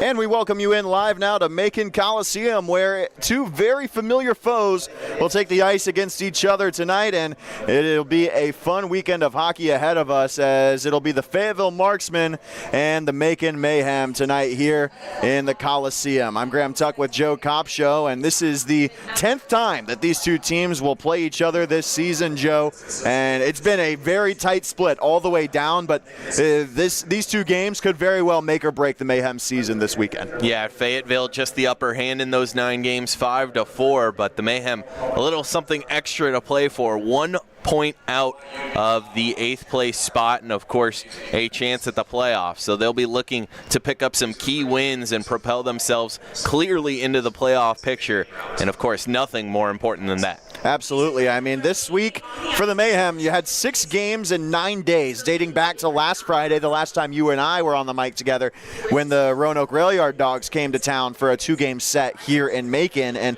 And we welcome you in live now to Macon Coliseum, where two very familiar foes will take the ice against each other tonight, and it'll be a fun weekend of hockey ahead of us, as it'll be the Fayetteville Marksmen and the Macon Mayhem tonight here in the Coliseum. I'm Graham Tuck with Joe Kopshow, and this is the 10th time that these two teams will play each other this season, Joe, and it's been a very tight split all the way down, but these two games could very well make or break the Mayhem season this weekend. Yeah, Fayetteville just the upper hand in those 9 games, 5-4, but the Mayhem a little something extra to play for. 1 point out of the 8th place spot, and of course a chance at the playoffs. So they'll be looking to pick up some key wins and propel themselves clearly into the playoff picture, and of course nothing more important than that. Absolutely. I mean, this week for the Mayhem, you had 6 games in 9 days, dating back to last Friday, the last time you and I were on the mic together, when the Roanoke Rail Yard Dogs came to town for a 2-game set here in Macon. And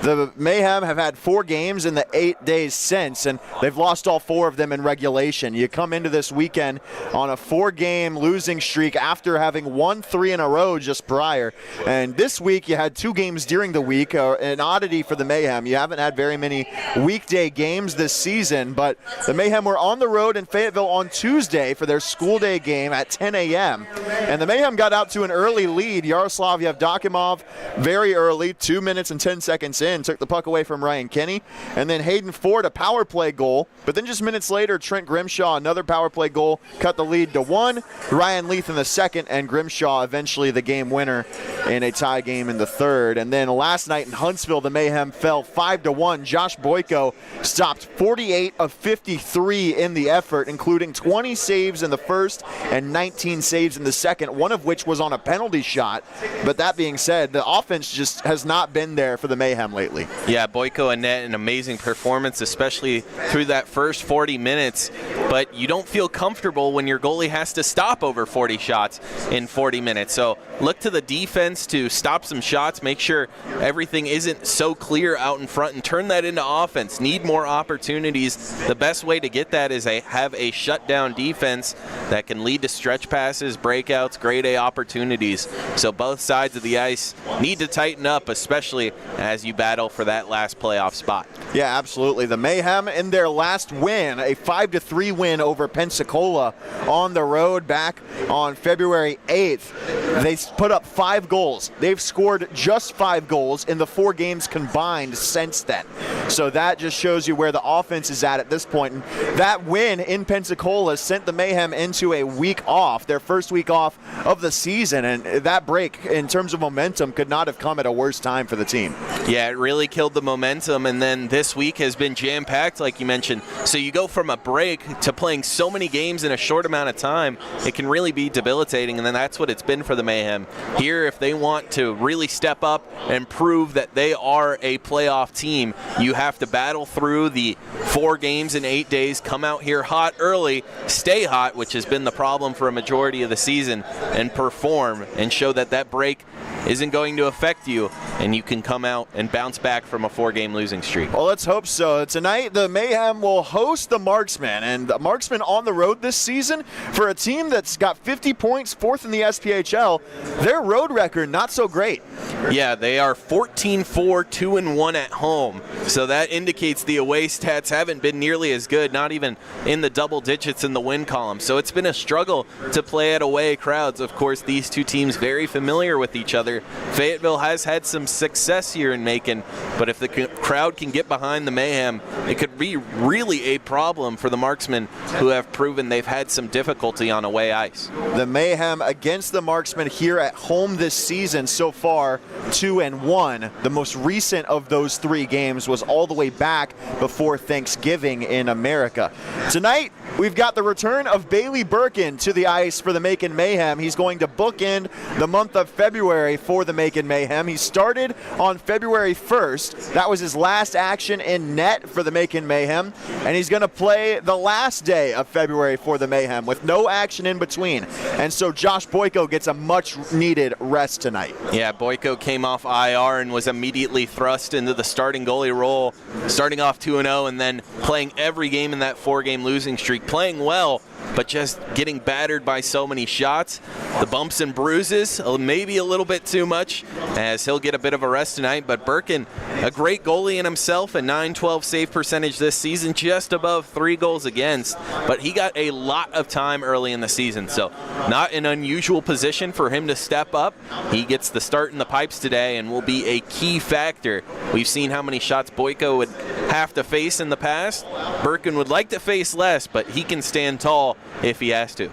the Mayhem have had 4 games in the 8 days since, and they've lost all 4 of them in regulation. You come into this weekend on a 4-game losing streak after having won 3 in a row just prior. And this week you had 2 games during the week, an oddity for the Mayhem. You haven't had very many weekday games this season, but the Mayhem were on the road in Fayetteville on Tuesday for their school day game at 10 a.m. And the Mayhem got out to an early lead. Yaroslav Yevdokimov very early, 2 minutes and 10 seconds in, took the puck away from Ryan Kenny. And then Hayden Ford, a power play goal. But then just minutes later, Trent Grimshaw, another power play goal, cut the lead to 1. Ryan Leith in the second, and Grimshaw eventually the game winner in a tie game in the third. And then last night in Huntsville, the Mayhem fell 5-1. Josh Boyko stopped 48 of 53 in the effort, including 20 saves in the first and 19 saves in the second, one of which was on a penalty shot. But that being said, the offense just has not been there for the Mayhem lately. Yeah, Boyko and Net, an amazing performance, especially through that first 40 minutes. But you don't feel comfortable when your goalie has to stop over 40 shots in 40 minutes. So look to the defense to stop some shots, make sure everything isn't so clear out in front, and turn that into offense. Need more opportunities. The best way to get that is have a shutdown defense that can lead to stretch passes, breakouts, grade A opportunities. So both sides of the ice need to tighten up, especially as you battle for that last playoff spot. Yeah, absolutely. The Mayhem in their last win, a 5-3 win over Pensacola on the road back on February 8th. They put up 5 goals. They've scored just 5 goals in the 4 games combined since then. So that just shows you where the offense is at this point. And that win in Pensacola sent the Mayhem into a week off, their first week off of the season. And that break, in terms of momentum, could not have come at a worse time for the team. Yeah, it really killed the momentum. And then this week has been jam-packed, like you mentioned. So you go from a break to playing so many games in a short amount of time, it can really be debilitating. And then that's what it's been for the Mayhem. Here, if they want to really step up and prove that they are a playoff team, you have to battle through the 4 games in 8 days, come out here hot early, stay hot, which has been the problem for a majority of the season, and perform and show that that break isn't going to affect you, and you can come out and bounce back from a 4-game losing streak. Well, let's hope so. Tonight, the Mayhem will host the Marksmen, and the Marksmen on the road this season for a team that's got 50 points, 4th in the SPHL. Their road record, not so great. Yeah, they are 14-4, 2-1 at home, so that indicates the away stats haven't been nearly as good, not even in the double digits in the win column. So it's been a struggle to play at away crowds. Of course, these two teams very familiar with each other. Fayetteville has had some success here in Macon, but if the crowd can get behind the Mayhem, it could be really a problem for the Marksmen, who have proven they've had some difficulty on away ice. The Mayhem against the Marksmen here at home this season so far, 2-1. The most recent of those 3 games was all the way back before Thanksgiving in America. Tonight, we've got the return of Bailey Birkin to the ice for the Macon Mayhem. He's going to bookend the month of February for the Macon Mayhem. He started on February 1st. That was his last action in net for the Macon Mayhem, and he's going to play the last day of February for the Mayhem with no action in between. And so Josh Boyko gets a much-needed rest tonight. Yeah, Boyko came off IR and was immediately thrust into the starting goalie role, starting off 2-0 and then playing every game in that 4-game losing streak, playing well, but just getting battered by so many shots. The bumps and bruises, maybe a little bit too much, as he'll get a bit of a rest tonight. But Birkin, a great goalie in himself, a .912 save percentage this season, just above 3 goals against. But he got a lot of time early in the season, so not an unusual position for him to step up. He gets the start in the pipes today and will be a key factor. We've seen how many shots Boyko would have to face in the past. Birkin would like to face less, but he can stand tall if he has to.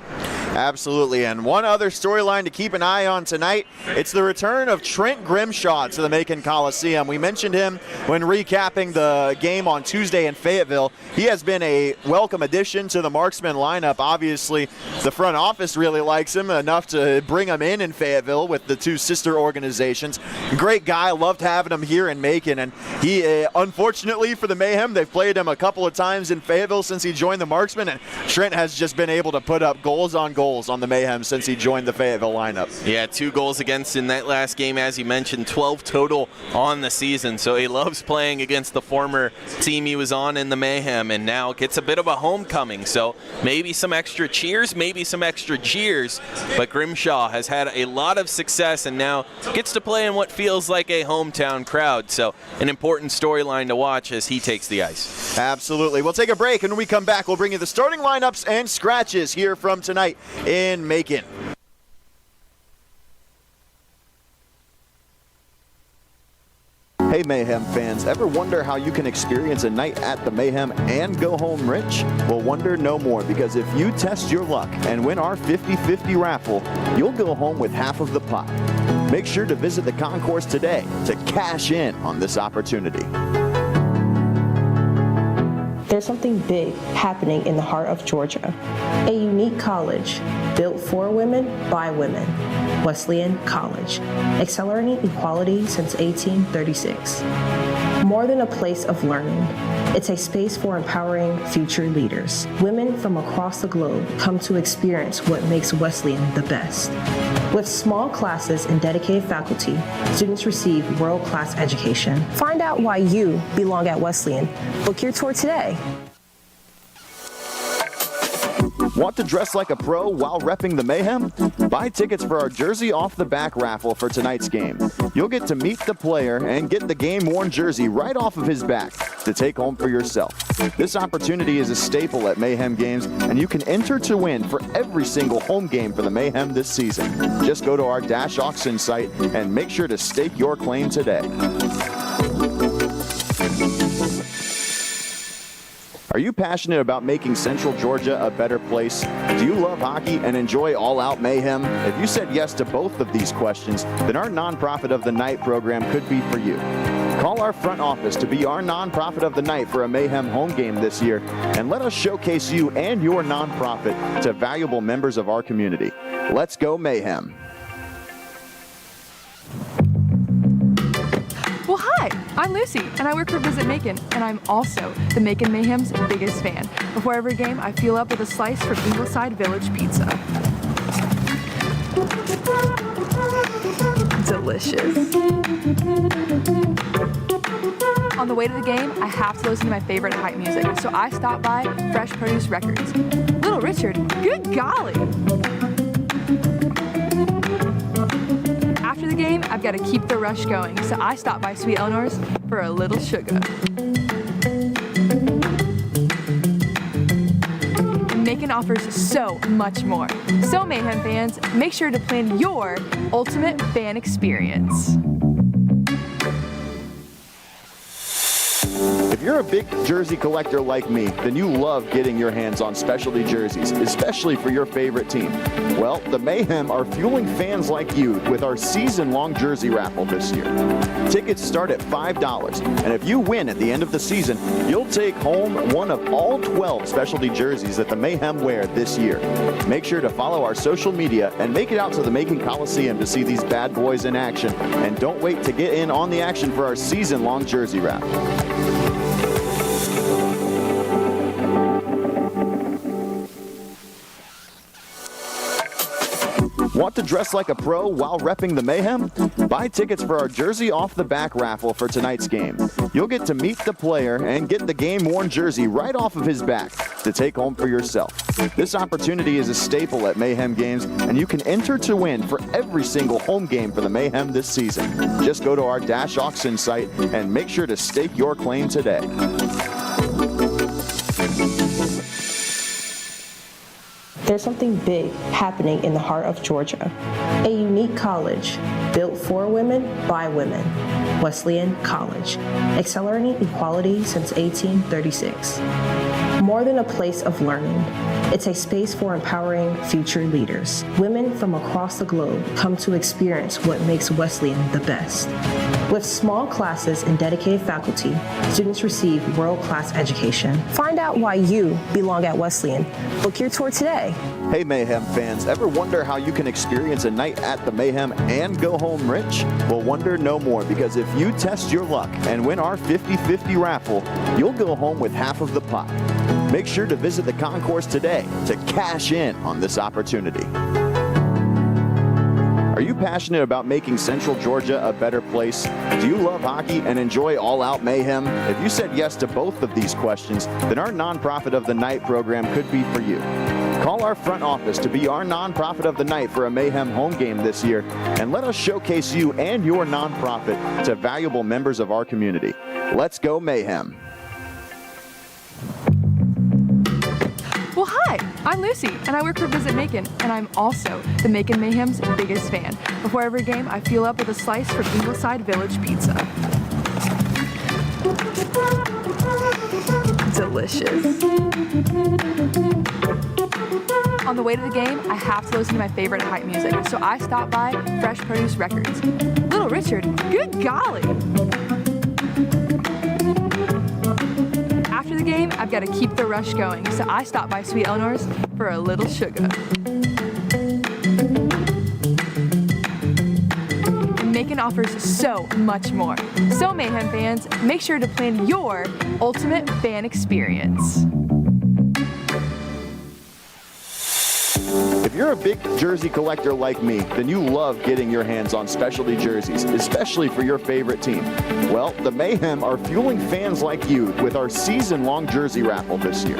Absolutely, and one other storyline to keep an eye on tonight, it's the return of Trent Grimshaw to the Macon Coliseum. We mentioned him when recapping the game on Tuesday in Fayetteville. He has been a welcome addition to the Marksmen lineup. Obviously, the front office really likes him enough to bring him in Fayetteville with the two sister organizations. Great guy, loved having him here in Macon, and he, unfortunately for the Mayhem, they've played him a couple of times in Fayetteville since he joined the Marksmen, and Trent has just been able to put up goals on the Mayhem since he joined the Fayetteville lineup. Yeah, 2 goals against in that last game, as you mentioned, 12 total on the season. So he loves playing against the former team he was on in the Mayhem, and now gets a bit of a homecoming. So maybe some extra cheers, maybe some extra jeers, but Grimshaw has had a lot of success and now gets to play in what feels like a hometown crowd. So an important storyline to watch as he takes the ice. Absolutely. We'll take a break, and when we come back, we'll bring you the starting lineups and scratches here from tonight in Macon. Hey Mayhem fans, ever wonder how you can experience a night at the Mayhem and go home rich? Well, wonder no more, because if you test your luck and win our 50-50 raffle, you'll go home with half of the pot. Make sure to visit the concourse today to cash in on this opportunity. There's something big happening in the heart of Georgia. A unique college built for women by women. Wesleyan College, accelerating equality since 1836. More than a place of learning, it's a space for empowering future leaders. Women from across the globe come to experience what makes Wesleyan the best. With small classes and dedicated faculty, students receive world-class education. Find out why you belong at Wesleyan. Book your tour today. Want to dress like a pro while repping the Mayhem? Buy tickets for our Jersey Off the Back raffle for tonight's game. You'll get to meet the player and get the game-worn jersey right off of his back to take home for yourself. This opportunity is a staple at Mayhem games, and you can enter to win for every single home game for the Mayhem this season. Just go to our Dash Auction site and make sure to stake your claim today. Are you passionate about making Central Georgia a better place? Do you love hockey and enjoy all-out mayhem? If you said yes to both of these questions, then our Nonprofit of the Night program could be for you. Call our front office to be our Nonprofit of the Night for a Mayhem home game this year, and let us showcase you and your nonprofit to valuable members of our community. Let's go Mayhem. Well, hi, I'm Lucy, and I work for Visit Macon, and I'm also the Macon Mayhem's biggest fan. Before every game, I fuel up with a slice from Ingleside Village Pizza. Delicious. On the way to the game, I have to listen to my favorite hype music, so I stop by Fresh Produce Records. Little Richard, good golly! After the game, I've got to keep the rush going, so I stop by Sweet Eleanor's for a little sugar. And Macon offers so much more. So Mayhem fans, make sure to plan your ultimate fan experience. If you're a big jersey collector like me, then you love getting your hands on specialty jerseys, especially for your favorite team. Well, the Mayhem are fueling fans like you with our season-long jersey raffle this year. Tickets start at $5, and if you win at the end of the season, you'll take home one of all 12 specialty jerseys that the Mayhem wear this year. Make sure to follow our social media and make it out to the Macon Coliseum to see these bad boys in action, and don't wait to get in on the action for our season-long jersey raffle. Want to dress like a pro while repping the Mayhem? Buy tickets for our Jersey Off the Back raffle for tonight's game. You'll get to meet the player and get the game-worn jersey right off of his back to take home for yourself. This opportunity is a staple at Mayhem games, and you can enter to win for every single home game for the Mayhem this season. Just go to our Dash Auction site and make sure to stake your claim today. There's something big happening in the heart of Georgia. A unique college built for women by women. Wesleyan College, accelerating equality since 1836. More than a place of learning, it's a space for empowering future leaders. Women from across the globe come to experience what makes Wesleyan the best. With small classes and dedicated faculty, students receive world-class education. Find out why you belong at Wesleyan. Book your tour today. Hey Mayhem fans, ever wonder how you can experience a night at the Mayhem and go home rich? Well, wonder no more, because if you test your luck and win our 50-50 raffle, you'll go home with half of the pot. Make sure to visit the concourse today to cash in on this opportunity. Are you passionate about making Central Georgia a better place? Do you love hockey and enjoy all-out mayhem? If you said yes to both of these questions, then our Nonprofit of the Night program could be for you. Call our front office to be our Nonprofit of the Night for a Mayhem home game this year, and let us showcase you and your nonprofit to valuable members of our community. Let's go Mayhem. Well, hi, I'm Lucy, and I work for Visit Macon, and I'm also the Macon Mayhem's biggest fan. Before every game, I fuel up with a slice from Ingleside Village Pizza. Delicious. On the way to the game, I have to listen to my favorite hype music, so I stop by Fresh Produce Records. Little Richard, good golly! After the game, I've got to keep the rush going, so I stop by Sweet Eleanor's for a little sugar. And Macon offers so much more. So Mayhem fans, make sure to plan your ultimate fan experience. If you're a big jersey collector like me, then you love getting your hands on specialty jerseys, especially for your favorite team. Well, the Mayhem are fueling fans like you with our season-long jersey raffle this year.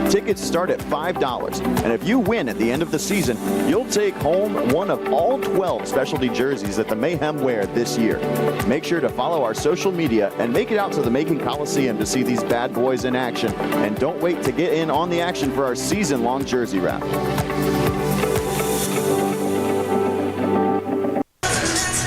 Tickets start at $5, and if you win at the end of the season, you'll take home one of all 12 specialty jerseys that the Mayhem wear this year. Make sure to follow our social media and make it out to the Macon Coliseum to see these bad boys in action, and don't wait to get in on the action for our season-long jersey raffle.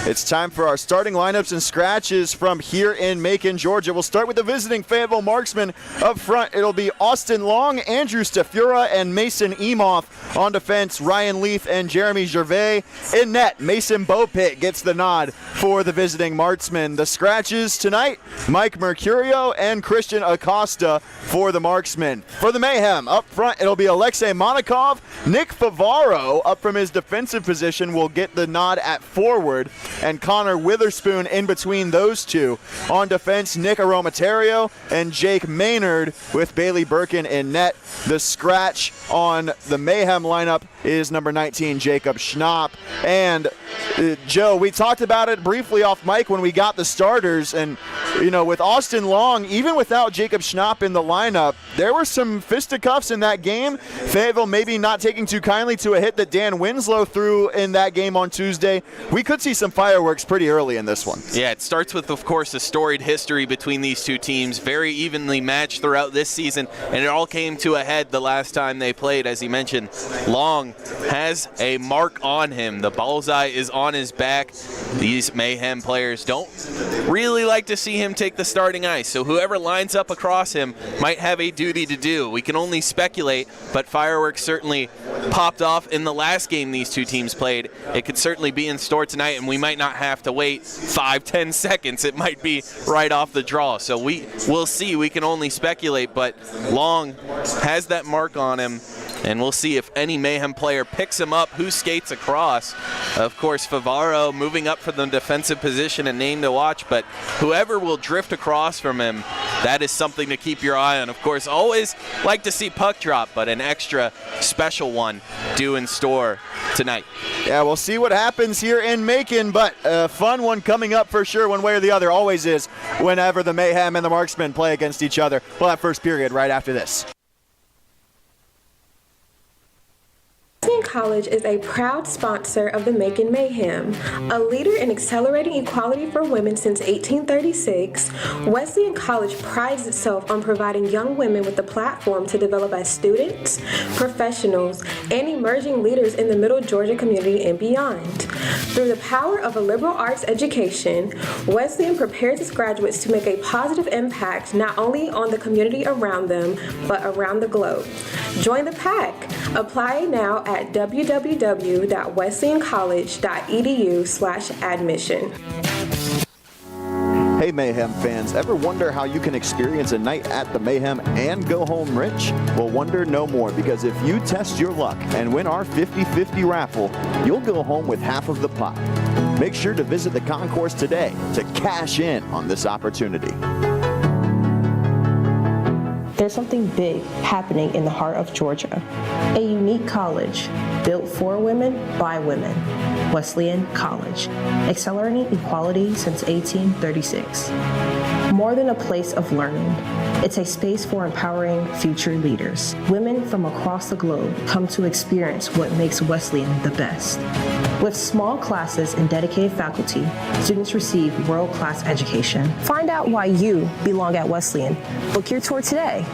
It's time for our starting lineups and scratches from here in Macon, Georgia. We'll start with the visiting Fayetteville Marksmen. Up front, it'll be Austin Long, Andrew Stafura, and Mason Emoff. On defense, Ryan Leaf and Jeremy Gervais. In net, Mason Bopitt gets the nod for the visiting Marksmen. The scratches tonight, Mike Mercurio and Christian Acosta for the Marksmen. For the Mayhem, up front, it'll be Alexei Monikov. Nick Favaro, up from his defensive position, will get the nod at forward, and Connor Witherspoon in between those two. On defense, Nick Aromaterio and Jake Maynard with Bailey Birkin in net. The scratch on the Mayhem lineup is number 19, Jacob Schnapp. And Joe, we talked about it briefly off mic when we got the starters, and with Austin Long, even without Jacob Schnapp in the lineup, there were some fisticuffs in that game. Fayetteville maybe not taking too kindly to a hit that Dan Winslow threw in that game on Tuesday. We could see some fireworks pretty early in this one. Yeah, it starts with, of course, a storied history between these two teams, very evenly matched throughout this season, and it all came to a head the last time they played. As you mentioned, Long has a mark on him. The bullseye is on his back. These Mayhem players don't really like to see him take the starting ice, so whoever lines up across him might have a duty to do. We can only speculate, but fireworks certainly popped off in the last game these two teams played. It could certainly be in store tonight, and we might not have to wait 5-10 seconds. It might be right off the draw, so we'll see. We can only speculate, but Long has that mark on him. And we'll see if any Mayhem player picks him up, who skates across. Of course, Favaro moving up from the defensive position, a name to watch, but whoever will drift across from him, that is something to keep your eye on. Of course, always like to see puck drop, but an extra special one due in store tonight. Yeah, we'll see what happens here in Macon, but a fun one coming up for sure, one way or the other. Always is whenever the Mayhem and the Marksmen play against each other. We'll have first period right after this. College is a proud sponsor of the Macon Mayhem. A leader in accelerating equality for women since 1836, Wesleyan College prides itself on providing young women with a platform to develop as students, professionals, and emerging leaders in the Middle Georgia community and beyond. Through the power of a liberal arts education, Wesleyan prepares its graduates to make a positive impact not only on the community around them, but around the globe. Join the pack. Apply now at www.wesleyancollege.edu/admission. Hey Mayhem fans, ever wonder how you can experience a night at the Mayhem and go home rich? Well, wonder no more, because if you test your luck and win our 50-50 raffle, you'll go home with half of the pot. Make sure to visit the concourse today to cash in on this opportunity. There's something big happening in the heart of Georgia. A unique college built for women by women. Wesleyan College, accelerating equality since 1836. More than a place of learning, it's a space for empowering future leaders. Women from across the globe come to experience what makes Wesleyan the best. With small classes and dedicated faculty, students receive world-class education. Find out why you belong at Wesleyan. Book your tour today.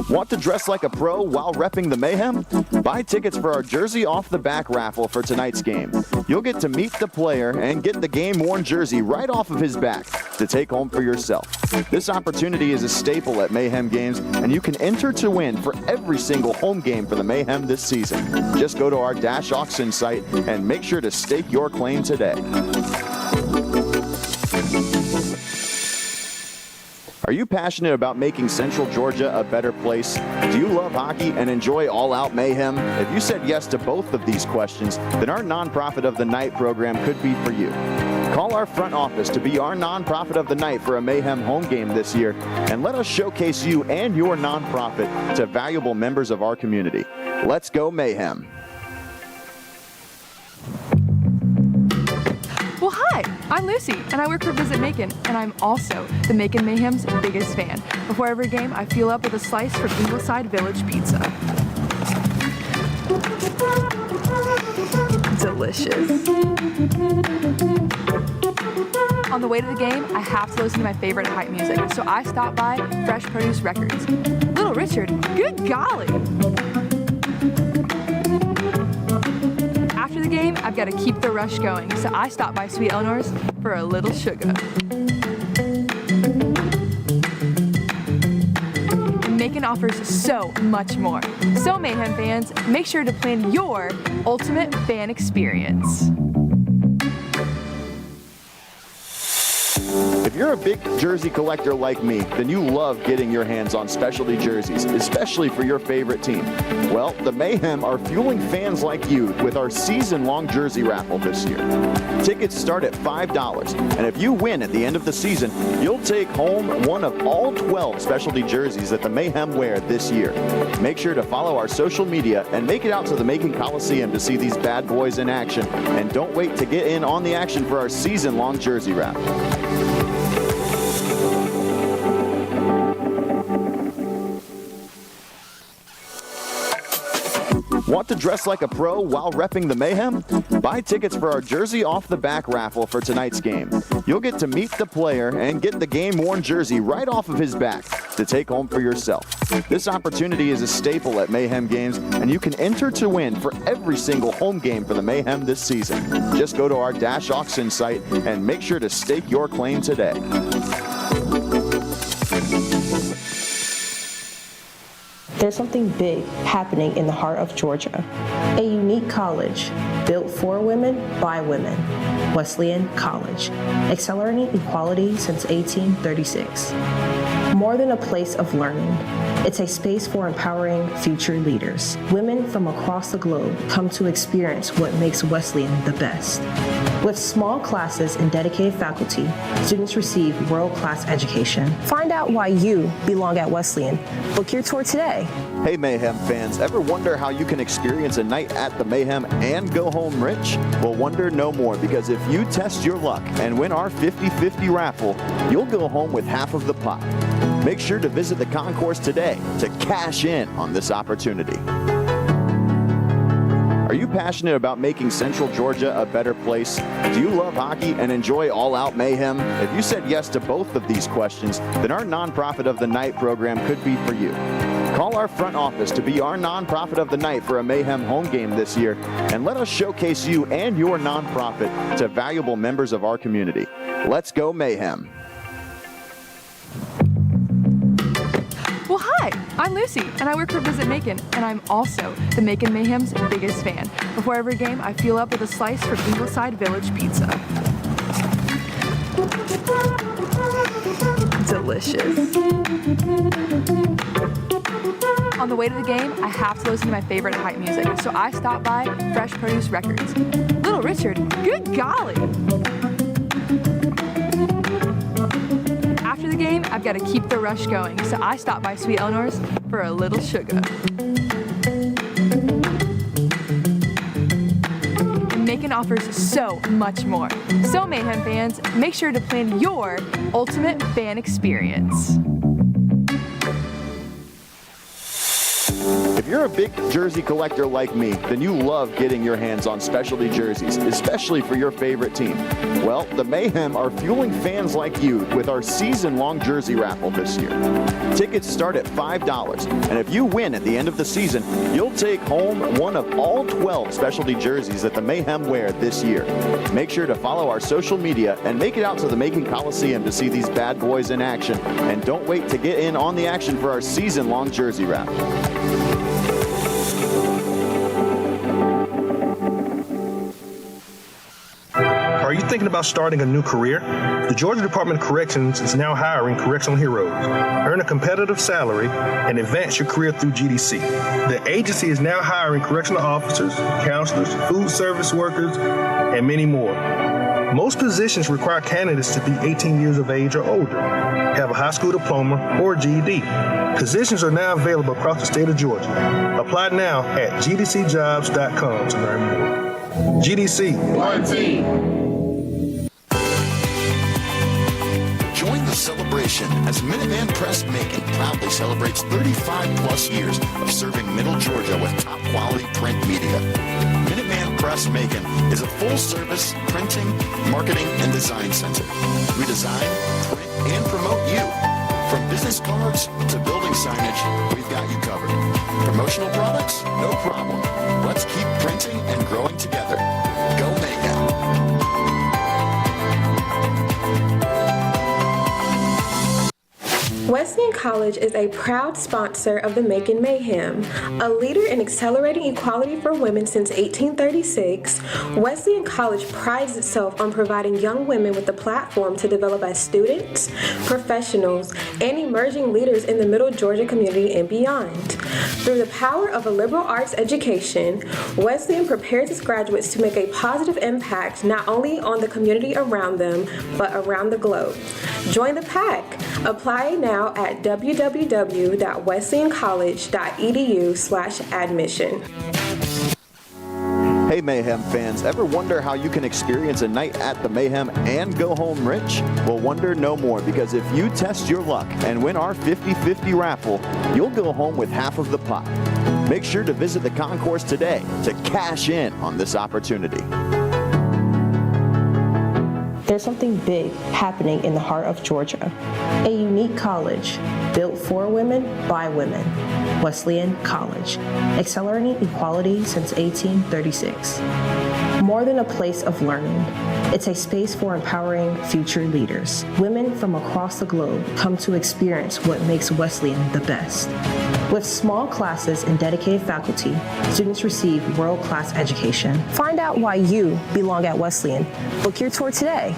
Want to dress like a pro while repping the Mayhem? Buy tickets for our Jersey Off the Back raffle for tonight's game. You'll get to meet the player and get the game-worn jersey right off of his back to take home for yourself. This opportunity is a staple at Mayhem games, and you can enter to win for every single home game for the Mayhem this season. Just go to our Dash Auction site and make sure to stake your claim today. Are you passionate about making Central Georgia a better place? Do you love hockey and enjoy all-out mayhem? If you said yes to both of these questions, then our Nonprofit of the Night program could be for you. Call our front office to be our Nonprofit of the Night for a Mayhem home game this year, and let us showcase you and your nonprofit to valuable members of our community. Let's go Mayhem. Well, hi, I'm Lucy, and I work for Visit Macon, and I'm also the Macon Mayhem's biggest fan. Before every game, I fuel up with a slice from Ingleside Village Pizza. Delicious. On the way to the game, I have to listen to my favorite hype music, so I stop by Fresh Produce Records. Little Richard, good golly! After the game, I've got to keep the rush going, so I stop by Sweet Eleanor's for a little sugar. And Macon offers so much more. So Mayhem fans, make sure to plan your ultimate fan experience. If you're a big jersey collector like me, then you love getting your hands on specialty jerseys, especially for your favorite team. Well, the Mayhem are fueling fans like you with our season-long jersey raffle this year. Tickets start at $5, and if you win at the end of the season, you'll take home one of all 12 specialty jerseys that the Mayhem wear this year. Make sure to follow our social media and make it out to the Macon Coliseum to see these bad boys in action, and don't wait to get in on the action for our season-long jersey raffle. Want to dress like a pro while repping the Mayhem? Buy tickets for our Jersey Off the Back raffle for tonight's game. You'll get to meet the player and get the game-worn jersey right off of his back to take home for yourself. This opportunity is a staple at Mayhem games, and you can enter to win for every single home game for the Mayhem this season. Just go to our Dash Auction site and make sure to stake your claim today. There's something big happening in the heart of Georgia. A unique college built for women by women. Wesleyan College, accelerating equality since 1836. More than a place of learning, It's a space for empowering future leaders. Women from across the globe come to experience what makes Wesleyan the best. With small classes and dedicated faculty, students receive world-class education. Find out why you belong at Wesleyan. Book your tour today. Hey Mayhem fans, ever wonder how you can experience a night at the Mayhem and go home rich? Well, wonder no more, because if you test your luck and win our 50-50 raffle, you'll go home with half of the pot. Make sure to visit the concourse today to cash in on this opportunity. Are you passionate about making Central Georgia a better place? Do you love hockey and enjoy all-out mayhem? If you said yes to both of these questions, then our Nonprofit of the Night program could be for you. Call our front office to be our Nonprofit of the Night for a Mayhem home game this year, and let us showcase you and your nonprofit to valuable members of our community. Let's go Mayhem. Well, hi, I'm Lucy, and I work for Visit Macon, and I'm also the Macon Mayhem's biggest fan. Before every game, I fuel up with a slice from Ingleside Village Pizza. Delicious. On the way to the game, I have to listen to my favorite hype music, so I stopped by Fresh Produce Records. Little Richard, good golly! After the game, I've got to keep the rush going, so I stopped by Sweet Eleanor's for a little sugar. Macon offers so much more. So Mayhem fans, make sure to plan your ultimate fan experience. If you're a big jersey collector like me, then you love getting your hands on specialty jerseys, especially for your favorite team. Well, the Mayhem are fueling fans like you with our season-long jersey raffle this year. Tickets start at $5, and if you win at the end of the season, you'll take home one of all 12 specialty jerseys that the Mayhem wear this year. Make sure to follow our social media and make it out to the Macon Coliseum to see these bad boys in action, and don't wait to get in on the action for our season-long jersey raffle. Are you thinking about starting a new career? The Georgia Department of Corrections is now hiring correctional heroes. Earn a competitive salary and advance your career through GDC. The agency is now hiring correctional officers, counselors, food service workers, and many more. Most positions require candidates to be 18 years of age or older, have a high school diploma or GED. Positions are now available across the state of Georgia. Apply now at gdcjobs.com to learn more. GDC. One team. Join the celebration as Minuteman Press Macon proudly celebrates 35-plus years of serving Middle Georgia with top-quality print media. Minuteman Press Macon is a full-service printing, marketing, and design center. We design, print, and promote you. From business cards to building signage, we've got you covered. Promotional products? No problem. Let's keep printing and growing together. Go Mayhem. Wesleyan College is a proud sponsor of the Macon Mayhem. A leader in accelerating equality for women since 1836, Wesleyan College prides itself on providing young women with a platform to develop as students, professionals, and emerging leaders in the Middle Georgia community and beyond. Through the power of a liberal arts education, Wesleyan prepares its graduates to make a positive impact not only on the community around them, but around the globe. Join the pack. Apply now at www.wesleyancollege.edu/admission. Hey Mayhem fans, ever wonder how you can experience a night at the Mayhem and go home rich? Well, wonder no more, because if you test your luck and win our 50-50 raffle, you'll go home with half of the pot. Make sure to visit the concourse today to cash in on this opportunity. There's something big happening in the heart of Georgia. A unique college built for women by women. Wesleyan College, accelerating equality since 1836. More than a place of learning, it's a space for empowering future leaders. Women from across the globe come to experience what makes Wesleyan the best. With small classes and dedicated faculty, students receive world-class education. Find out why you belong at Wesleyan. Book your tour today.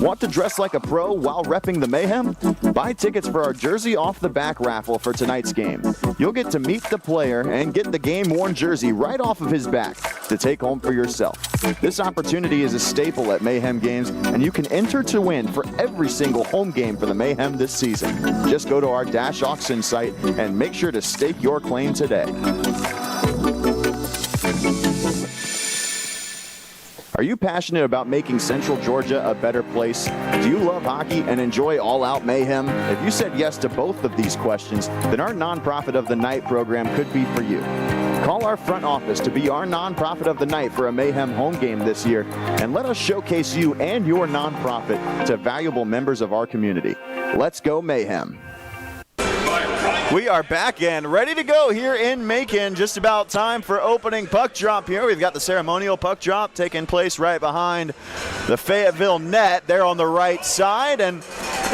Want to dress like a pro while repping the Mayhem? Buy tickets for our Jersey Off the Back raffle for tonight's game. You'll get to meet the player and get the game-worn jersey right off of his back to take home for yourself. This opportunity is a staple at Mayhem games, and you can enter to win for every single home game for the Mayhem this season. Just go to our Dash Auction site and make sure to stake your claim today. Are you passionate about making Central Georgia a better place? Do you love hockey and enjoy all-out mayhem? If you said yes to both of these questions, then our Nonprofit of the Night program could be for you. Call our front office to be our Nonprofit of the Night for a Mayhem home game this year, and let us showcase you and your nonprofit to valuable members of our community. Let's go Mayhem. We are back and ready to go here in Macon. Just about time for opening puck drop here. We've got the ceremonial puck drop taking place right behind the Fayetteville net there on the right side. And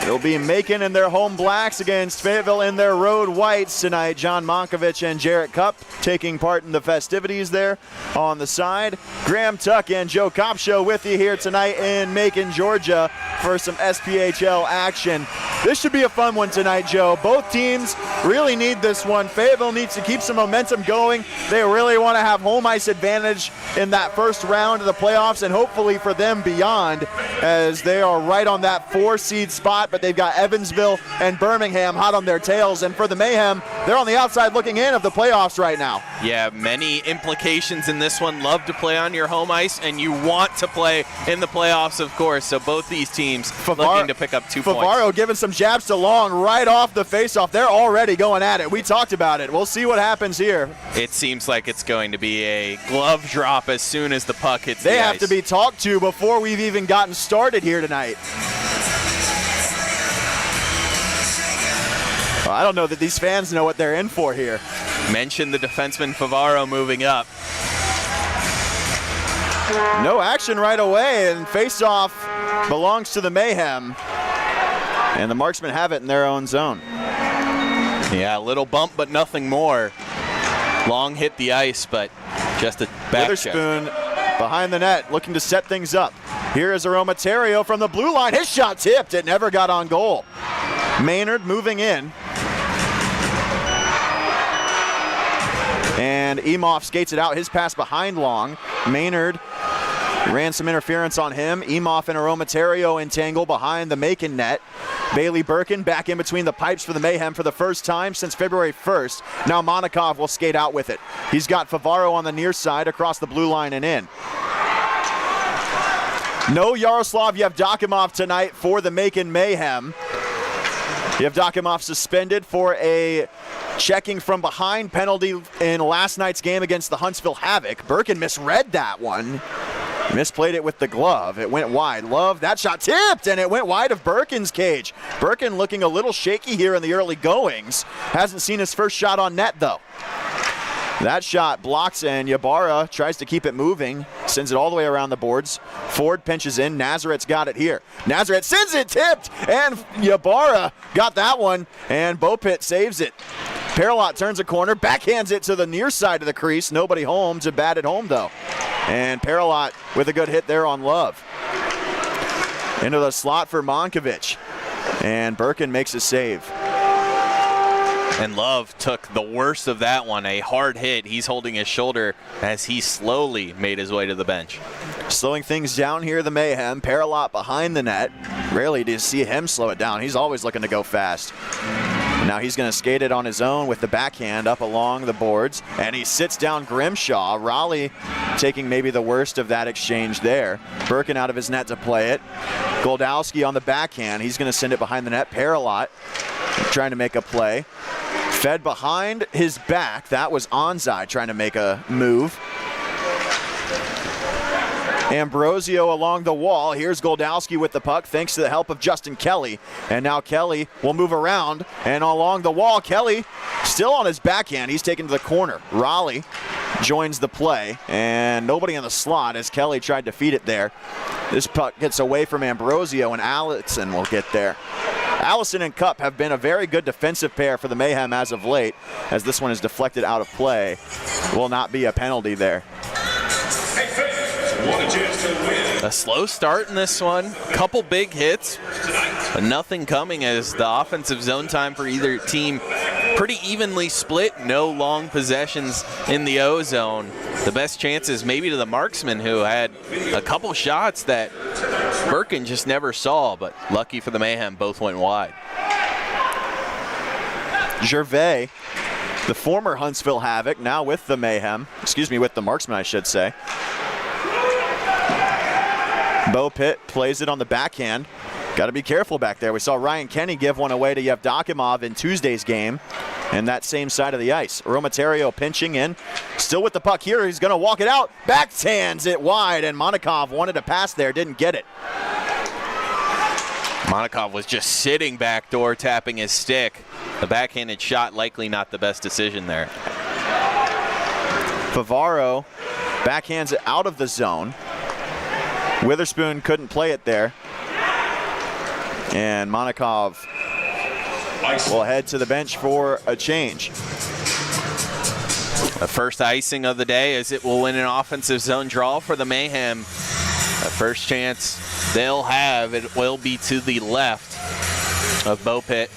it'll be Macon in their home blacks against Fayetteville in their road whites tonight. John Monkovich and Jarrett Cupp taking part in the festivities there on the side. Graham Tuck and Joe Kopshow with you here tonight in Macon, Georgia for some SPHL action. This should be a fun one tonight, Joe. Both teams really need this one. Fayetteville needs to keep some momentum going. They really want to have home ice advantage in that first round of the playoffs, and hopefully for them beyond, as they are right on that 4-seed spot, but they've got Evansville and Birmingham hot on their tails. And for the Mayhem, they're on the outside looking in of the playoffs right now. Yeah, many implications in this one. Love to play on your home ice, and you want to play in the playoffs, of course. So both these teams looking to pick up 2 points. Favaro giving some jabs to Long right off the faceoff. They're already going at it. We talked about it. We'll see what happens here. It seems like it's going to be a glove drop as soon as the puck hits the ice. They have to be talked to before we've even gotten started here tonight. Well, I don't know that these fans know what they're in for here. Mentioned the defenseman Favaro moving up. No action right away, and face-off belongs to the Mayhem. And the Marksmen have it in their own zone. Yeah, a little bump, but nothing more. Long hit the ice, but just a back Witherspoon behind the net, looking to set things up. Here is Aromaterio from the blue line. His shot tipped. It never got on goal. Maynard moving in. And Emoff skates it out. His pass behind Long. Maynard ran some interference on him. Emoff and Aromaterio entangle behind the Macon net. Bailey Birkin back in between the pipes for the Mayhem for the first time since February 1st. Now Monikov will skate out with it. He's got Favaro on the near side across the blue line and in. No Yaroslav Yevdokimov tonight for the Macon Mayhem. Yevdokimov suspended for a checking from behind penalty in last night's game against the Huntsville Havoc. Birkin misread that one. Misplayed it with the glove. It went wide. Love, that shot tipped, and it went wide of Birkin's cage. Birkin looking a little shaky here in the early goings. Hasn't seen his first shot on net, though. That shot blocks, and Ybarra tries to keep it moving. Sends it all the way around the boards. Ford pinches in. Nazaret's got it here. Nazareth sends it tipped, and Ybarra got that one, and Bopit saves it. Paralot turns a corner, backhands it to the near side of the crease. Nobody home to bat it home, though. And Paralot with a good hit there on Love. Into the slot for Monkovich. And Birkin makes a save. And Love took the worst of that one, a hard hit. He's holding his shoulder as he slowly made his way to the bench. Slowing things down here, the Mayhem. Paralot behind the net. Rarely do you see him slow it down. He's always looking to go fast. Now he's going to skate it on his own with the backhand up along the boards. And he sits down Grimshaw. Raleigh taking maybe the worst of that exchange there. Birkin out of his net to play it. Goldowski on the backhand. He's going to send it behind the net. Paralot trying to make a play. Fed behind his back. That was Onzai trying to make a move. Ambrosio along the wall. Here's Goldowski with the puck thanks to the help of Justin Kelly. And now Kelly will move around. And along the wall, Kelly still on his backhand. He's taken to the corner. Raleigh joins the play. And nobody in the slot as Kelly tried to feed it there. This puck gets away from Ambrosio, and Allison will get there. Allison and Cupp have been a very good defensive pair for the Mayhem as of late, as this one is deflected out of play. Will not be a penalty there. A slow start in this one. Couple big hits, but nothing coming as the offensive zone time for either team pretty evenly split. No long possessions in the O zone. The best chances maybe to the Marksmen, who had a couple shots that Birkin just never saw, but lucky for the Mayhem, both went wide. Gervais, the former Huntsville Havoc, now with the Mayhem, with the Marksmen, I should say. Bo Pitt plays it on the backhand. Got to be careful back there. We saw Ryan Kenny give one away to Yevdokimov in Tuesday's game, and that same side of the ice. Romaterio pinching in, still with the puck here. He's going to walk it out, backhands it wide, and Monikov wanted to pass there, didn't get it. Monikov was just sitting backdoor, tapping his stick. The backhanded shot, likely not the best decision there. Favaro backhands it out of the zone. Witherspoon couldn't play it there. And Monikov will head to the bench for a change. The first icing of the day, as it will win an offensive zone draw for the Mayhem. The first chance they'll have, it will be to the left of Bo Pitt.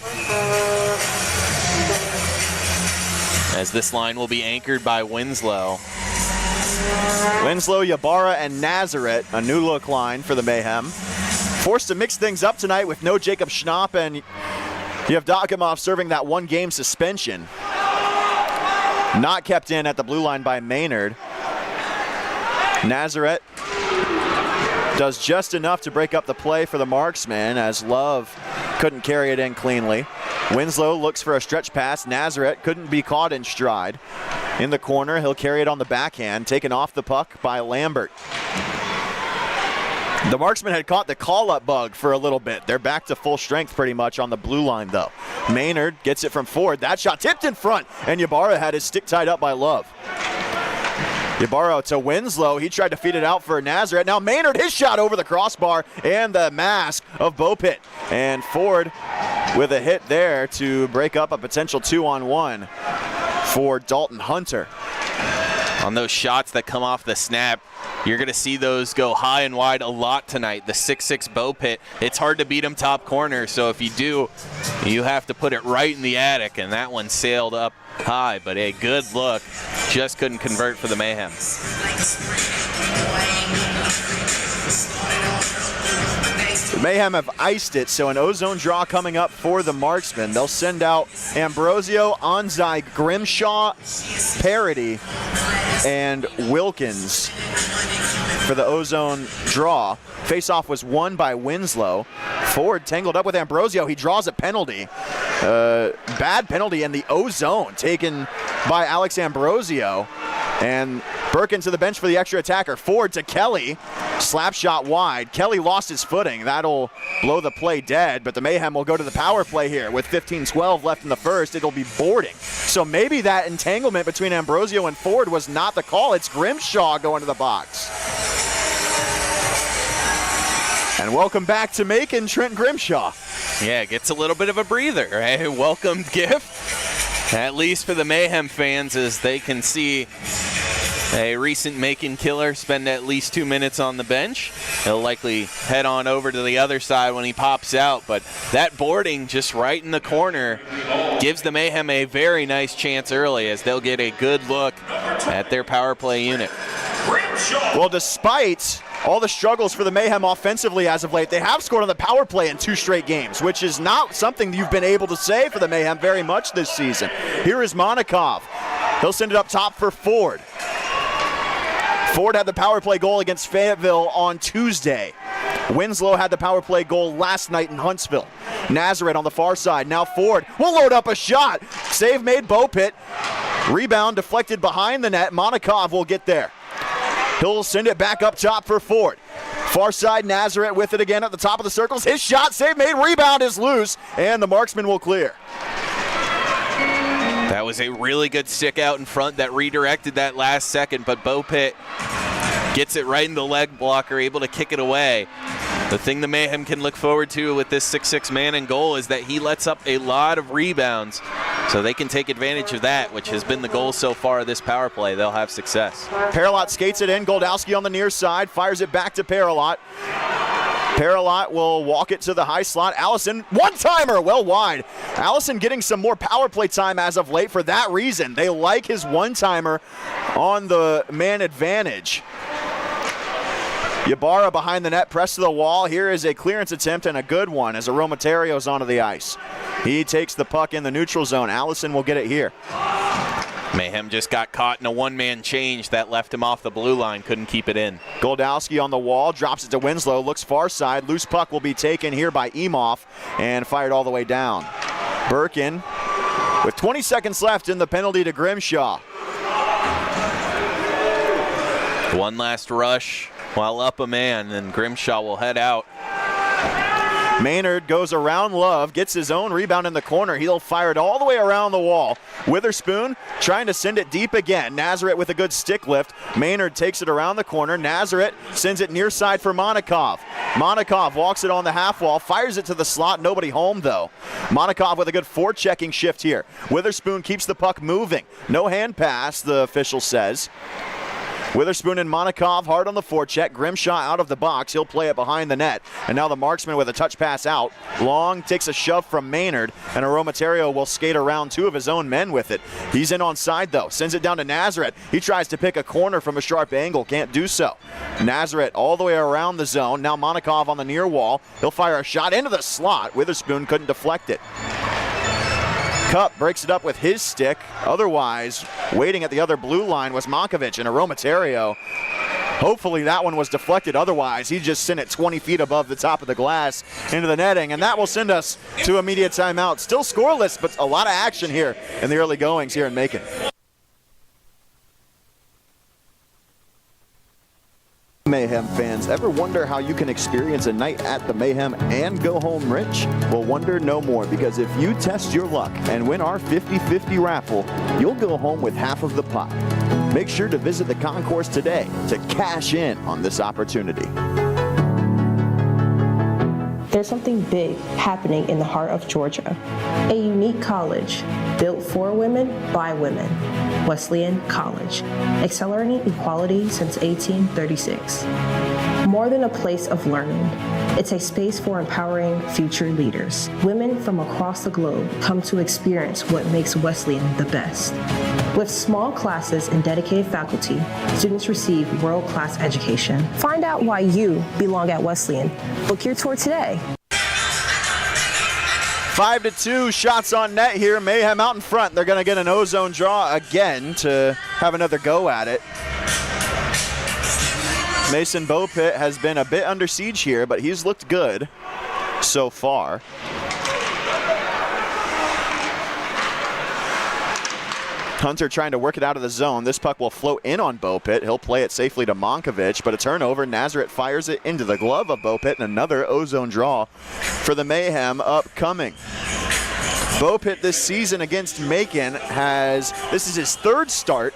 As this line will be anchored by Winslow. Winslow, Ybarra, and Nazareth, a new look line for the Mayhem. Forced to mix things up tonight with no Jacob Schnapp, and Yevdokimov serving that one-game suspension. Not kept in at the blue line by Maynard. Nazareth does just enough to break up the play for the Marksmen, as Love couldn't carry it in cleanly. Winslow looks for a stretch pass. Nazareth couldn't be caught in stride. In the corner, he'll carry it on the backhand, taken off the puck by Lambert. The Marksmen had caught the call-up bug for a little bit. They're back to full strength pretty much on the blue line, though. Maynard gets it from Ford. That shot tipped in front, and Ybarra had his stick tied up by Love. Ybarra to Winslow. He tried to feed it out for Nazareth. Now Maynard, his shot over the crossbar, and the mask of Bo Pitt. And Ford with a hit there to break up a potential 2-on-1 for Dalton Hunter. On those shots that come off the snap, you're going to see those go high and wide a lot tonight. The 6'6" Bo Pitt, it's hard to beat him top corner, so if you do, you have to put it right in the attic, and that one sailed up high, but a good look. Just couldn't convert for the Mayhem. The Mayhem have iced it, so an ozone draw coming up for the Marksmen. They'll send out Ambrosio, Onzai, Grimshaw, Parody, and Wilkins for the ozone draw. Faceoff was won by Winslow. Ford tangled up with Ambrosio. He draws a penalty. Bad penalty in the ozone taken by Alex Ambrosio. And Birkin to the bench for the extra attacker. Ford to Kelly. Slap shot wide. Kelly lost his footing. That'll blow the play dead, but the Mayhem will go to the power play here with 15-12 left in the first. It'll be boarding. So maybe that entanglement between Ambrosio and Ford was not the call. It's Grimshaw going to the box. And welcome back to Macon, Trent Grimshaw. Yeah, gets a little bit of a breather, right? Welcome gift, at least for the Mayhem fans, as they can see a recent Macon killer spend at least 2 minutes on the bench. He'll likely head on over to the other side when he pops out, but that boarding just right in the corner gives the Mayhem a very nice chance early, as they'll get a good look at their power play unit. Well, despite all the struggles for the Mayhem offensively as of late, they have scored on the power play in 2 straight games, which is not something you've been able to say for the Mayhem very much this season. Here is Monikov. He'll send it up top for Ford. Ford had the power play goal against Fayetteville on Tuesday. Winslow had the power play goal last night in Huntsville. Nazareth on the far side. Now Ford will load up a shot. Save made Bo Pitt. Rebound deflected behind the net. Monikov will get there. He'll send it back up top for Ford. Far side, Nazareth with it again at the top of the circles. His shot, save made, rebound is loose, and the Marksman will clear. That was a really good stick out in front that redirected that last second, but Bo Pitt gets it right in the leg blocker, able to kick it away. The thing the Mayhem can look forward to with this 6'6" man in goal is that he lets up a lot of rebounds. So they can take advantage of that, which has been the goal so far of this power play. They'll have success. Paralot skates it in. Goldowski on the near side, fires it back to Paralot. Paralot will walk it to the high slot. Allison, one-timer, well wide. Allison getting some more power play time as of late for that reason. They like his one-timer on the man advantage. Ybarra behind the net, pressed to the wall. Here is a clearance attempt and a good one as Aromaterio's onto the ice. He takes the puck in the neutral zone. Allison will get it here. Mayhem just got caught in a one-man change that left him off the blue line, couldn't keep it in. Goldowski on the wall, drops it to Winslow, looks far side. Loose puck will be taken here by Emoff and fired all the way down. Birkin with 20 seconds left in the penalty to Grimshaw. One last rush while up a man, and Grimshaw will head out. Maynard goes around Love, gets his own rebound in the corner. He'll fire it all the way around the wall. Witherspoon trying to send it deep again. Nazareth with a good stick lift. Maynard takes it around the corner. Nazareth sends it near side for Monikov. Monikov walks it on the half wall, fires it to the slot. Nobody home though. Monikov with a good forechecking shift here. Witherspoon keeps the puck moving. No hand pass, the official says. Witherspoon and Monikov hard on the forecheck. Grimshaw out of the box. He'll play it behind the net. And now the Marksman with a touch pass out. Long takes a shove from Maynard, and Aromaterio will skate around two of his own men with it. He's in on side though. Sends it down to Nazareth. He tries to pick a corner from a sharp angle. Can't do so. Nazareth all the way around the zone. Now Monikov on the near wall. He'll fire a shot into the slot. Witherspoon couldn't deflect it. Cup breaks it up with his stick. Otherwise, waiting at the other blue line was Monkovic and Aromaterio. Hopefully that one was deflected. Otherwise, he just sent it 20 feet above the top of the glass into the netting. And that will send us to immediate timeout. Still scoreless, but a lot of action here in the early goings here in Macon. Mayhem fans, ever wonder how you can experience a night at the Mayhem and go home rich? Well, wonder no more, because if you test your luck and win our 50-50 raffle, you'll go home with half of the pot. Make sure to visit the concourse today to cash in on this opportunity. There's something big happening in the heart of Georgia. A unique college built for women by women. Wesleyan College, accelerating equality since 1836. More than a place of learning, it's a space for empowering future leaders. Women from across the globe come to experience what makes Wesleyan the best. With small classes and dedicated faculty, students receive world-class education. Find out why you belong at Wesleyan. Book your tour today. 5-2 shots on net here. Mayhem out in front. They're going to get an ozone draw again to have another go at it. Mason Beaupitt has been a bit under siege here, but he's looked good so far. Hunter trying to work it out of the zone. This puck will float in on Beaupitt. He'll play it safely to Monkovic, but a turnover. Nazareth fires it into the glove of Beaupitt, and another ozone draw for the Mayhem upcoming. Beaupitt this season against Macon this is his third start.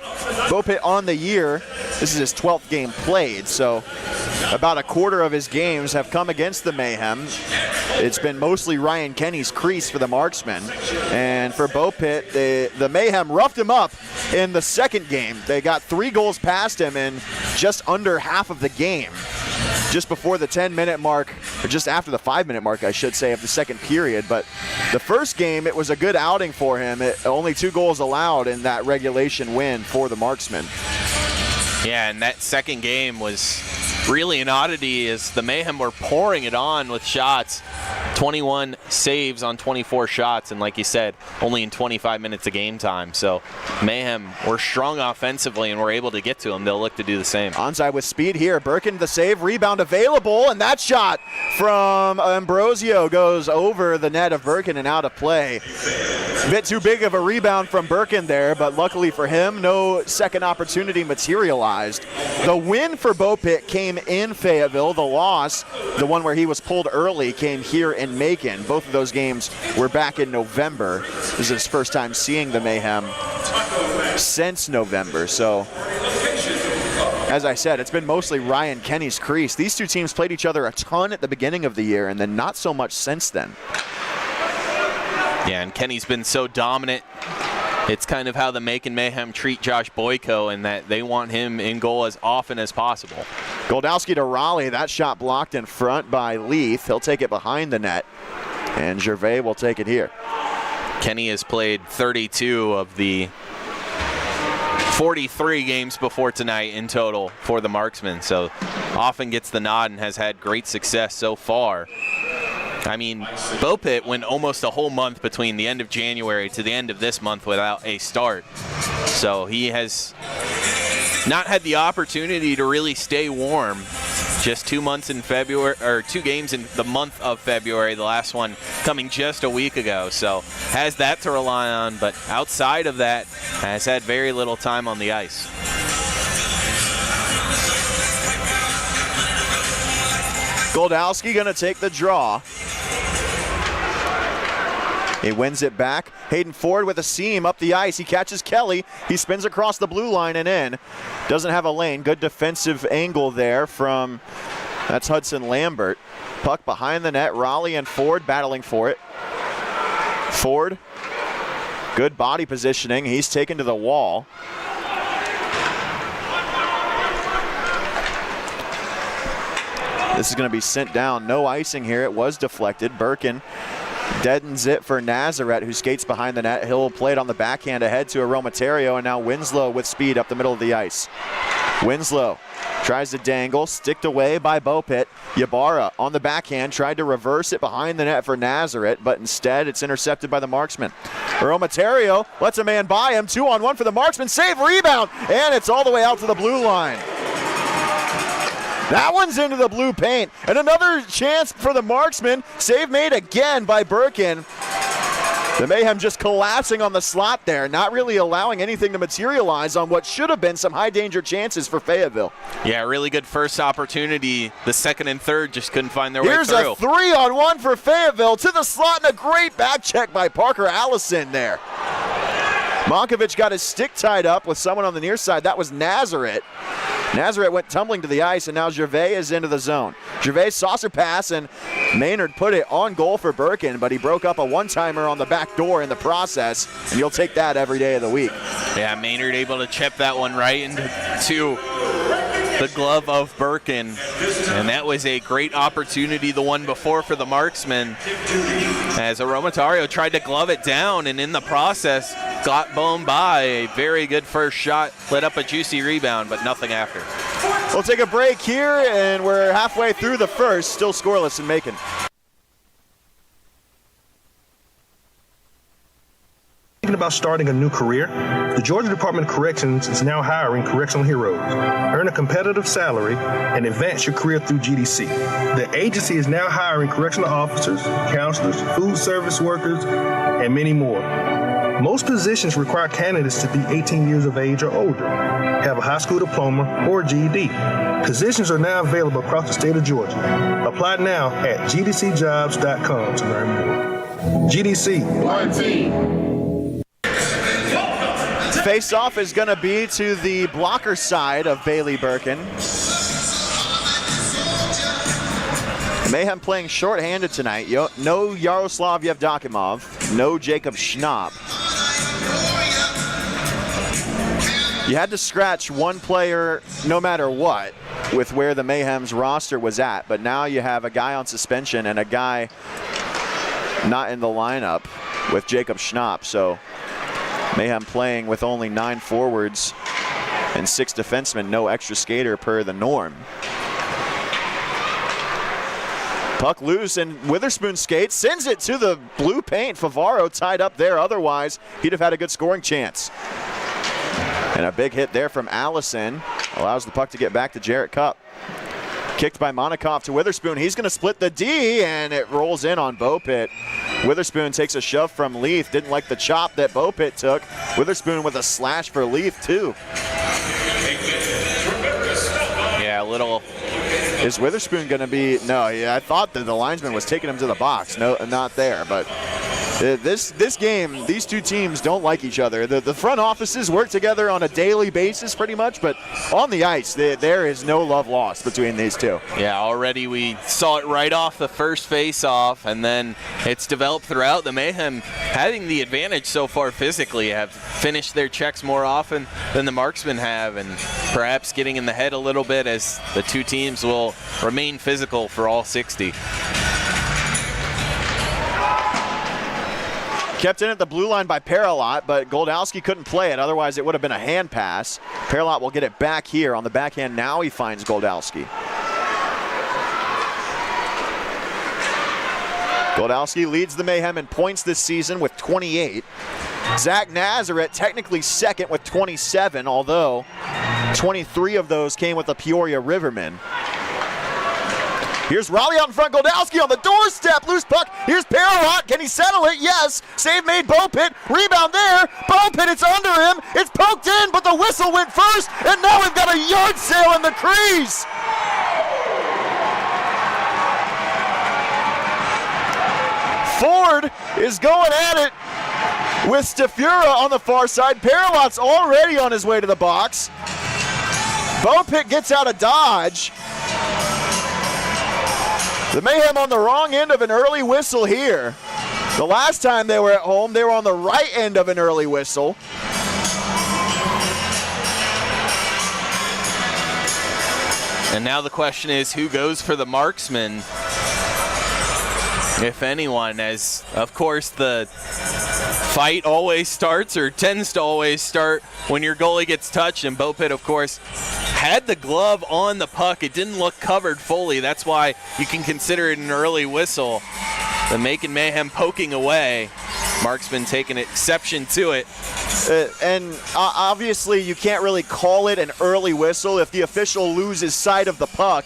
Beaupitt on the year, this is his 12th game played, so about a quarter of his games have come against the Mayhem. It's been mostly Ryan Kenny's crease for the Marksmen. And for Beaupitt, the Mayhem roughed him up in the second game. They got 3 goals past him in just under half of the game. Just before the 10-minute mark, or just after the 5-minute mark, I should say, of the second period. But the first game, it was a good outing for him. Only 2 goals allowed in that regulation win for the Marksmen. Yeah, and that second game was really an oddity as the Mayhem were pouring it on with shots. 21 saves on 24 shots, and like you said, only in 25 minutes of game time. So Mayhem were strong offensively and were able to get to them. They'll look to do the same. Onside with speed here. Birkin the save, rebound available, and that shot from Ambrosio goes over the net of Birkin and out of play. A bit too big of a rebound from Birkin there, but luckily for him, no second opportunity materialized. The win for Beaupitt came in Fayetteville. The loss, the one where he was pulled early, came here in Macon. Both of those games were back in November. This is his first time seeing the Mayhem since November. So, as I said, it's been mostly Ryan Kenny's crease. These two teams played each other a ton at the beginning of the year and then not so much since then. Yeah, and Kenny's been so dominant. It's kind of how the Macon Mayhem treat Josh Boyko, in that they want him in goal as often as possible. Goldowski to Raleigh. That shot blocked in front by Leith. He'll take it behind the net, and Gervais will take it here. Kenny has played 32 of the 43 games before tonight in total for the Marksmen, so often gets the nod and has had great success so far. I mean, Bopit went almost a whole month between the end of January to the end of this month without a start. So he has not had the opportunity to really stay warm. Just 2 months in February, or 2 games in the month of February, the last one coming just a week ago. So has that to rely on, but outside of that, has had very little time on the ice. Goldowski going to take the draw. He wins it back. Hayden Ford with a seam up the ice. He catches Kelly. He spins across the blue line and in. Doesn't have a lane. Good defensive angle there from, that's Hudson Lambert. Puck behind the net. Raleigh and Ford battling for it. Ford, good body positioning. He's taken to the wall. This is going to be sent down. No icing here. It was deflected. Birkin deadens it for Nazareth, who skates behind the net. He'll play it on the backhand ahead to Aromaterio, and now Winslow with speed up the middle of the ice. Winslow tries to dangle, sticked away by Bopit. Ybarra on the backhand, tried to reverse it behind the net for Nazareth, but instead it's intercepted by the Marksman. Aromaterio lets a man by him. 2-on-1 for the Marksman. Save, rebound, and it's all the way out to the blue line. That one's into the blue paint. And another chance for the Marksmen. Save made again by Birkin. The Mayhem just collapsing on the slot there, not really allowing anything to materialize on what should have been some high danger chances for Fayetteville. Yeah, really good first opportunity. The second and third just couldn't find their way through. Here's a 3-on-1 for Fayetteville to the slot, and a great back check by Parker Allison there. Monkovich got his stick tied up with someone on the near side. That was Nazareth. Nazareth went tumbling to the ice, and now Gervais is into the zone. Gervais saucer pass, and Maynard put it on goal for Birkin, but he broke up a one-timer on the back door in the process, and you'll take that every day of the week. Yeah, Maynard able to chip that one right into the glove of Birkin, and that was a great opportunity, the one before for the Marksmen, as Aromaterio tried to glove it down, and in the process got blown by. A very good first shot, lit up a juicy rebound, but nothing after. We'll take a break here, and we're halfway through the first, still scoreless in Macon. Thinking about starting a new career? The Georgia Department of Corrections is now hiring correctional heroes. Earn a competitive salary and advance your career through GDC. The agency is now hiring correctional officers, counselors, food service workers, and many more. Most positions require candidates to be 18 years of age or older, have a high school diploma or GED. Positions are now available across the state of Georgia. Apply now at gdcjobs.com to learn more. GDC. One team. Face-off is going to be to the blocker side of Bailey Birkin. Mayhem playing short-handed tonight. No Yaroslav Yevdokimov, no Jacob Schnapp. You had to scratch one player no matter what with where the Mayhem's roster was at, but now you have a guy on suspension and a guy not in the lineup with Jacob Schnapp. So Mayhem playing with only 9 forwards and 6 defensemen, no extra skater per the norm. Puck loose, and Witherspoon skates, sends it to the blue paint. Favaro tied up there. Otherwise, he'd have had a good scoring chance. And a big hit there from Allison allows the puck to get back to Jarrett Cupp. Kicked by Monikoff to Witherspoon. He's going to split the D, and it rolls in on Bopit. Witherspoon takes a shove from Leith. Didn't like the chop that Bopit took. Witherspoon with a slash for Leith, too. Yeah, a little. Is Witherspoon going to be? No, yeah, I thought that the linesman was taking him to the box. No, not there, but This game, these two teams don't like each other. The front offices work together on a daily basis pretty much, but on the ice, there is no love lost between these two. Yeah, already we saw it right off the first face-off, and then it's developed throughout. The Mayhem having the advantage so far physically, have finished their checks more often than the Marksmen have, and perhaps getting in the head a little bit as the two teams will remain physical for all 60. Kept in at the blue line by Paralot, but Goldowski couldn't play it. Otherwise, it would have been a hand pass. Paralot will get it back here on the backhand. Now he finds Goldowski. Goldowski leads the Mayhem in points this season with 28. Zach Nazareth technically second with 27, although 23 of those came with the Peoria Rivermen. Here's Raleigh out in front, Goldowski on the doorstep, loose puck. Here's Paralot, can he settle it? Yes, save made, Bopit, rebound there. Bopit, it's under him, it's poked in, but the whistle went first, and now we've got a yard sale in the crease. Ford is going at it with Stafura on the far side. Paralot's already on his way to the box. Bopit gets out of dodge. The Mayhem on the wrong end of an early whistle here. The last time they were at home, they were on the right end of an early whistle. And now the question is, who goes for the Marksmen, if anyone, as of course the fight always starts, or tends to always start, when your goalie gets touched, and Bopit, of course, had the glove on the puck. It didn't look covered fully. That's why you can consider it an early whistle. The Macon Mayhem poking away. Marksman taking exception to it. And obviously you can't really call it an early whistle. If the official loses sight of the puck,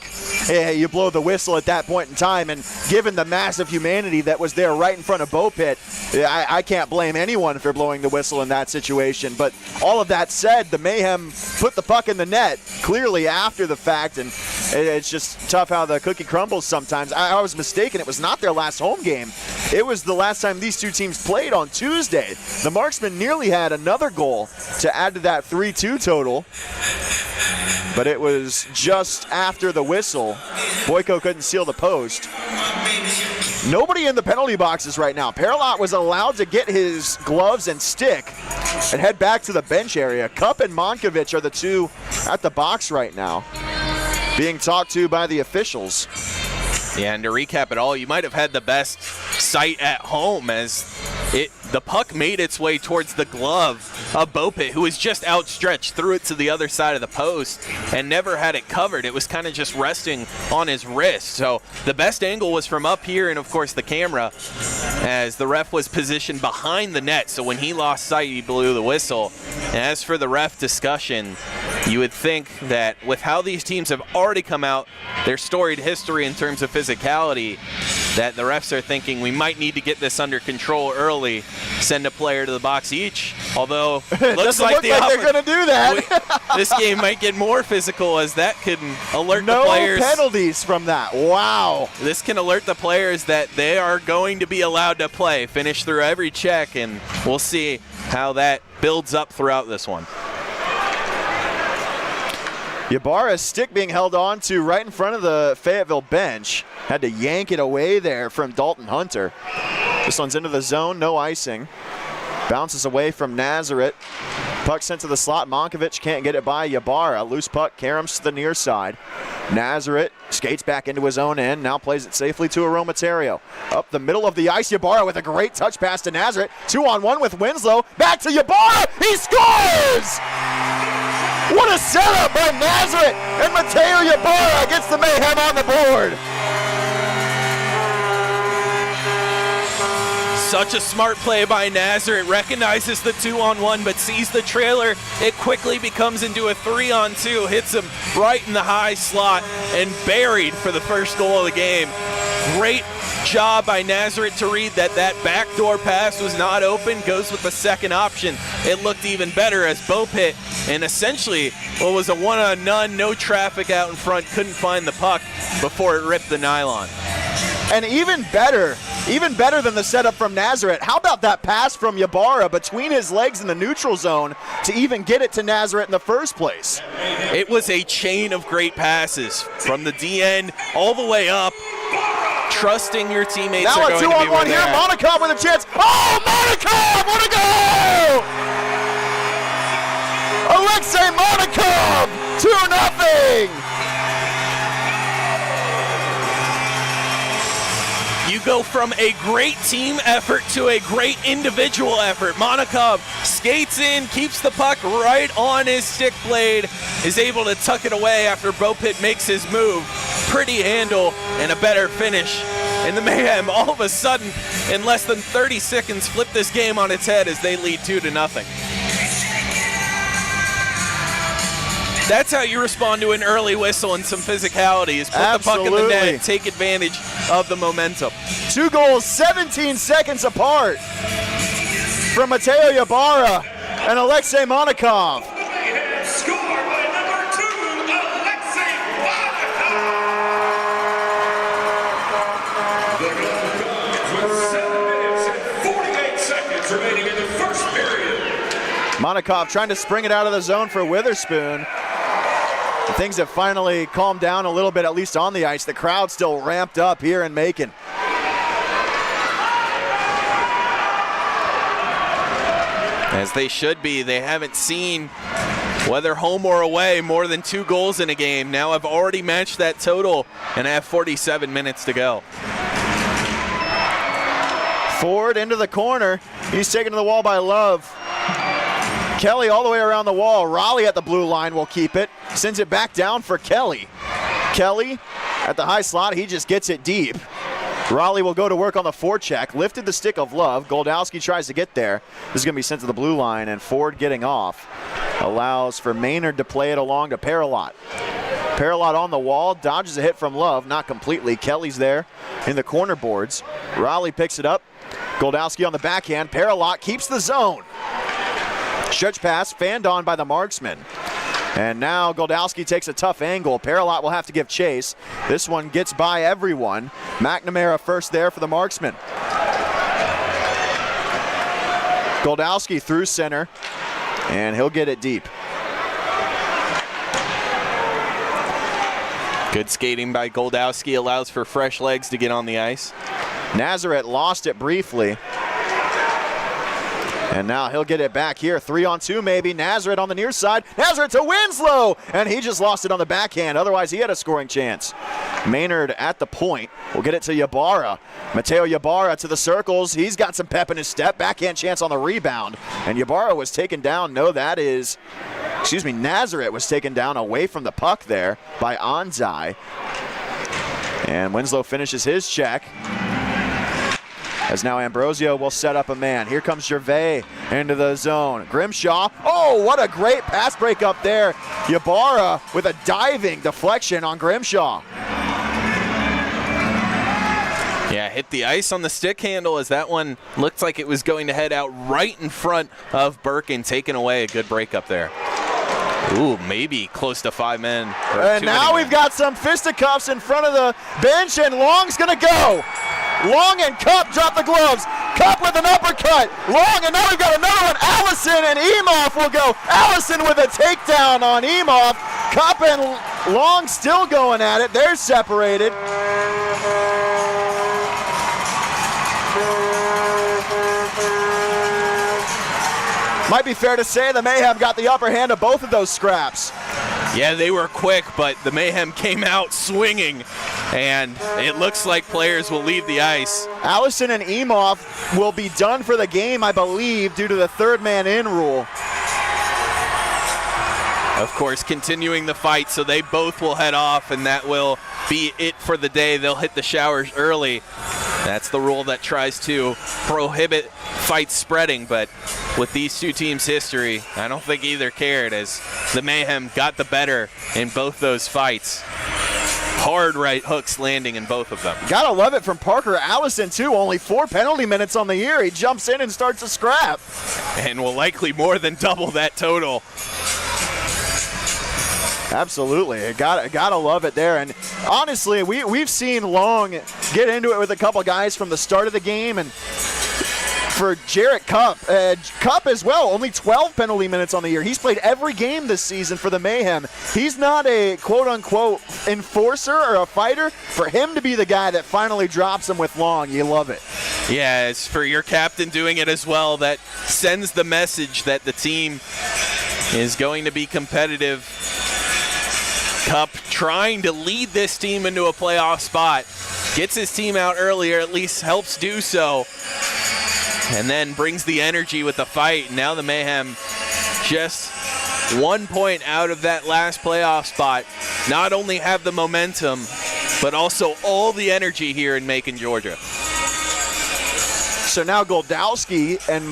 you blow the whistle at that point in time. And given the massive humanity that was there right in front of Bopit, I can't blame anyone for blowing the whistle in that situation. But all of that said, the Mayhem put the puck in the net clearly after the fact, and it's just tough how the cookie crumbles sometimes. I was mistaken. It was not their last home game. It was the last time these two teams played on Tuesday. The Marksmen nearly had another goal to add to that 3-2 total, but it was just after the whistle. Boyko couldn't seal the post. Nobody in the penalty boxes right now. Paralot was allowed to get his gloves and stick and head back to the bench area. Kupp and Monkovich are the two at the box right now, being talked to by the officials. Yeah, and to recap it all, you might have had the best sight at home as the puck made its way towards the glove of Bopit, who was just outstretched, threw it to the other side of the post and never had it covered. It was kind of just resting on his wrist. So the best angle was from up here, and of course the camera, as the ref was positioned behind the net. So when he lost sight, he blew the whistle. And as for the ref discussion, you would think that with how these teams have already come out, their storied history in terms of physicality, that the refs are thinking we might need to get this under control early, send a player to the box each, although it looks like they're going to do that. This game might get more physical, as that can alert the players. No penalties from that. Wow. This can alert the players that they are going to be allowed to play, finish through every check, and we'll see how that builds up throughout this one. Ybarra's stick being held on to right in front of the Fayetteville bench. Had to yank it away there from Dalton Hunter. This one's into the zone, no icing. Bounces away from Nazareth. Puck sent to the slot. Monkovich can't get it by Ybarra. Loose puck, caroms to the near side. Nazareth skates back into his own end, now plays it safely to Aromaterio. Up the middle of the ice, Ybarra with a great touch pass to Nazareth. 2-on-1 with Winslow. Back to Ybarra. He scores! What a setup by Nazareth! And Mateo Ybarra gets the Mayhem on the board. Such a smart play by Nazareth. Recognizes the 2-on-1, but sees the trailer. It quickly becomes into a 3-on-2. Hits him right in the high slot and buried for the first goal of the game. Great job by Nazareth to read that backdoor pass was not open. Goes with the second option. It looked even better as Bopit, and essentially what was a one-on-none, no traffic out in front, couldn't find the puck before it ripped the nylon. And even better than the setup from Nazareth, how about that pass from Ybarra between his legs in the neutral zone to even get it to Nazareth in the first place? It was a chain of great passes from the DN all the way up. Trusting your teammates now are going to be where Now a 2-on-1 here. Monikov with a chance. Oh, Monikov! What a goal! Alexei Monikov! 2-0! You go from a great team effort to a great individual effort. Monikov skates in, keeps the puck right on his stick blade, is able to tuck it away after Bopit makes his move. Pretty handle and a better finish. And the Mayhem, all of a sudden, in less than 30 seconds, flip this game on its head as they lead 2-0. That's how you respond to an early whistle and some physicality, is put the puck in the net, take advantage of the momentum. 2 goals, 17 seconds apart from Mateo Ybarra and Alexei Monikov. Scored by number 2, Alexei Monikov. With 7 minutes and 48 seconds remaining in the first period. Monikov trying to spring it out of the zone for Witherspoon. Things have finally calmed down a little bit, at least on the ice. The crowd still ramped up here in Macon. As they should be. They haven't seen, whether home or away, more than 2 goals in a game. Now I've already matched that total and I have 47 minutes to go. Ford into the corner. He's taken to the wall by Love. Kelly all the way around the wall. Raleigh at the blue line will keep it. Sends it back down for Kelly. Kelly at the high slot. He just gets it deep. Raleigh will go to work on the forecheck. Lifted the stick of Love. Goldowski tries to get there. This is going to be sent to the blue line, and Ford getting off allows for Maynard to play it along to Paralot. Paralot on the wall. Dodges a hit from Love. Not completely. Kelly's there in the corner boards. Raleigh picks it up. Goldowski on the backhand. Paralot keeps the zone. Stretch pass fanned on by the Marksmen. And now Goldowski takes a tough angle. Paralot will have to give chase. This one gets by everyone. McNamara first there for the Marksmen. Goldowski through center, and he'll get it deep. Good skating by Goldowski allows for fresh legs to get on the ice. Nazareth lost it briefly. And now he'll get it back here. 3-on-2 maybe. Nazareth on the near side. Nazareth to Winslow. And he just lost it on the backhand. Otherwise, he had a scoring chance. Maynard at the point. We'll get it to Ybarra. Mateo Ybarra to the circles. He's got some pep in his step. Backhand chance on the rebound. And Ybarra was taken down. No, Nazareth was taken down away from the puck there by Anzai. And Winslow finishes his check. As now Ambrosio will set up a man. Here comes Gervais into the zone. Grimshaw. Oh, what a great pass break up there. Ybarra with a diving deflection on Grimshaw. Yeah, hit the ice on the stick handle as that one looked like it was going to head out right in front of Birkin, taking away a good break up there. Ooh, maybe close to 5 men. And now we've got some fisticuffs in front of the bench, and Long's going to go. Long and Cup drop the gloves. Cup with an uppercut. Long, and now we've got another one. Allison and Emoff will go. Allison with a takedown on Emoff. Cup and Long still going at it. They're separated. Might be fair to say the Mayhem got the upper hand of both of those scraps. Yeah, they were quick, but the Mayhem came out swinging, and it looks like players will leave the ice. Allison and Emoff will be done for the game, I believe, due to the third man in rule. Of course, continuing the fight, so they both will head off, and that will be it for the day. They'll hit the showers early. That's the rule that tries to prohibit fights spreading, but with these two teams' history, I don't think either cared, as the Mayhem got the better in both those fights. Hard right hooks landing in both of them. Gotta love it from Parker Allison, too. Only 4 penalty minutes on the year. He jumps in and starts to scrap. And will likely more than double that total. Absolutely. Gotta love it there. And honestly, we've seen Long get into it with a couple guys from the start of the game. And for Jarrett Cupp as well, only 12 penalty minutes on the year. He's played every game this season for the Mayhem. He's not a quote-unquote enforcer or a fighter. For him to be the guy that finally drops him with Long, you love it. Yeah, it's for your captain doing it as well. That sends the message that the team is going to be competitive. Cupp trying to lead this team into a playoff spot. Gets his team out earlier, at least helps do so. And then brings the energy with the fight. Now the Mayhem just 1 point out of that last playoff spot. Not only have the momentum, but also all the energy here in Macon, Georgia. So now Goldowski and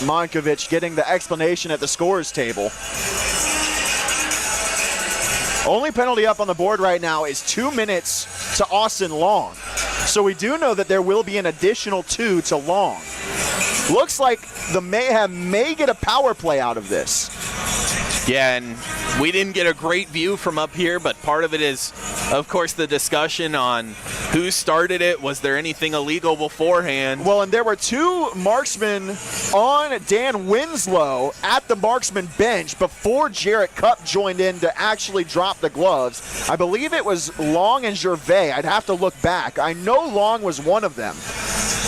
Monkovich getting the explanation at the scorers table. Only penalty up on the board right now is 2 minutes to Austin Long. So we do know that there will be an additional 2 to Long. Looks like the Mayhem may get a power play out of this. Yeah, and we didn't get a great view from up here, but part of it is, of course, the discussion on who started it. Was there anything illegal beforehand? Well, and there were 2 marksmen on Dan Winslow at the marksman bench before Jarrett Cupp joined in to actually drop the gloves. I believe it was Long and Gervais. I'd have to look back. I know Long was one of them,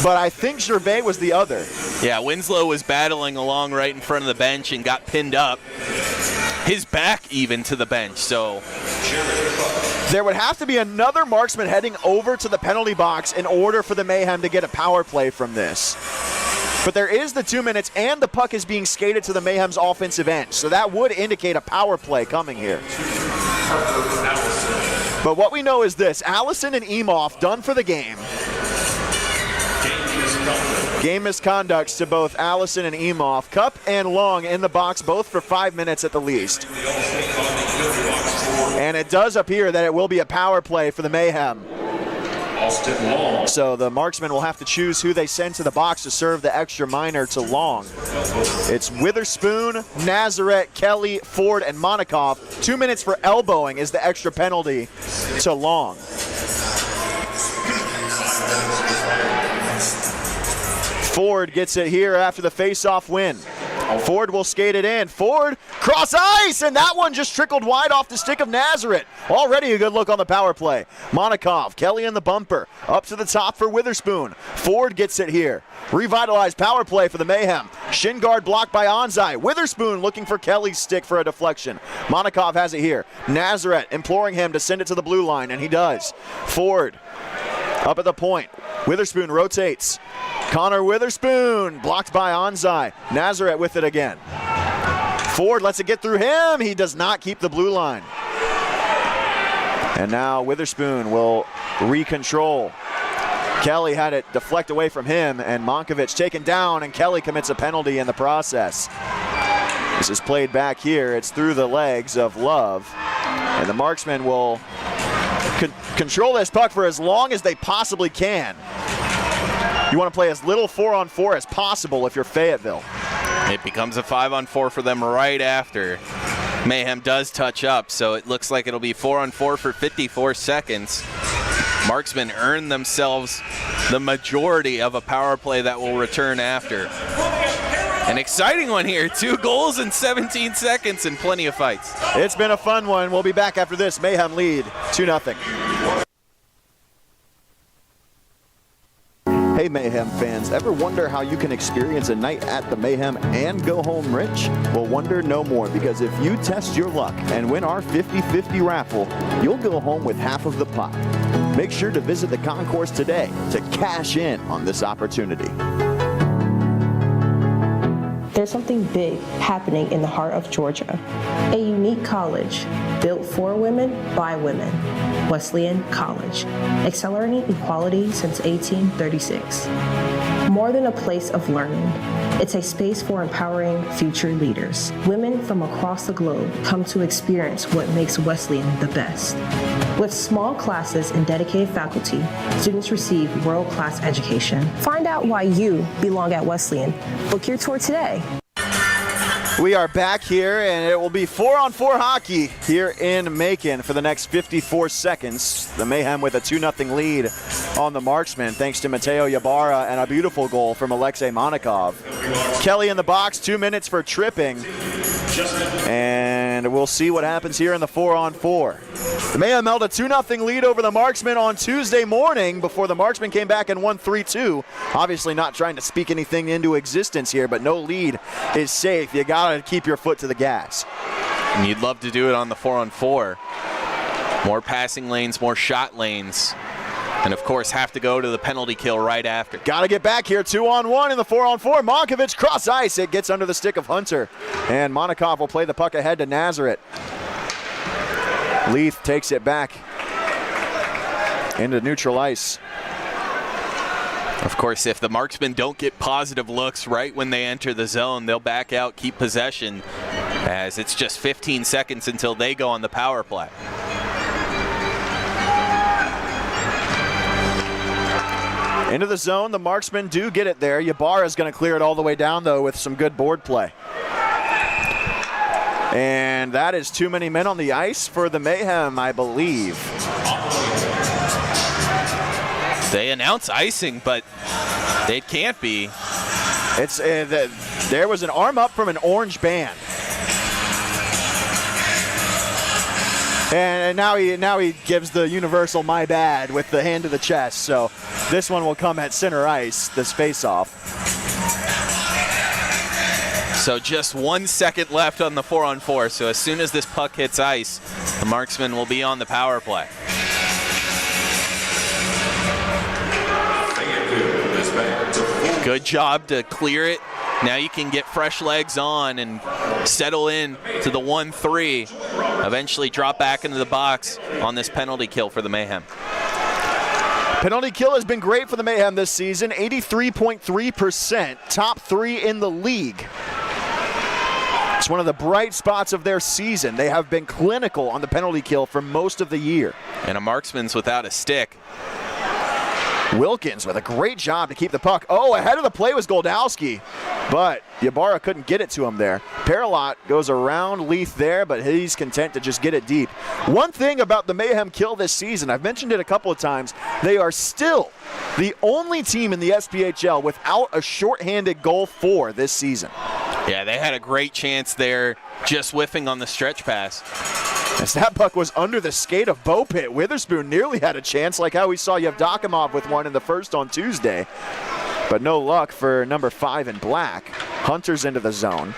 but I think Gervais was the other. Yeah, Winslow was battling along right in front of the bench and got pinned up. His back even to the bench, so there would have to be another marksman heading over to the penalty box in order for the Mayhem to get a power play from this. But there is the 2 minutes, and the puck is being skated to the Mayhem's offensive end, so that would indicate a power play coming here. But what we know is this: Allison and Emoff done for the game. Game misconducts to both Allison and Emoff. Cupp and Long in the box, both for 5 minutes at the least. And it does appear that it will be a power play for the Mayhem. So the marksman will have to choose who they send to the box to serve the extra minor to Long. It's Witherspoon, Nazareth, Kelly, Ford, and Monikov. 2 minutes for elbowing is the extra penalty to Long. Ford gets it here after the face-off win. Ford will skate it in. Ford, cross ice, and that one just trickled wide off the stick of Nazareth. Already a good look on the power play. Monikov, Kelly in the bumper, up to the top for Witherspoon. Ford gets it here. Revitalized power play for the Mayhem. Shin guard blocked by Anzai. Witherspoon looking for Kelly's stick for a deflection. Monikov has it here. Nazareth imploring him to send it to the blue line, and he does. Ford up at the point. Witherspoon rotates. Connor Witherspoon blocked by Anzai. Nazareth with it again. Ford lets it get through him. He does not keep the blue line. And now Witherspoon will recontrol. Kelly had it deflect away from him, and Monkovich taken down, and Kelly commits a penalty in the process. This is played back here. It's through the legs of Love, and the marksman will control this puck for as long as they possibly can. You want to play as little 4-on-4 as possible if you're Fayetteville. It becomes a 5-on-4 for them right after. Mayhem does touch up, so it looks like it'll be 4-on-4 for 54 seconds. Marksmen earn themselves the majority of a power play that will return after. An exciting one here. 2 goals in 17 seconds and plenty of fights. It's been a fun one. We'll be back after this. Mayhem lead 2-0. Hey Mayhem fans, ever wonder how you can experience a night at the Mayhem and go home rich? Well, wonder no more, because if you test your luck and win our 50-50 raffle, you'll go home with half of the pot. Make sure to visit the concourse today to cash in on this opportunity. There's something big happening in the heart of Georgia. A unique college built for women by women. Wesleyan College, accelerating equality since 1836. More than a place of learning, it's a space for empowering future leaders. Women from across the globe come to experience what makes Wesleyan the best. With small classes and dedicated faculty, students receive world-class education. Find out why you belong at Wesleyan. Book your tour today. We are back here, and it will be 4-on-4 hockey here in Macon for the next 54 seconds. The Mayhem with a 2-0 lead on the Marksmen, thanks to Mateo Ybarra and a beautiful goal from Alexei Monikov. Kelly in the box, 2 minutes for tripping, and we'll see what happens here in the 4-on-4. The Mayhem held a 2-0 lead over the Marksmen on Tuesday morning before the Marksmen came back and won 3-2. Obviously not trying to speak anything into existence here, but no lead is safe. You got to keep your foot to the gas. And you'd love to do it on the 4-on-4. More passing lanes, more shot lanes. And of course have to go to the penalty kill right after. Got to get back here, 2-on-1 in the 4-on-4. Monkovic cross ice. It gets under the stick of Hunter. And Monikov will play the puck ahead to Nazareth. Leith takes it back into neutral ice. Of course, if the Marksmen don't get positive looks right when they enter the zone, they'll back out, keep possession, as it's just 15 seconds until they go on the power play. Into the zone, the Marksmen do get it there. Ybarra is going to clear it all the way down, though, with some good board play. And that is too many men on the ice for the Mayhem, I believe. They announce icing, but it can't be. It's there was an arm up from an orange band. And now he gives the universal "my bad" with the hand to the chest. So this one will come at center ice, this face-off. So just 1 second left on the 4-on-4. So as soon as this puck hits ice, the Marksmen will be on the power play. Good job to clear it. Now you can get fresh legs on and settle in to the 1-3. Eventually drop back into the box on this penalty kill for the Mayhem. Penalty kill has been great for the Mayhem this season, 83.3%, top 3 in the league. It's one of the bright spots of their season. They have been clinical on the penalty kill for most of the year. And a Marksman's without a stick. Wilkins with a great job to keep the puck. Oh, ahead of the play was Goldowski, but Ybarra couldn't get it to him there. Paralot goes around Leith there, but he's content to just get it deep. One thing about the Mayhem kill this season, I've mentioned it a couple of times, they are still the only team in the SPHL without a shorthanded goal for this season. Yeah, they had a great chance there, just whiffing on the stretch pass. As that puck was under the skate of Bopit, Witherspoon nearly had a chance, like how we saw Yevdokimov with one in the first on Tuesday. But no luck for number 5 in black. Hunter's into the zone.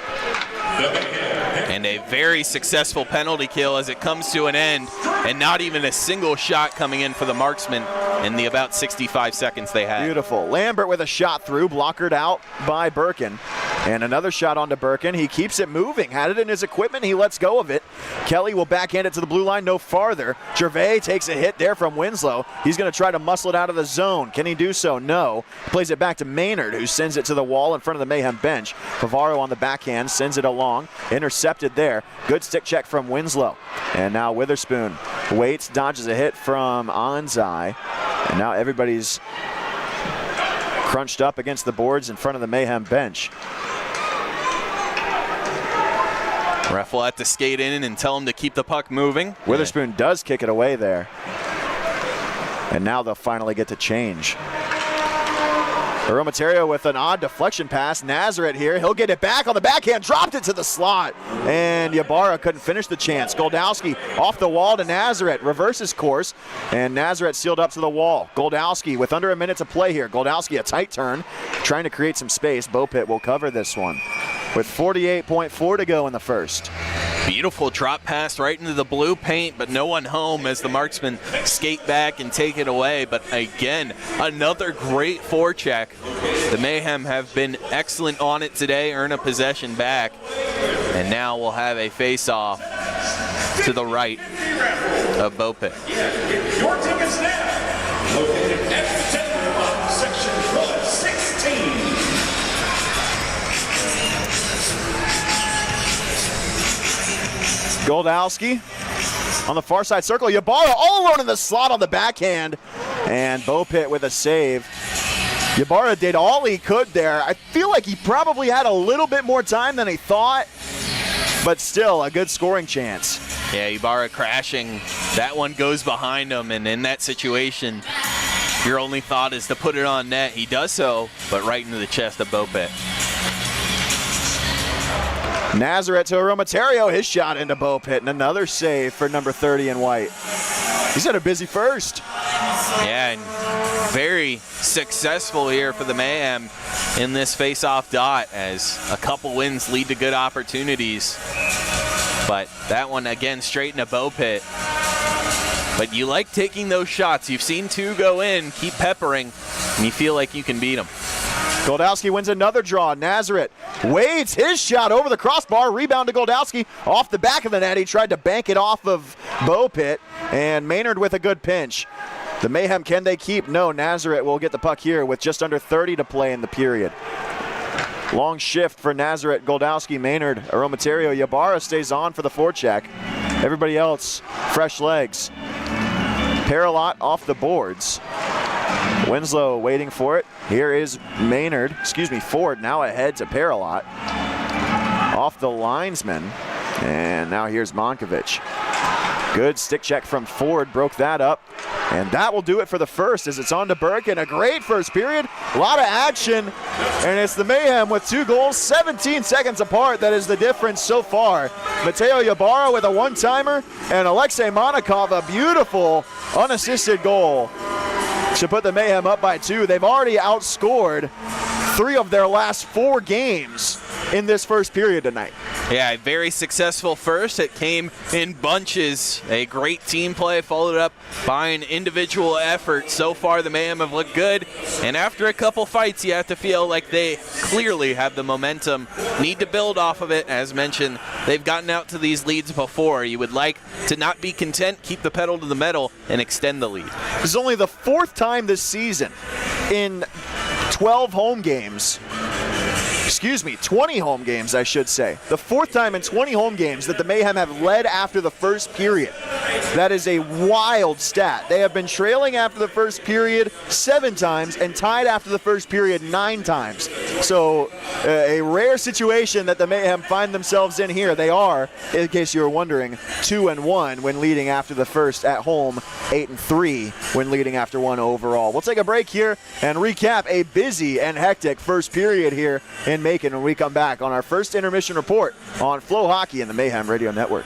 And a very successful penalty kill as it comes to an end, and not even a single shot coming in for the Marksmen in the about 65 seconds they had. Beautiful. Lambert with a shot through, blockered out by Birkin. And another shot onto Birkin. He keeps it moving. Had it in his equipment. He lets go of it. Kelly will backhand it to the blue line no farther. Gervais takes a hit there from Winslow. He's going to try to muscle it out of the zone. Can he do so? No. Plays it back to Maynard, who sends it to the wall in front of the Mayhem bench. Pavaro on the backhand sends it along. Intercepted there. Good stick check from Winslow. And now Witherspoon waits, dodges a hit from Anzai. And now everybody's crunched up against the boards in front of the Mayhem bench. Ref will have to skate in and tell him to keep the puck moving. Witherspoon does kick it away there. And now they'll finally get to change. Aromaterio with an odd deflection pass. Nazareth here. He'll get it back on the backhand. Dropped it to the slot. And Ybarra couldn't finish the chance. Goldowski off the wall to Nazareth. Reverses course. And Nazareth sealed up to the wall. Goldowski with under a minute to play here. Goldowski a tight turn. Trying to create some space. Bopit will cover this one. With 48.4 to go in the first. Beautiful drop pass right into the blue paint, but no one home as the Marksmen skate back and take it away. But again, another great forecheck. The Mayhem have been excellent on it today, earn a possession back. And now we'll have a face-off to the right of Bopit. Your team is now located at 10 section 16. Goldowski on the far side circle. Ybarra all alone in the slot on the backhand. And Bopit with a save. Ybarra did all he could there. I feel like he probably had a little bit more time than he thought, but still a good scoring chance. Yeah, Ybarra crashing. That one goes behind him, and in that situation, your only thought is to put it on net. He does so, but right into the chest of Bopit. Nazareth to Aromaterio, his shot into Bopit, and another save for number 30 in white. He's had a busy first. Yeah, and very successful here for the Mayhem in this face-off dot, as a couple wins lead to good opportunities. But that one, again, straight into Bopit. But you like taking those shots. You've seen two go in, keep peppering, and you feel like you can beat them. Goldowski wins another draw. Nazareth waits his shot over the crossbar. Rebound to Goldowski off the back of the net. He tried to bank it off of Bopit, and Maynard with a good pinch. The Mayhem, can they keep? No, Nazareth will get the puck here with just under 30 to play in the period. Long shift for Nazareth, Goldowski, Maynard, Aromaterio. Ybarra stays on for the forecheck. Everybody else, fresh legs. Paralot off the boards. Winslow waiting for it. Here is Maynard, Ford now ahead to Paralot. Off the linesman. And now here's Monkovic. Good stick check from Ford, broke that up. And that will do it for the first as it's on to Birkin. A great first period, a lot of action. And it's the Mayhem with 2 goals, 17 seconds apart. That is the difference so far. Mateo Ybarra with a one-timer and Alexei Monikov, a beautiful unassisted goal to put the Mayhem up by 2. They've already outscored 3 of their last 4 games in this first period tonight. Yeah, a very successful first. It came in bunches. A great team play followed up by an individual effort. So far, the Mayhem have looked good. And after a couple fights, you have to feel like they clearly have the momentum. Need to build off of it. As mentioned, they've gotten out to these leads before. You would like to not be content, keep the pedal to the metal, and extend the lead. This is only the 4th time this season in 12 home games. 20 home games, I should say. The 4th time in 20 home games that the Mayhem have led after the first period. That is a wild stat. They have been trailing after the first period 7 times and tied after the first period 9 times. So a rare situation that the Mayhem find themselves in here. They are, in case you were wondering, 2-1 when leading after the first at home, 8-3 when leading after 1 overall. We'll take a break here and recap a busy and hectic first period here in Macon when we come back on our first intermission report on Flow Hockey and the Mayhem Radio Network.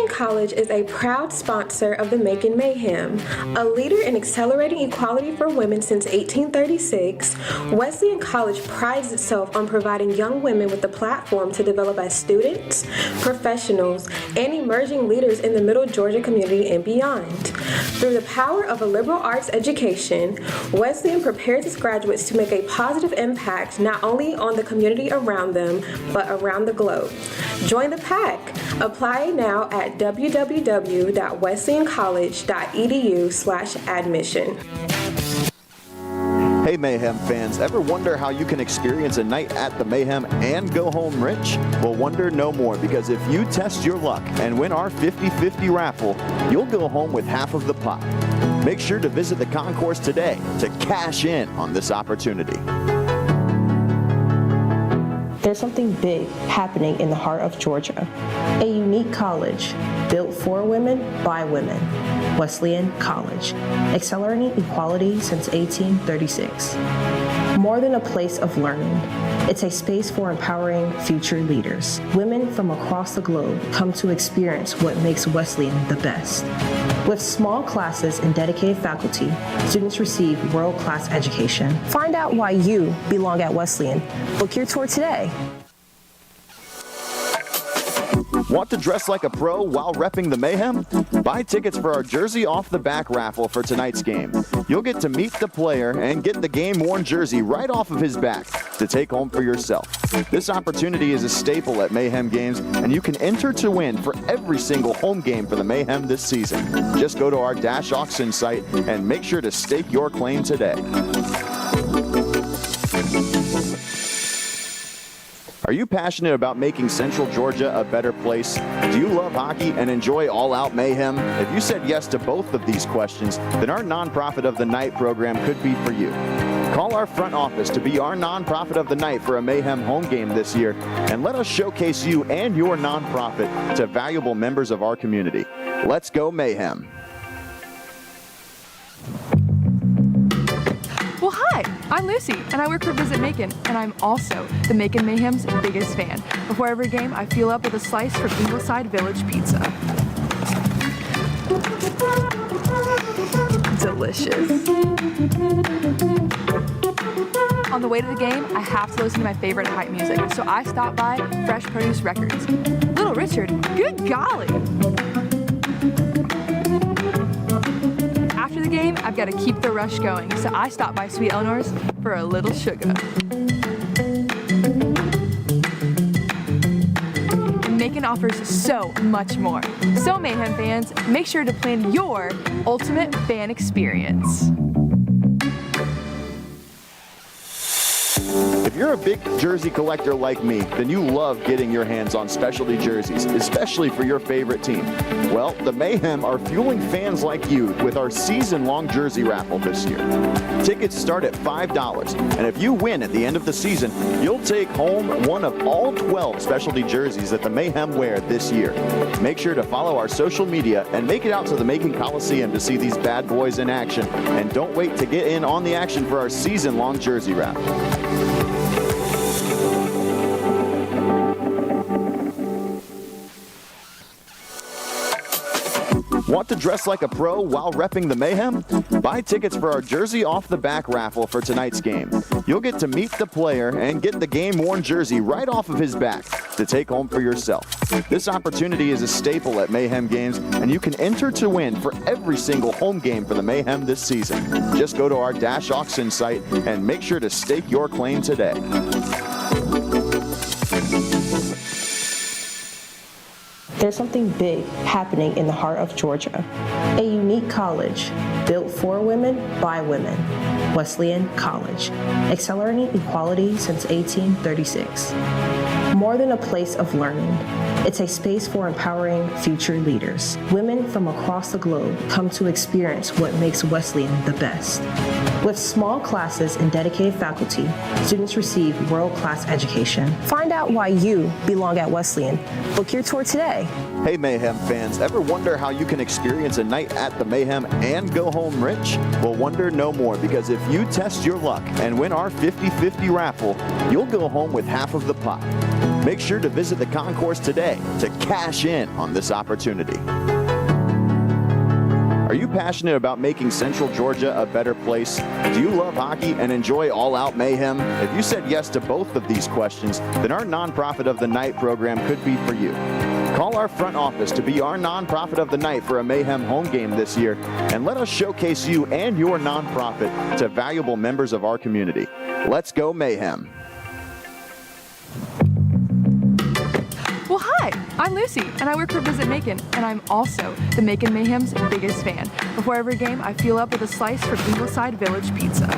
College is a proud sponsor of the Macon Mayhem. A leader in accelerating equality for women since 1836, Wesleyan College prides itself on providing young women with a platform to develop as students, professionals, and emerging leaders in the Middle Georgia community and beyond. Through the power of a liberal arts education, Wesleyan prepares its graduates to make a positive impact not only on the community around them, but around the globe. Join the pack. Apply now at www.wesleyancollege.edu/admission. Hey Mayhem fans, ever wonder how you can experience a night at the Mayhem and go home rich? Well, wonder no more, because if you test your luck and win our 50-50 raffle, you'll go home with half of the pot. Make sure to visit the concourse today to cash in on this opportunity. There's something big happening in the heart of Georgia. A unique college built for women by women. Wesleyan College, accelerating equality since 1836. More than a place of learning, it's a space for empowering future leaders. Women from across the globe come to experience what makes Wesleyan the best. With small classes and dedicated faculty, students receive world-class education. Find out why you belong at Wesleyan. Book your tour today. Want to dress like a pro while repping the Mayhem? Buy tickets for our Jersey Off the Back raffle for tonight's game. You'll get to meet the player and get the game-worn jersey right off of his back to take home for yourself. This opportunity is a staple at Mayhem games, and you can enter to win for every single home game for the Mayhem this season. Just go to our Dash Auction site and make sure to stake your claim today. Are you passionate about making Central Georgia a better place? Do you love hockey and enjoy all-out mayhem? If you said yes to both of these questions, then our Nonprofit of the Night program could be for you. Call our front office to be our Nonprofit of the Night for a Mayhem home game this year, and let us showcase you and your nonprofit to valuable members of our community. Let's go Mayhem. Well, hi, I'm Lucy, and I work for Visit Macon, and I'm also the Macon Mayhem's biggest fan. Before every game, I fuel up with a slice from Ingleside Village Pizza. Delicious. On the way to the game, I have to listen to my favorite hype music, so I stopped by Fresh Produce Records. Little Richard, good golly! After the game, I've got to keep the rush going, so I stopped by Sweet Eleanor's for a little sugar. And Macon offers so much more. So Mayhem fans, make sure to plan your ultimate fan experience. If you're a big jersey collector like me, then you love getting your hands on specialty jerseys, especially for your favorite team. Well, the Mayhem are fueling fans like you with our season-long jersey raffle this year. Tickets start at $5, and if you win at the end of the season, you'll take home one of all 12 specialty jerseys that the Mayhem wear this year. Make sure to follow our social media and make it out to the Macon Coliseum to see these bad boys in action, and don't wait to get in on the action for our season-long jersey raffle. Want to dress like a pro while repping the Mayhem? Buy tickets for our Jersey Off the Back raffle for tonight's game. You'll get to meet the player and get the game-worn jersey right off of his back to take home for yourself. This opportunity is a staple at Mayhem games, and you can enter to win for every single home game for the Mayhem this season. Just go to our Dash Auction site and make sure to stake your claim today. There's something big happening in the heart of Georgia. A unique college built for women by women. Wesleyan College, accelerating equality since 1836. More than a place of learning, it's a space for empowering future leaders. Women from across the globe come to experience what makes Wesleyan the best. With small classes and dedicated faculty, students receive world-class education. Find out why you belong at Wesleyan. Book your tour today. Hey Mayhem fans, ever wonder how you can experience a night at the Mayhem and go home rich? Well, wonder no more, because if you test your luck and win our 50-50 raffle, you'll go home with half of the pot. Make sure to visit the concourse today to cash in on this opportunity. Are you passionate about making Central Georgia a better place? Do you love hockey and enjoy all-out mayhem? If you said yes to both of these questions, then our Nonprofit of the Night program could be for you. Call our front office to be our Nonprofit of the Night for a Mayhem home game this year, and let us showcase you and your nonprofit to valuable members of our community. Let's go Mayhem. Well, hi, I'm Lucy, and I work for Visit Macon, and I'm also the Macon Mayhem's biggest fan. Before every game, I fuel up with a slice from Ingleside Village Pizza.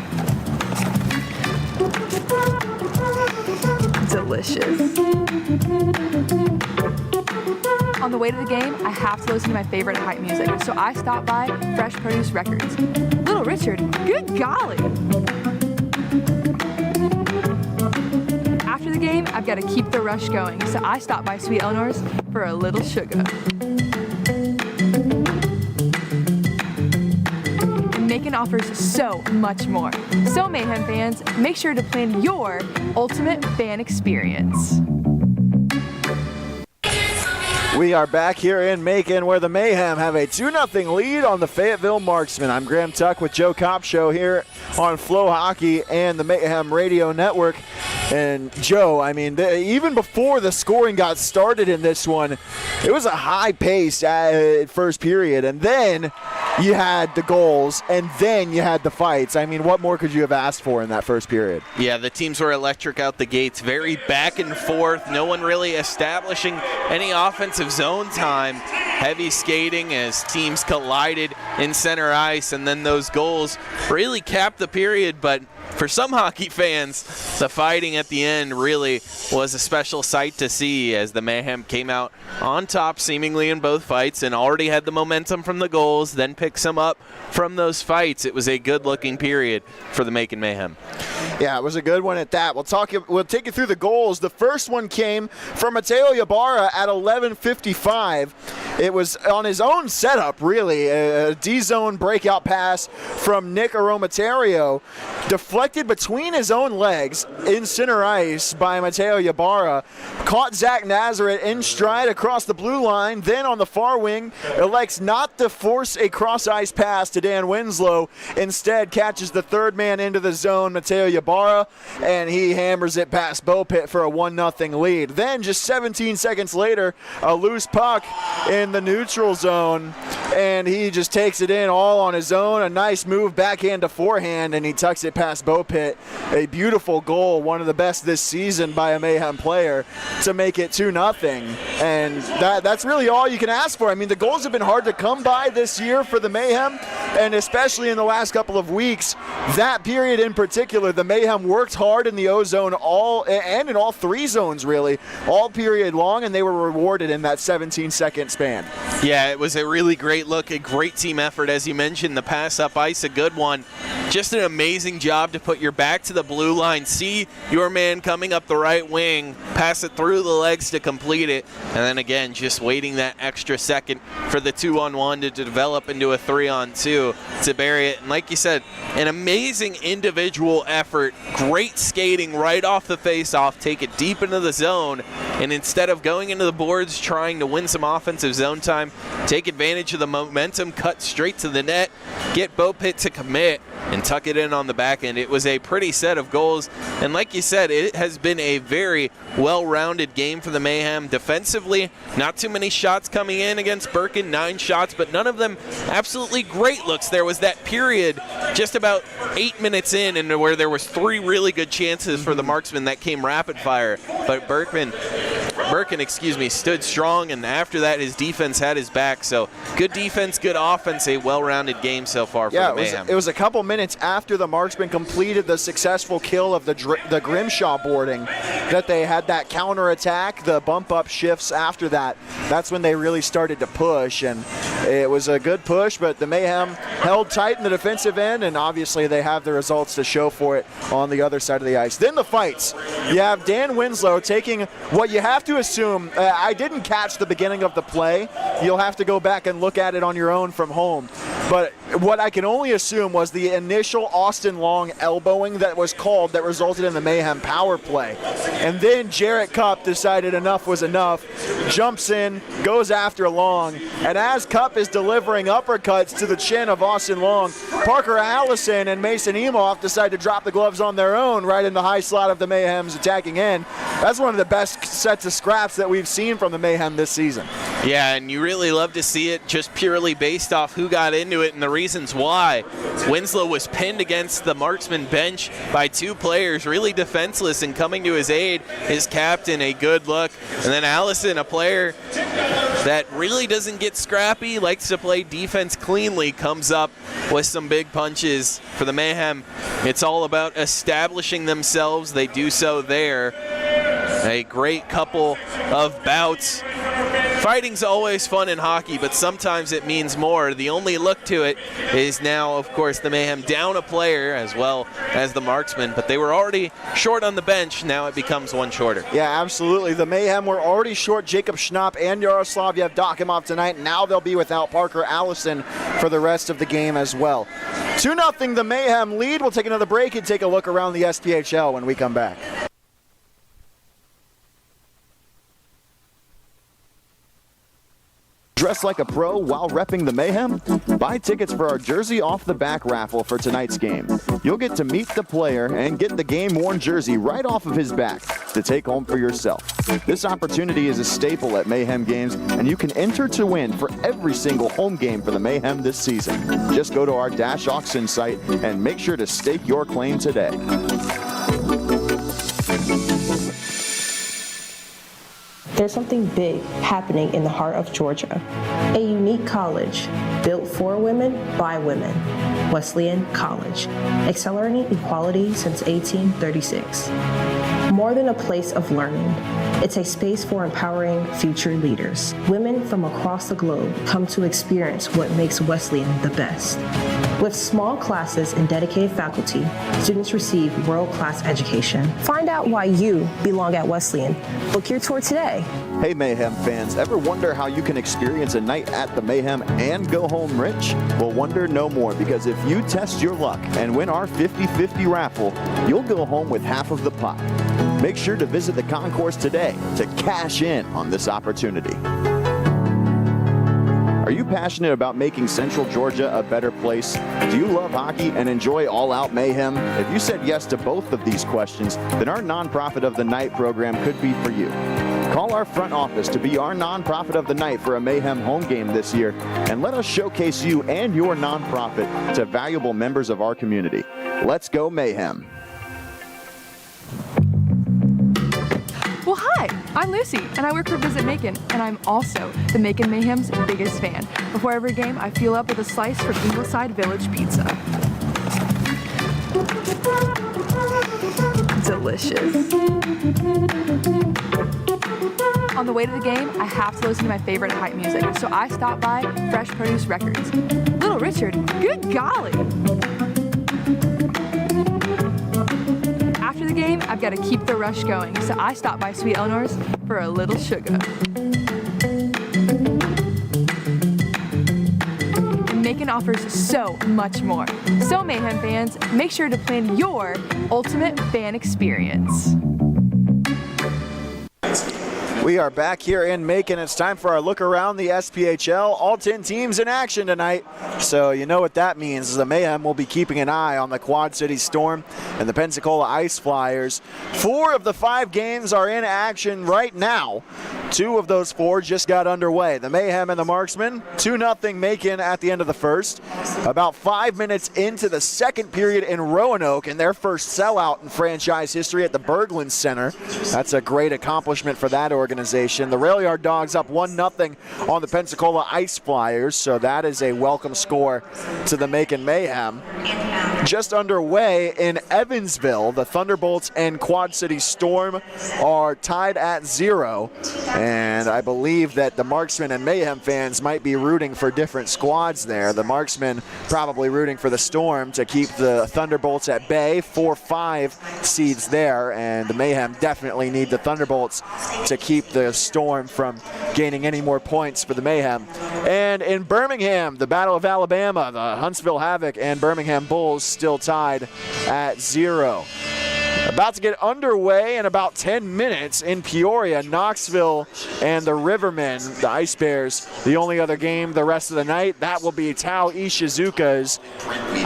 Delicious. On the way to the game, I have to listen to my favorite hype music, so I stopped by Fresh Produce Records. Little Richard, good golly! After the game, I've got to keep the rush going, so I stopped by Sweet Eleanor's for a little sugar. And Macon offers so much more. So Mayhem fans, make sure to plan your ultimate fan experience. We are back here in Macon where the Mayhem have a 2-0 lead on the Fayetteville Marksmen. I'm Graham Tuck with Joe Kopp Show here on Flow Hockey and the Mayhem Radio Network. And Joe, I mean, even before the scoring got started in this one, it was a high pace at first period. And then you had the goals, and then you had the fights. I mean, what more could you have asked for in that first period? Yeah, the teams were electric out the gates, very back and forth. No one really establishing any offensive zone time. Heavy skating as teams collided in center ice, and then those goals really capped the period. But for some hockey fans, the fighting at the end really was a special sight to see as the Mayhem came out on top seemingly in both fights and already had the momentum from the goals, then picked some up from those fights. It was a good-looking period for the Macon Mayhem. Yeah, it was a good one at that. We'll take you through the goals. The first one came from Mateo Ybarra at 11:55. It was on his own setup, really. A D-zone breakout pass from Nick Aromaterio, deflected between his own legs in center ice by Mateo Ybarra. Caught Zach Nazareth in stride across the blue line. Then on the far wing, elects not to force a cross-ice pass to Dan Winslow. Instead, catches the third man into the zone, Mateo Ybarra, and he hammers it past Bo Pitt for a 1-0 lead. Then just 17 seconds later, a loose puck in the neutral zone, and he just takes it in all on his own. A nice move backhand to forehand, and he tucks it past Bo Pitt. A beautiful goal, one of the best this season by a Mayhem player to make it 2-0. And that's really all you can ask for. I mean, the goals have been hard to come by this year for the Mayhem, and especially in the last couple of weeks. That period in particular, the Mayhem worked hard in the O-zone and in all three zones, really, all period long, and they were rewarded in that 17-second span. Yeah, it was a really great look, a great team effort. As you mentioned, the pass up ice, a good one. Just an amazing job to put your back to the blue line, see your man coming up the right wing, pass it through the legs to complete it, and then again, just waiting that extra second for the 2-on-1 to develop into a 3-on-2 to bury it. And like you said, an amazing individual effort, great skating right off the face-off, take it deep into the zone, and instead of going into the boards trying to win some offensive zone time, take advantage of the momentum, cut straight to the net, get Bo Pitt to commit, and tuck it in on the back end. It was a pretty set of goals, and like you said, it has been a very well-rounded game for the Mayhem. Defensively, not too many shots coming in against Birken, 9 shots, but none of them absolutely great looks. There was that period just about 8 minutes in and where there was 3 really good chances for the Marksmen that came rapid fire, but Birken, stood strong, and after that his defense had his back. So good defense, good offense, a well-rounded game so far for the Mayhem. It was a couple minutes after the Marksmen completed the successful kill of the Grimshaw boarding that they had that counter-attack, the bump-up shifts after that. That's when they really started to push, and it was a good push, but the Mayhem held tight in the defensive end, and obviously they have the results to show for it on the other side of the ice. Then the fights. You have Dan Winslow taking what you have to assume. I didn't catch the beginning of the play. You'll have to go back and look at it on your own from home. But what I can only assume was the initial Austin Long elbowing that was called that resulted in the Mayhem power play. And then Jarrett Cupp decided enough was enough, jumps in, goes after Long, and as Cupp is delivering uppercuts to the chin of Austin Long, Parker Allison and Mason Emoff decide to drop the gloves on their own right in the high slot of the Mayhem's attacking end. That's one of the best sets of scraps that we've seen from the Mayhem this season. Yeah, and you really love to see it just purely based off who got into it and the reasons why. Winslow was pinned against the Marksman bench by 2 players, really defenseless, and coming to his aid, his captain, a good look. And then Allison, a player that really doesn't get scrappy, likes to play defense cleanly, comes up with some big punches for the Mayhem. It's all about establishing themselves. They do so there. A great couple of bouts. Fighting's always fun in hockey, but sometimes it means more. The only look to it is now, of course, the Mayhem down a player as well as the Marksmen, but they were already short on the bench. Now it becomes one shorter. Yeah, absolutely. The Mayhem were already short Jacob Schnapp and Yaroslav Yevdokimov tonight. Now they'll be without Parker Allison for the rest of the game as well. 2-0 the Mayhem lead. We'll take another break and take a look around the SPHL when we come back. Dress like a pro while repping the Mayhem? Buy tickets for our Jersey Off the Back raffle for tonight's game. You'll get to meet the player and get the game-worn jersey right off of his back to take home for yourself. This opportunity is a staple at Mayhem games, and you can enter to win for every single home game for the Mayhem this season. Just go to our Dash Auction site and make sure to stake your claim today. There's something big happening in the heart of Georgia. A unique college built for women by women. Wesleyan College, accelerating equality since 1836. More than a place of learning, it's a space for empowering future leaders. Women from across the globe come to experience what makes Wesleyan the best. With small classes and dedicated faculty, students receive world-class education. Find out why you belong at Wesleyan. Book your tour today. Hey Mayhem fans, ever wonder how you can experience a night at the Mayhem and go home rich? Well, wonder no more, because if you test your luck and win our 50-50 raffle, you'll go home with half of the pot. Make sure to visit the concourse today to cash in on this opportunity. Are you passionate about making Central Georgia a better place? Do you love hockey and enjoy all-out mayhem? If you said yes to both of these questions, then our Nonprofit of the Night program could be for you. Call our front office to be our Nonprofit of the Night for a Mayhem home game this year, and let us showcase you and your nonprofit to valuable members of our community. Let's go Mayhem. Well, hi, I'm Lucy, and I work for Visit Macon, and I'm also the Macon Mayhem's biggest fan. Before every game, I fuel up with a slice from Ingleside Village Pizza. Delicious. On the way to the game, I have to listen to my favorite hype music, so I stop by Fresh Produce Records. Little Richard, good golly! After the game, I've got to keep the rush going, so I stop by Sweet Eleanor's for a little sugar. Macon offers so much more. So Mayhem fans, make sure to plan your ultimate fan experience. We are back here in Macon. It's time for our look around the SPHL. All 10 teams in action tonight. So you know what that means. The Mayhem will be keeping an eye on the Quad City Storm and the Pensacola Ice Flyers. 4 of the 5 games are in action right now. 2 of those 4 just got underway. The Mayhem and the Marksmen, 2-0 Macon at the end of the first. About 5 minutes into the second period in Roanoke, and their first sellout in franchise history at the Berglund Center. That's a great accomplishment for that organization. The Rail Yard Dogs up 1-0 on the Pensacola Ice Flyers, so that is a welcome score to the Macon Mayhem. Just underway in Evansville, the Thunderbolts and Quad City Storm are tied at 0, and I believe that the Marksmen and Mayhem fans might be rooting for different squads there. The Marksmen probably rooting for the Storm to keep the Thunderbolts at bay, 4-5 seeds there, and the Mayhem definitely need the Thunderbolts to keep the Storm from gaining any more points for the Mayhem. And in Birmingham, the Battle of Alabama, the Huntsville Havoc and Birmingham Bulls still tied at 0. About to get underway in about 10 minutes in Peoria, Knoxville and the Rivermen, the Ice Bears. The only other game the rest of the night, that will be Tao Ishizuka's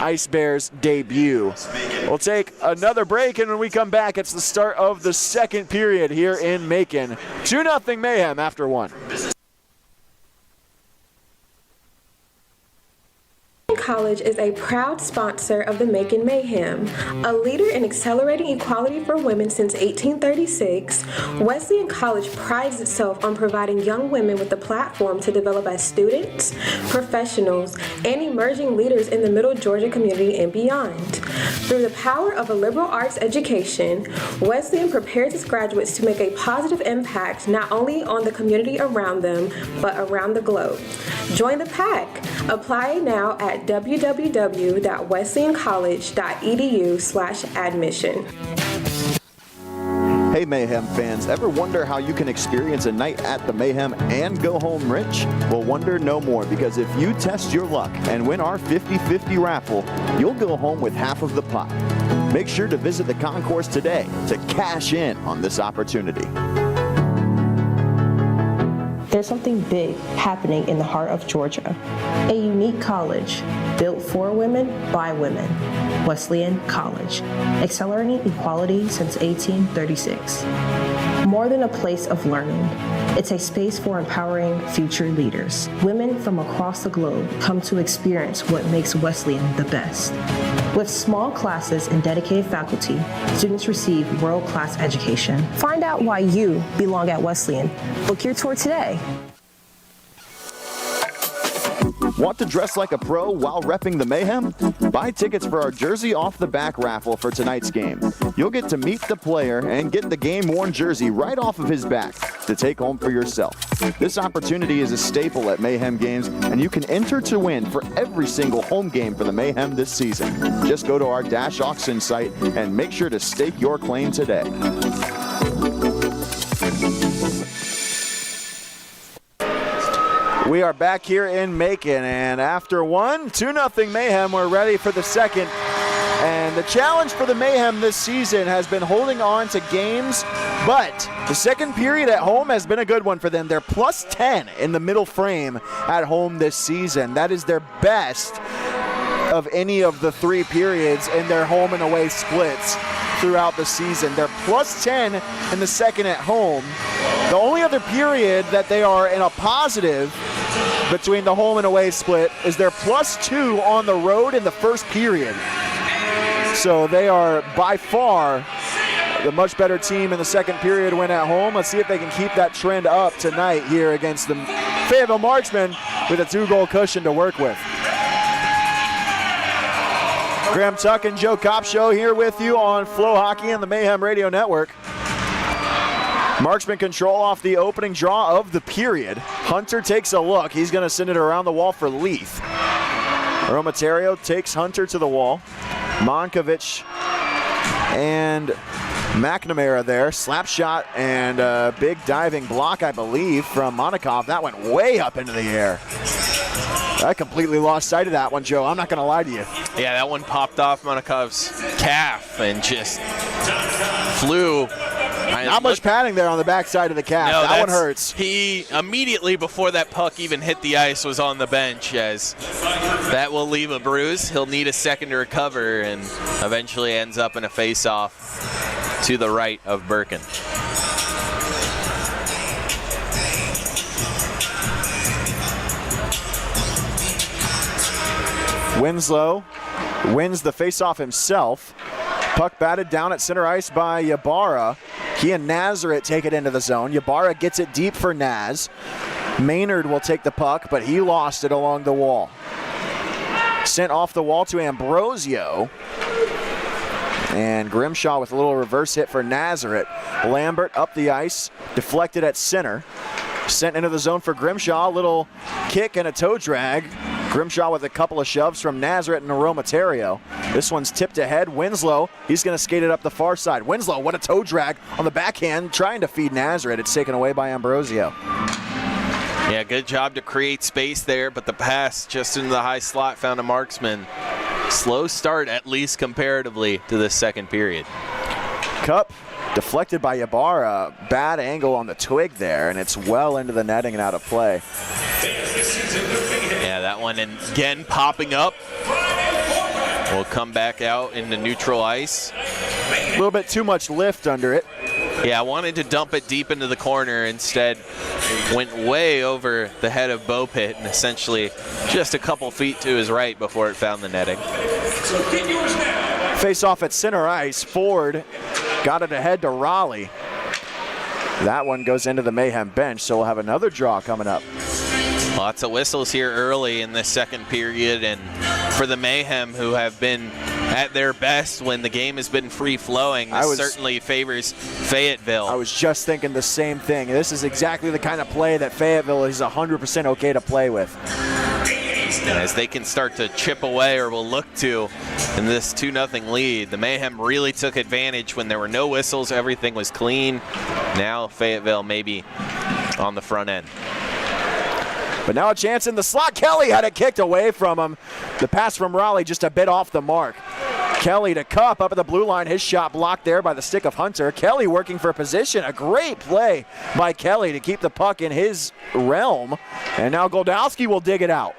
Ice Bears debut. We'll take another break, and when we come back, it's the start of the second period here in Macon. 2-0 Mayhem after 1. College is a proud sponsor of the Macon Mayhem. A leader in accelerating equality for women since 1836, Wesleyan College prides itself on providing young women with a platform to develop as students, professionals, and emerging leaders in the Middle Georgia community and beyond. Through the power of a liberal arts education, Wesleyan prepares its graduates to make a positive impact not only on the community around them, but around the globe. Join the pack. Apply now at www.wesleyancollege.edu/admission. Hey Mayhem fans, ever wonder how you can experience a night at the Mayhem and go home rich? Well, wonder no more, because if you test your luck and win our 50-50 raffle, you'll go home with half of the pot. Make sure to visit the concourse today to cash in on this opportunity. There's something big happening in the heart of Georgia. A unique college built for women by women. Wesleyan College, accelerating equality since 1836. More than a place of learning, it's a space for empowering future leaders. Women from across the globe come to experience what makes Wesleyan the best. With small classes and dedicated faculty, students receive world-class education. Find out why you belong at Wesleyan. Book your tour today. Want to dress like a pro while repping the Mayhem? Buy tickets for our Jersey Off the Back raffle for tonight's game. You'll get to meet the player and get the game-worn jersey right off of his back to take home for yourself. This opportunity is a staple at Mayhem games, and you can enter to win for every single home game for the Mayhem this season. Just go to our Dash Auction site and make sure to stake your claim today. We are back here in Macon, and after 2-0 Mayhem, we're ready for the second. And the challenge for the Mayhem this season has been holding on to games, but the second period at home has been a good one for them. They're plus 10 in the middle frame at home this season. That is their best of any of the 3 periods in their home and away splits throughout the season. They're plus 10 in the second at home. The only other period that they are in a positive between the home and away split is their plus 2 on the road in the first period. So they are by far the much better team in the second period when at home. Let's see if they can keep that trend up tonight here against the Fayetteville Marksmen with a 2-goal cushion to work with. Graham Tuck and Joe Kopp Show here with you on Flow Hockey and the Mayhem Radio Network. Marksmen control off the opening draw of the period. Hunter takes a look. He's going to send it around the wall for Leith. Romaterio takes Hunter to the wall. Monkovic and McNamara there. Slap shot and a big diving block, I believe, from Monikov. That went way up into the air. I completely lost sight of that one, Joe. I'm not going to lie to you. Yeah, that one popped off Monikov's calf and just flew. Not much padding there on the backside of the calf. No, that one hurts. He immediately before that puck even hit the ice was on the bench, as that will leave a bruise. He'll need a second to recover and eventually ends up in a face-off to the right of Birkin. Winslow wins the face-off himself. Puck batted down at center ice by Ybarra. He and Nazareth take it into the zone. Ybarra gets it deep for Naz. Maynard will take the puck, but he lost it along the wall. Sent off the wall to Ambrosio. And Grimshaw with a little reverse hit for Nazareth. Lambert up the ice, deflected at center. Sent into the zone for Grimshaw. A little kick and a toe drag. Grimshaw with a couple of shoves from Nazareth and Aromaterio. This one's tipped ahead. Winslow, he's going to skate it up the far side. Winslow, what a toe drag on the backhand, trying to feed Nazareth. It's taken away by Ambrosio. Yeah, good job to create space there, but the pass just into the high slot found a Marksman. Slow start, at least comparatively, to this second period. Cup deflected by Ybarra. Bad angle on the twig there, and it's well into the netting and out of play. Yeah, that one again popping up. Will come back out into neutral ice. A little bit too much lift under it. Yeah, I wanted to dump it deep into the corner. Instead, went way over the head of Bopit and essentially just a couple feet to his right before it found the netting. Face off at center ice. Ford got it ahead to Raleigh. That one goes into the Mayhem bench, so we'll have another draw coming up. Lots of whistles here early in this second period, and for the Mayhem, who have been at their best when the game has been free-flowing, this certainly favors Fayetteville. I was just thinking the same thing. This is exactly the kind of play that Fayetteville is 100% okay to play with. And as they can start to chip away, or will look to, in this 2-0 lead, the Mayhem really took advantage when there were no whistles. Everything was clean. Now Fayetteville maybe on the front end. But now a chance in the slot. Kelly had it kicked away from him. The pass from Raleigh just a bit off the mark. Kelly to Cup up at the blue line. His shot blocked there by the stick of Hunter. Kelly working for position. A great play by Kelly to keep the puck in his realm. And now Goldowski will dig it out.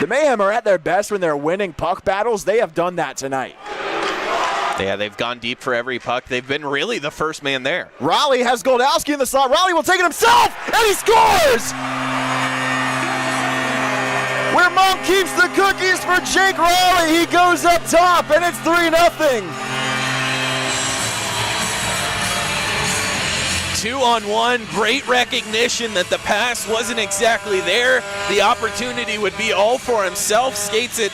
The Mayhem are at their best when they're winning puck battles. They have done that tonight. Yeah, they've gone deep for every puck. They've been really the first man there. Raleigh has Goldowski in the slot. Raleigh will take it himself, and he scores! Where Monk keeps the cookies for Jake Raleigh, he goes up top, and it's 3-0. 2-on-1, great recognition that the pass wasn't exactly there. The opportunity would be all for himself. Skates it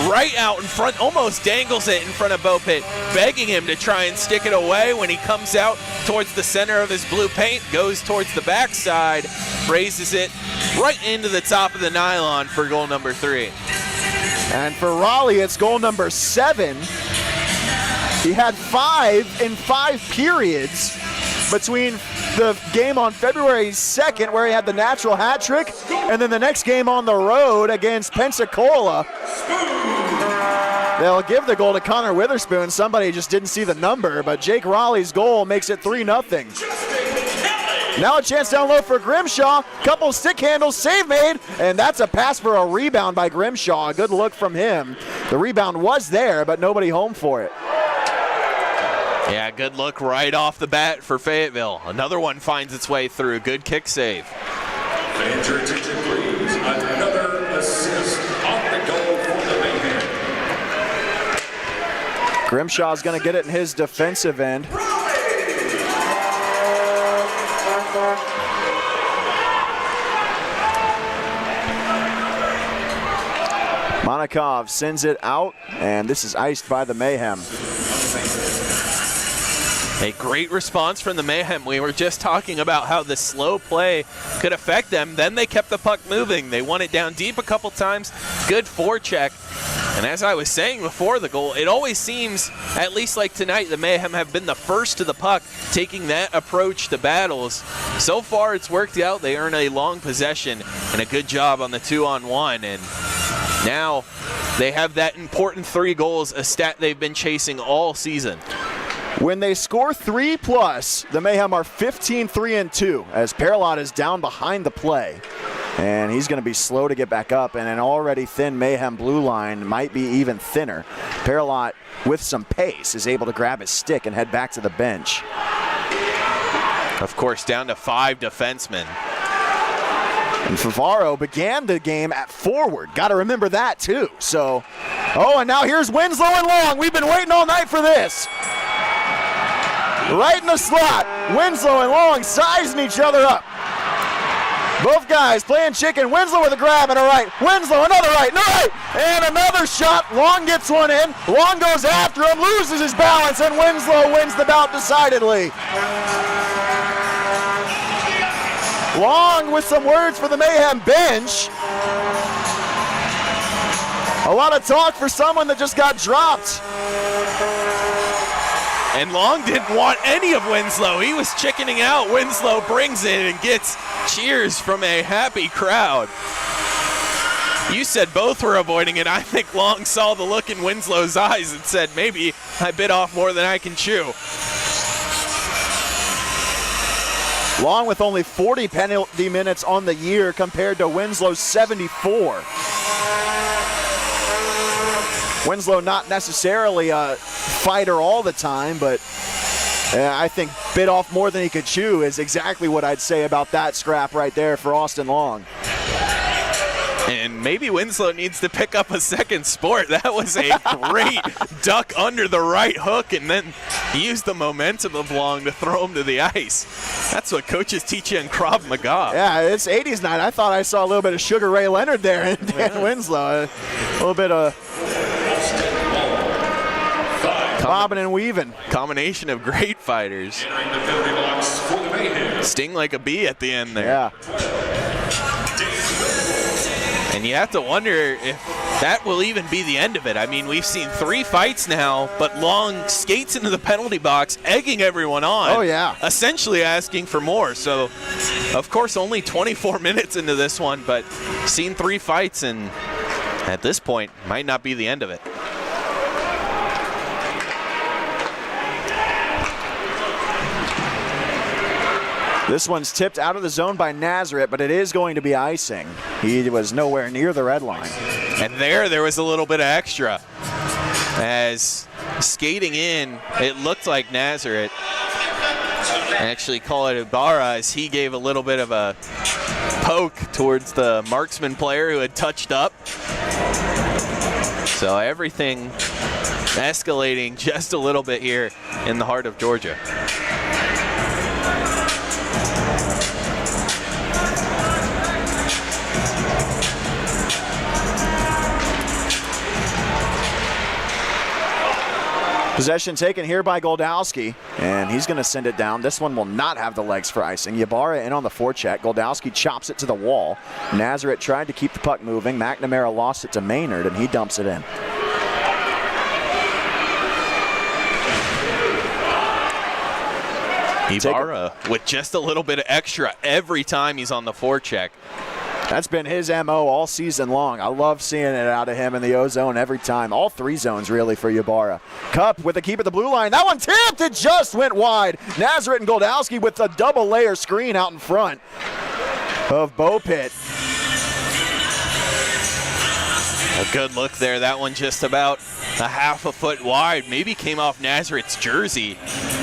right out in front, almost dangles it in front of Bopit, begging him to try and stick it away. When he comes out towards the center of his blue paint, goes towards the backside, raises it right into the top of the nylon for goal number 3. And for Raleigh, it's goal number 7. He had 5 in 5 periods between the game on February 2nd, where he had the natural hat trick, and then the next game on the road against Pensacola. They'll give the goal to Connor Witherspoon. Somebody just didn't see the number, but Jake Raleigh's goal makes it 3-0. Now a chance down low for Grimshaw. Couple stick handles, save made, and that's a pass for a rebound by Grimshaw. A good look from him. The rebound was there, but nobody home for it. Yeah, good look right off the bat for Fayetteville. Another one finds its way through. Good kick save. Fans, your attention, please. Another assist on the goal for the Mayhem. Grimshaw's going to get it in his defensive end. Monikov sends it out, and this is iced by the Mayhem. A great response from the Mayhem. We were just talking about how the slow play could affect them. Then they kept the puck moving. They won it down deep a couple times. Good forecheck. And as I was saying before the goal, it always seems, at least like tonight, the Mayhem have been the first to the puck, taking that approach to battles. So far, it's worked out. They earn a long possession and a good job on the 2-on-1. And now they have that important 3 goals, a stat they've been chasing all season. When they score 3+, the Mayhem are 15-3-2 as Paralot is down behind the play. And he's going to be slow to get back up, and an already thin Mayhem blue line might be even thinner. Paralot, with some pace, is able to grab his stick and head back to the bench. Of course, down to 5 defensemen. And Favaro began the game at forward. Got to remember that, too. So, and now here's Winslow and Long. We've been waiting all night for this. Right in the slot. Winslow and Long sizing each other up. Both guys playing chicken. Winslow with a grab and a right. Winslow, another right, and a right. And another shot. Long gets one in. Long goes after him, loses his balance, and Winslow wins the bout decidedly. Long with some words for the Mayhem bench. A lot of talk for someone that just got dropped. And Long didn't want any of Winslow. He was chickening out. Winslow brings it and gets cheers from a happy crowd. You said both were avoiding it. I think Long saw the look in Winslow's eyes and said, maybe I bit off more than I can chew. Long with only 40 penalty minutes on the year compared to Winslow's 74. Winslow not necessarily a fighter all the time, but I think bit off more than he could chew is exactly what I'd say about that scrap right there for Austin Long. And maybe Winslow needs to pick up a second sport. That was a great duck under the right hook, and then he used the momentum of Long to throw him to the ice. That's what coaches teach you in Krav Maga. Yeah, it's 80s night. I thought I saw a little bit of Sugar Ray Leonard there in Dan Winslow. A little bit of bobbing and weaving. Combination of great fighters. Sting like a bee at the end there. Yeah. And you have to wonder if that will even be the end of it. I mean, we've seen 3 fights now, but Long skates into the penalty box, egging everyone on. Oh, yeah. Essentially asking for more. So, of course, only 24 minutes into this one, but seen 3 fights, and at this point, might not be the end of it. This one's tipped out of the zone by Nazareth, but it is going to be icing. He was nowhere near the red line. And there was a little bit of extra as skating in, it looked like Nazareth. I actually call it Ibarra as he gave a little bit of a poke towards the Marksmen player who had touched up. So everything escalating just a little bit here in the heart of Georgia. Possession taken here by Goldowski, and he's going to send it down. This one will not have the legs for icing. Ybarra in on the forecheck. Goldowski chops it to the wall. Nazareth tried to keep the puck moving. McNamara lost it to Maynard, and he dumps it in. Ibarra with just a little bit of extra every time he's on the forecheck. That's been his MO all season long. I love seeing it out of him in the O zone every time. All three zones, really, for Ybarra. Cup with a keep at the blue line. That one tipped. It just went wide. Nazareth and Goldowski with a double-layer screen out in front of Bopit. A good look there. That one just about a half a foot wide. Maybe came off Nazareth's jersey.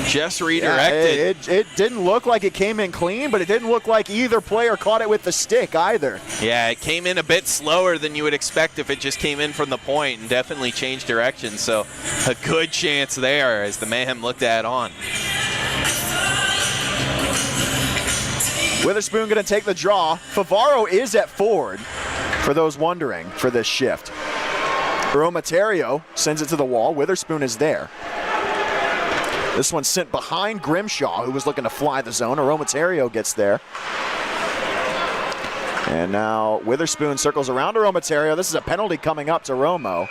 Just redirected. Yeah, it didn't look like it came in clean, but it didn't look like either player caught it with the stick either. Yeah, it came in a bit slower than you would expect if it just came in from the point and definitely changed direction. So a good chance there as the Mayhem looked at on. Witherspoon going to take the draw. Favaro is at forward, for those wondering, for this shift. Romaterio sends it to the wall. Witherspoon is there. This one's sent behind Grimshaw, who was looking to fly the zone. Romaterio gets there. And now Witherspoon circles around to Romaterio. This is a penalty coming up to Romo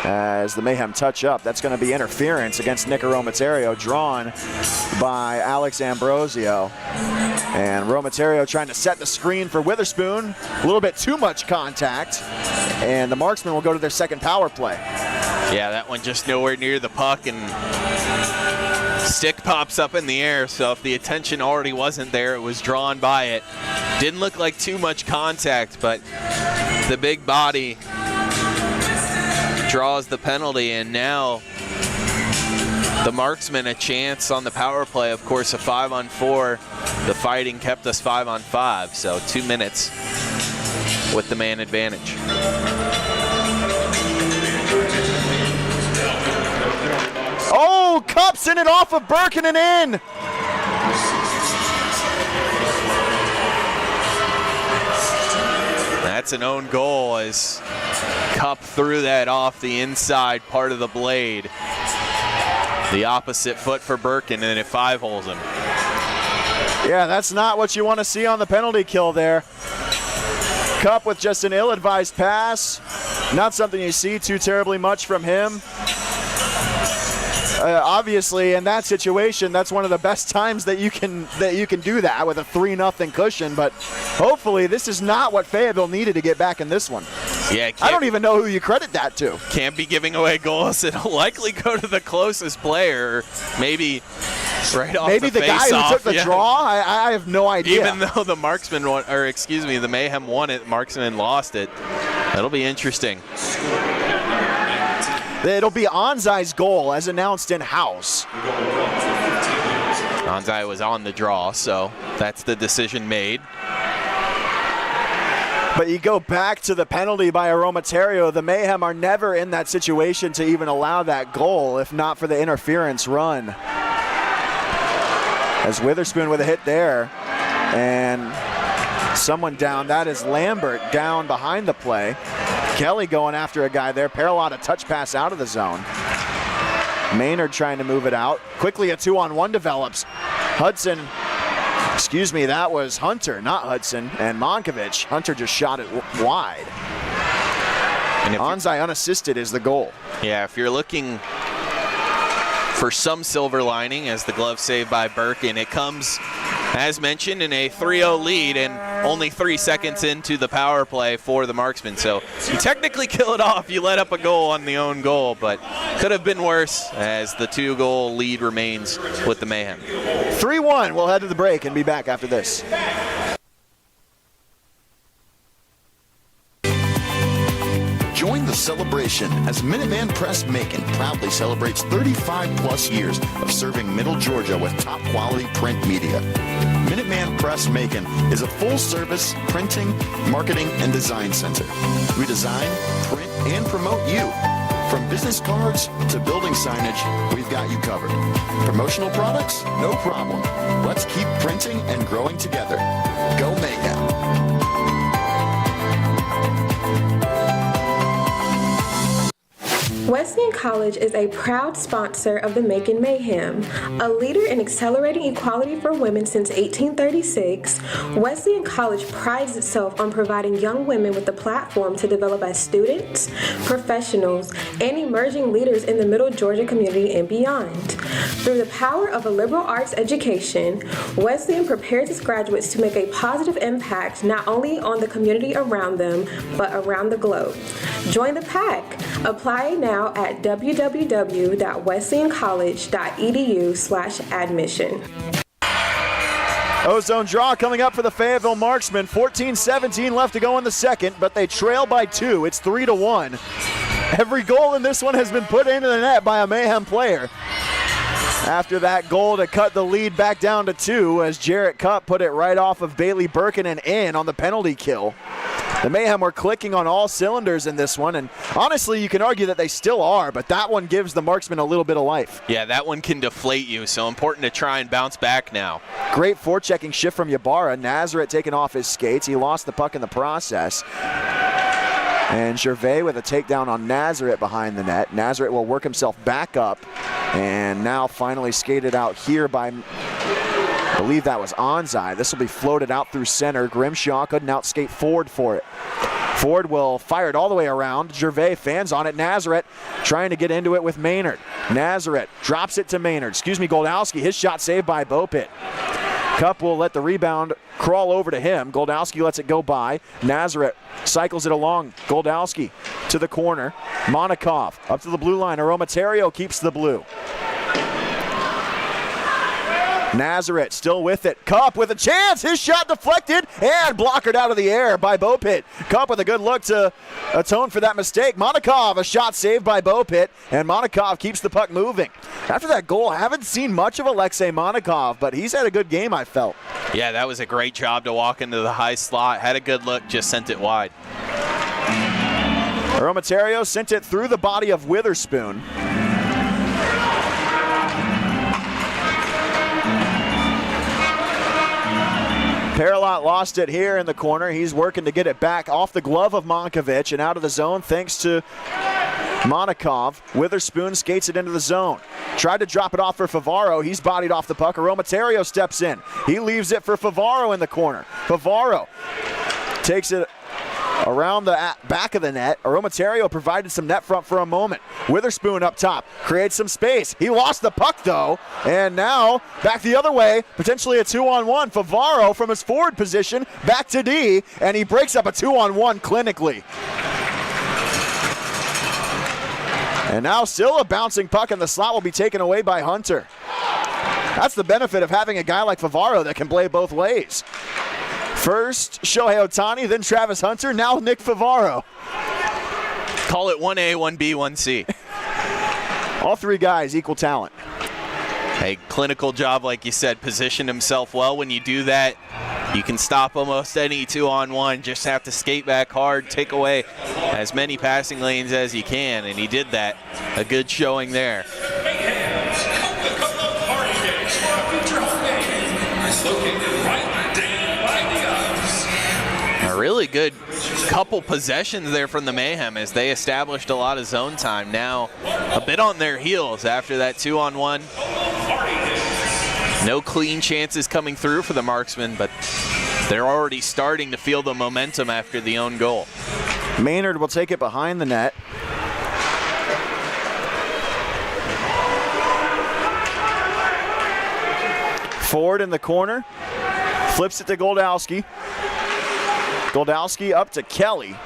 as the Mayhem touch up. That's going to be interference against Nick Romaterio, drawn by Alex Ambrosio. And Romaterio trying to set the screen for Witherspoon. A little bit too much contact. And the Marksmen will go to their second power play. Yeah, that one just nowhere near the puck, and stick pops up in the air, so if the attention already wasn't there, it was drawn by it. Didn't look like too much contact, but the big body draws the penalty, and now the Marksmen a chance on the power play. Of course, a 5-on-4. The fighting kept us 5-on-5, so 2 minutes with the man advantage. Oh, Cups in it off of Birkin and in. That's an own goal as Cup threw that off the inside part of the blade. The opposite foot for Birkin, and it 5-holes him. Yeah, that's not what you want to see on the penalty kill there. Cup with just an ill-advised pass. Not something you see too terribly much from him. Obviously, in that situation, that's one of the best times that you can do that with a 3-0 cushion. But hopefully, this is not what Fayetteville needed to get back in this one. Yeah, I don't even know who you credit that to. Can't be giving away goals. It'll likely go to the closest player, or maybe right off maybe the guy who face-off. took the draw. I have no idea. Even though the Marksmen won, or excuse me, the Mayhem won it, Marksmen lost it. That'll be interesting. It'll be Anzai's goal as announced in-house. Anzai was on the draw, so that's the decision made. But you go back to the penalty by Romaterio. The Mayhem are never in that situation to even allow that goal, if not for the interference run. As Witherspoon with a hit there. And someone down. That is Lambert down behind the play. Kelly going after a guy there. Paralotta touch pass out of the zone. Maynard trying to move it out. Quickly a 2-on-1 develops. Hudson, excuse me, that was Hunter, not Hudson, and Monkovich. Hunter just shot it wide. And Anzai unassisted is the goal. Yeah, if you're looking for some silver lining as the glove save by Birkin, it comes, as mentioned, in a 3-0 lead and only 3 seconds into the power play for the Marksmen. So you technically kill it off. You let up a goal on the own goal, but could have been worse as the 2-goal lead remains with the Mayhem. 3-1. We'll head to the break and be back after this. Join the celebration as Minuteman Press Macon proudly celebrates 35 plus years of serving Middle Georgia with top quality print media. Minuteman Press Macon is a full-service printing, marketing, and design center. We design, print, and promote you. From business cards to building signage, we've got you covered. Promotional products? No problem. Let's keep printing and growing together. Go Mayhem! Wesleyan College is a proud sponsor of the Macon Mayhem. A leader in accelerating equality for women since 1836, Wesleyan College prides itself on providing young women with a platform to develop as students, professionals, and emerging leaders in the Middle Georgia community and beyond. Through the power of a liberal arts education, Wesleyan prepares its graduates to make a positive impact not only on the community around them, but around the globe. Join the pack. Apply now at www.wesleyancollege.edu/admission. Ozone draw coming up for the Fayetteville Marksmen. 14-17 left to go in the second, but they trail by 2. It's 3-1. Every goal in this one has been put into the net by a Mayhem player. After that goal to cut the lead back down to 2 as Jarrett Cupp put it right off of Bailey Birkin and in on the penalty kill. The Mayhem were clicking on all cylinders in this one, and honestly, you can argue that they still are, but that one gives the Marksmen a little bit of life. Yeah, that one can deflate you, so important to try and bounce back now. Great forechecking shift from Ybarra. Nazareth taking off his skates. He lost the puck in the process. And Gervais with a takedown on Nazareth behind the net. Nazareth will work himself back up, and now finally skated out here by, I believe that was Onzai. This will be floated out through center. Grimshaw couldn't outskate Ford for it. Ford will fire it all the way around. Gervais fans on it. Nazareth trying to get into it with Maynard. Nazareth drops it to Maynard. Goldowski, his shot saved by Bopit. Cupp will let the rebound crawl over to him. Goldowski lets it go by. Nazareth cycles it along. Goldowski to the corner. Monikov up to the blue line. Aromaterio keeps the blue. Nazareth still with it. Cupp with a chance. His shot deflected and blockered out of the air by Bopit. Cupp with a good look to atone for that mistake. Monikov, a shot saved by Bopit, and Monikov keeps the puck moving. After that goal, I haven't seen much of Alexei Monikov, but he's had a good game, I felt. Yeah, that was a great job to walk into the high slot. Had a good look, just sent it wide. Aromaterio sent it through the body of Witherspoon. Paralot lost it here in the corner. He's working to get it back off the glove of Monkovic and out of the zone thanks to Monikov. Witherspoon skates it into the zone. Tried to drop it off for Favaro. He's bodied off the puck. Aromaterio steps in. He leaves it for Favaro in the corner. Favaro takes it around the back of the net. Aromaterio provided some net front for a moment. Witherspoon up top, creates some space. He lost the puck though, and now back the other way, potentially a 2-on-1. Favaro from his forward position, back to D, and he breaks up a 2-on-1 clinically. And now still a bouncing puck, and the slot will be taken away by Hunter. That's the benefit of having a guy like Favaro that can play both ways. First, Shohei Ohtani, then Travis Hunter, now Nick Favaro. Call it 1A, 1B, 1C. All three guys, equal talent. Hey, clinical job, like you said, positioned himself well. When you do that, you can stop almost any 2-on-1. Just have to skate back hard, take away as many passing lanes as you can, and he did that. A good showing there. A really good couple possessions there from the Mayhem as they established a lot of zone time. Now a bit on their heels after that 2-on-1. No clean chances coming through for the Marksmen, but they're already starting to feel the momentum after the own goal. Maynard will take it behind the net. Ford in the corner, flips it to Goldowski. Goldowski up to Kelly.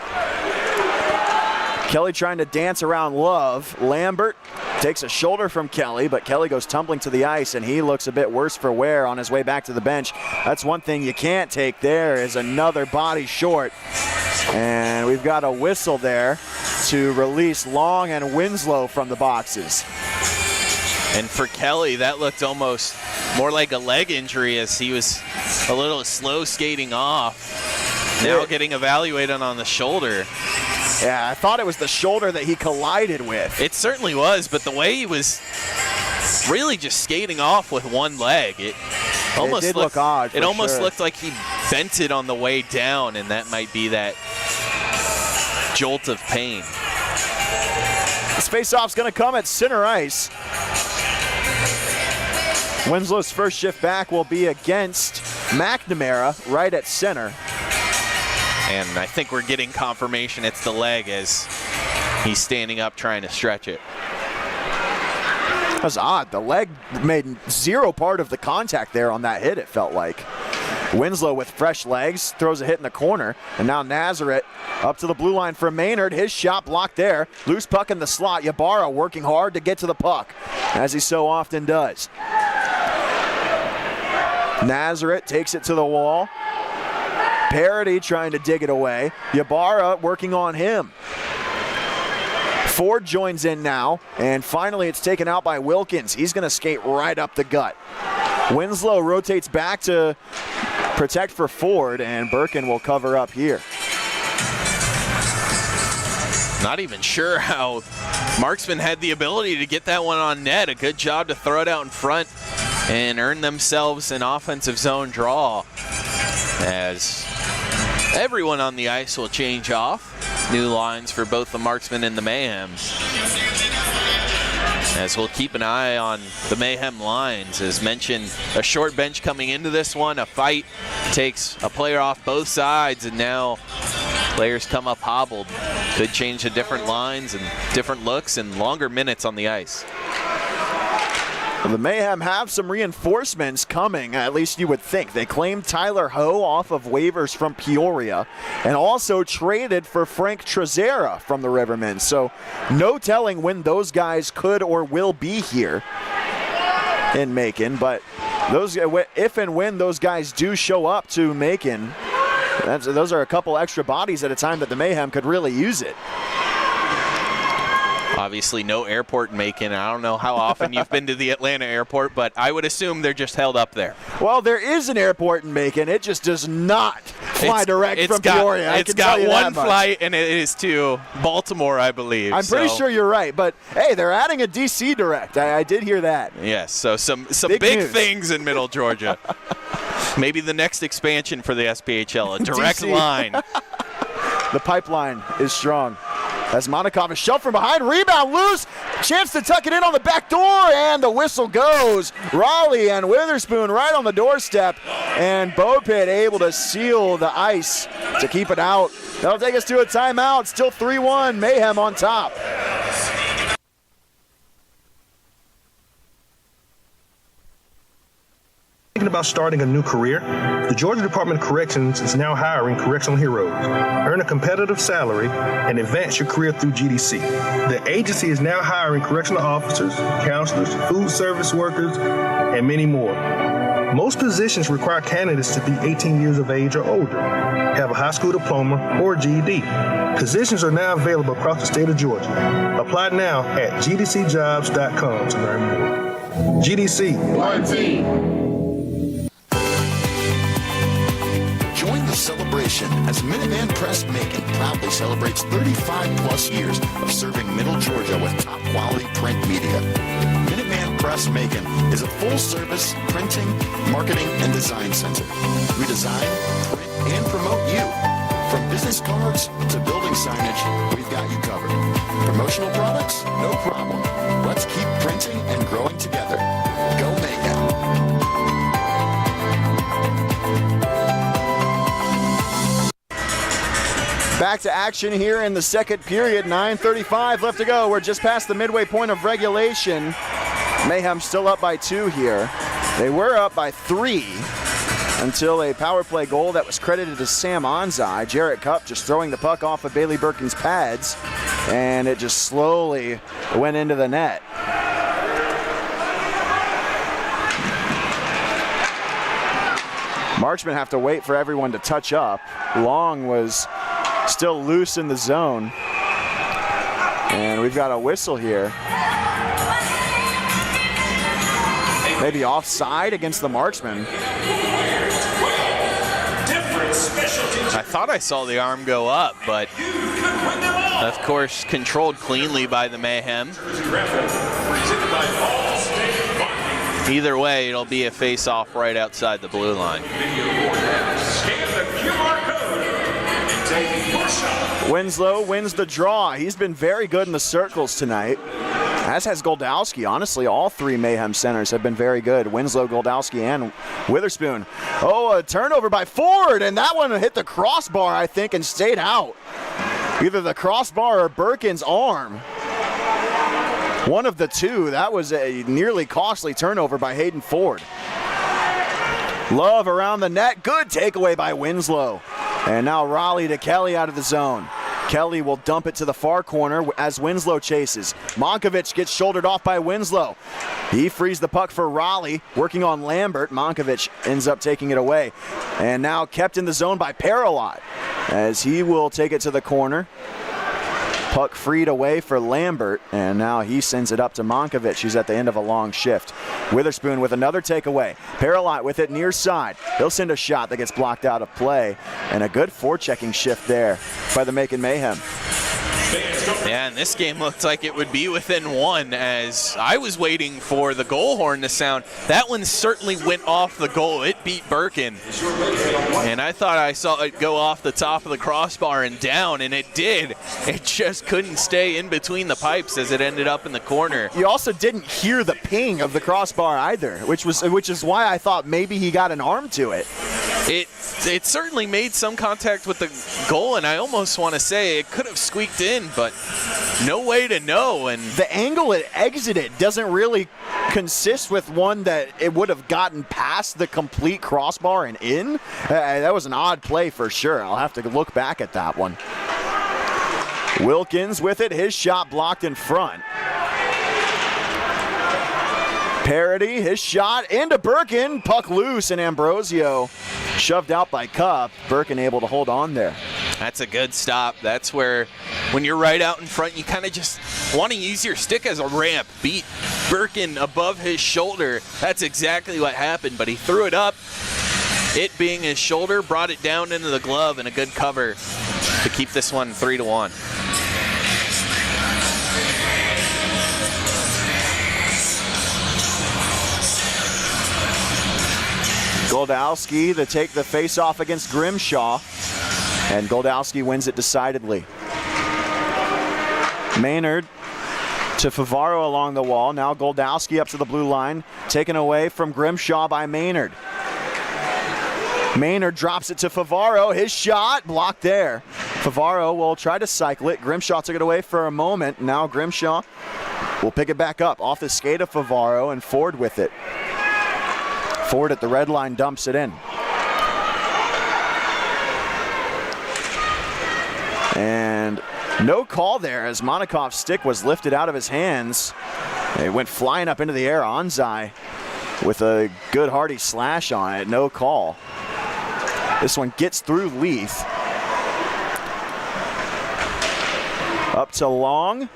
Kelly trying to dance around Love. Lambert takes a shoulder from Kelly, but Kelly goes tumbling to the ice, and he looks a bit worse for wear on his way back to the bench. That's one thing you can't take there is another body short. And we've got a whistle there. to release Long and Winslow from the boxes. And for Kelly, that looked almost more like a leg injury as he was a little slow skating off. Now getting evaluated on the shoulder. Yeah, I thought it was the shoulder that he collided with. It certainly was, but the way he was really just skating off with one leg, it almost did look odd. It almost looked like he bent it on the way down, and that might be that jolt of pain. This face-off's going to come at center ice. Winslow's first shift back will be against McNamara right at center. And I think we're getting confirmation it's the leg as he's standing up trying to stretch it. That was odd. The leg made zero part of the contact there on that hit, it felt like. Winslow with fresh legs, throws a hit in the corner, and now Nazareth up to the blue line for Maynard. His shot blocked there. Loose puck in the slot. Ybarra working hard to get to the puck, as he so often does. Nazareth takes it to the wall. Parody trying to dig it away. Ybarra working on him. Ford joins in now, and finally it's taken out by Wilkins. He's going to skate right up the gut. Winslow rotates back to protect for Ford, and Birkin will cover up here. Not even sure how Marksmen had the ability to get that one on net. A good job to throw it out in front and earn themselves an offensive zone draw, as everyone on the ice will change off. New lines for both the Marksmen and the Mayhem. As we'll keep an eye on the Mayhem lines. As mentioned, a short bench coming into this one. A fight takes a player off both sides, and now players come up hobbled. Could change to different lines and different looks and longer minutes on the ice. The Mayhem have some reinforcements coming, at least you would think. They claimed Tyler Ho off of waivers from Peoria and also traded for Frank Trezera from the Rivermen. So no telling when those guys could or will be here in Macon. But those, if and when those guys do show up to Macon, those are a couple extra bodies at a time that the Mayhem could really use it. Obviously no airport in Macon. I don't know how often you've been to the Atlanta airport, but I would assume they're just held up there. Well, there is an airport in Macon. It just does not fly direct from Peoria. It's got one flight, and it is to Baltimore, I believe. I'm pretty sure you're right, but hey, they're adding a DC direct. I did hear that. Yes, so some big things in Middle Georgia. Maybe the next expansion for the SPHL, a direct line. The pipeline is strong. As Monikov is shoved from behind, rebound loose, chance to tuck it in on the back door, and the whistle goes. Raleigh and Witherspoon right on the doorstep, and Bopit able to seal the ice to keep it out. That'll take us to a timeout. Still 3-1, Mayhem on top. Thinking about starting a new career? The Georgia Department of Corrections is now hiring correctional heroes. Earn a competitive salary and advance your career through GDC. The agency is now hiring correctional officers, counselors, food service workers, and many more. Most positions require candidates to be 18 years of age or older, have a high school diploma or GED. Positions are now available across the state of Georgia. Apply now at gdcjobs.com to learn more. GDC. One team. Join the celebration as Minuteman Press Macon proudly celebrates 35-plus years of serving Middle Georgia with top-quality print media. Minuteman Press Macon is a full-service printing, marketing, and design center. We design, print, and promote you. From business cards to building signage, we've got you covered. Promotional products? No problem. Let's keep printing and growing together. Go Macon. Back to action here in the second period. 9:35 left to go. We're just past the midway point of regulation. Mayhem still up by 2 here. They were up by 3 until a power play goal that was credited to Sam Onzai. Jarrett Cupp just throwing the puck off of Bailey Birkin's pads, and it just slowly went into the net. Marksmen have to wait for everyone to touch up. Long was still loose in the zone. And we've got a whistle here. Maybe offside against the Marksmen. I thought I saw the arm go up, but of course controlled cleanly by the Mayhem. Either way, it'll be a face-off right outside the blue line. Winslow wins the draw. He's been very good in the circles tonight, as has Goldowski. Honestly, all three Mayhem centers have been very good. Winslow, Goldowski, and Witherspoon. Oh, a turnover by Ford, and that one hit the crossbar, I think, and stayed out. Either the crossbar or Birkin's arm. One of the two. That was a nearly costly turnover by Hayden Ford. Love around the net. Good takeaway by Winslow. And now Raleigh to Kelly out of the zone. Kelly will dump it to the far corner as Winslow chases. Monkovic gets shouldered off by Winslow. He frees the puck for Raleigh, working on Lambert. Monkovic ends up taking it away. And now kept in the zone by Paralot as he will take it to the corner. Puck freed away for Lambert, and now he sends it up to Monkovic. He's at the end of a long shift. Witherspoon with another takeaway. Paralot with it near side. He'll send a shot that gets blocked out of play, and a good forechecking shift there by the Macon Mayhem. Yeah, and this game looked like it would be within one as I was waiting for the goal horn to sound. That one certainly went off the goal. It beat Birkin. And I thought I saw it go off the top of the crossbar and down, and it did. It just couldn't stay in between the pipes as it ended up in the corner. You also didn't hear the ping of the crossbar either, which is why I thought maybe he got an arm to it. It certainly made some contact with the goal, and I almost want to say it could have squeaked in, but no way to know. And the angle it exited doesn't really consist with one that it would have gotten past the complete crossbar and in. That was an odd play for sure. I'll have to look back at that one. Wilkins with it, his shot blocked in front. Parody, his shot into Birkin, puck loose, and Ambrosio shoved out by Cup. Birkin able to hold on there. That's a good stop. That's where, when you're right out in front, you kind of just want to use your stick as a ramp. Beat Birkin above his shoulder. That's exactly what happened, but he threw it up. It being his shoulder, brought it down into the glove, and a good cover to keep this one 3-1. Goldowski to take the face-off against Grimshaw, and Goldowski wins it decidedly. Maynard to Favaro along the wall. Now Goldowski up to the blue line, taken away from Grimshaw by Maynard. Maynard drops it to Favaro. His shot blocked there. Favaro will try to cycle it. Grimshaw took it away for a moment. Now Grimshaw will pick it back up off the skate of Favaro, and Ford with it. Ford at the red line dumps it in. And no call there as Monakov's stick was lifted out of his hands. It went flying up into the air. Anzai with a good hearty slash on it. No call. This one gets through Leith. Up to Long.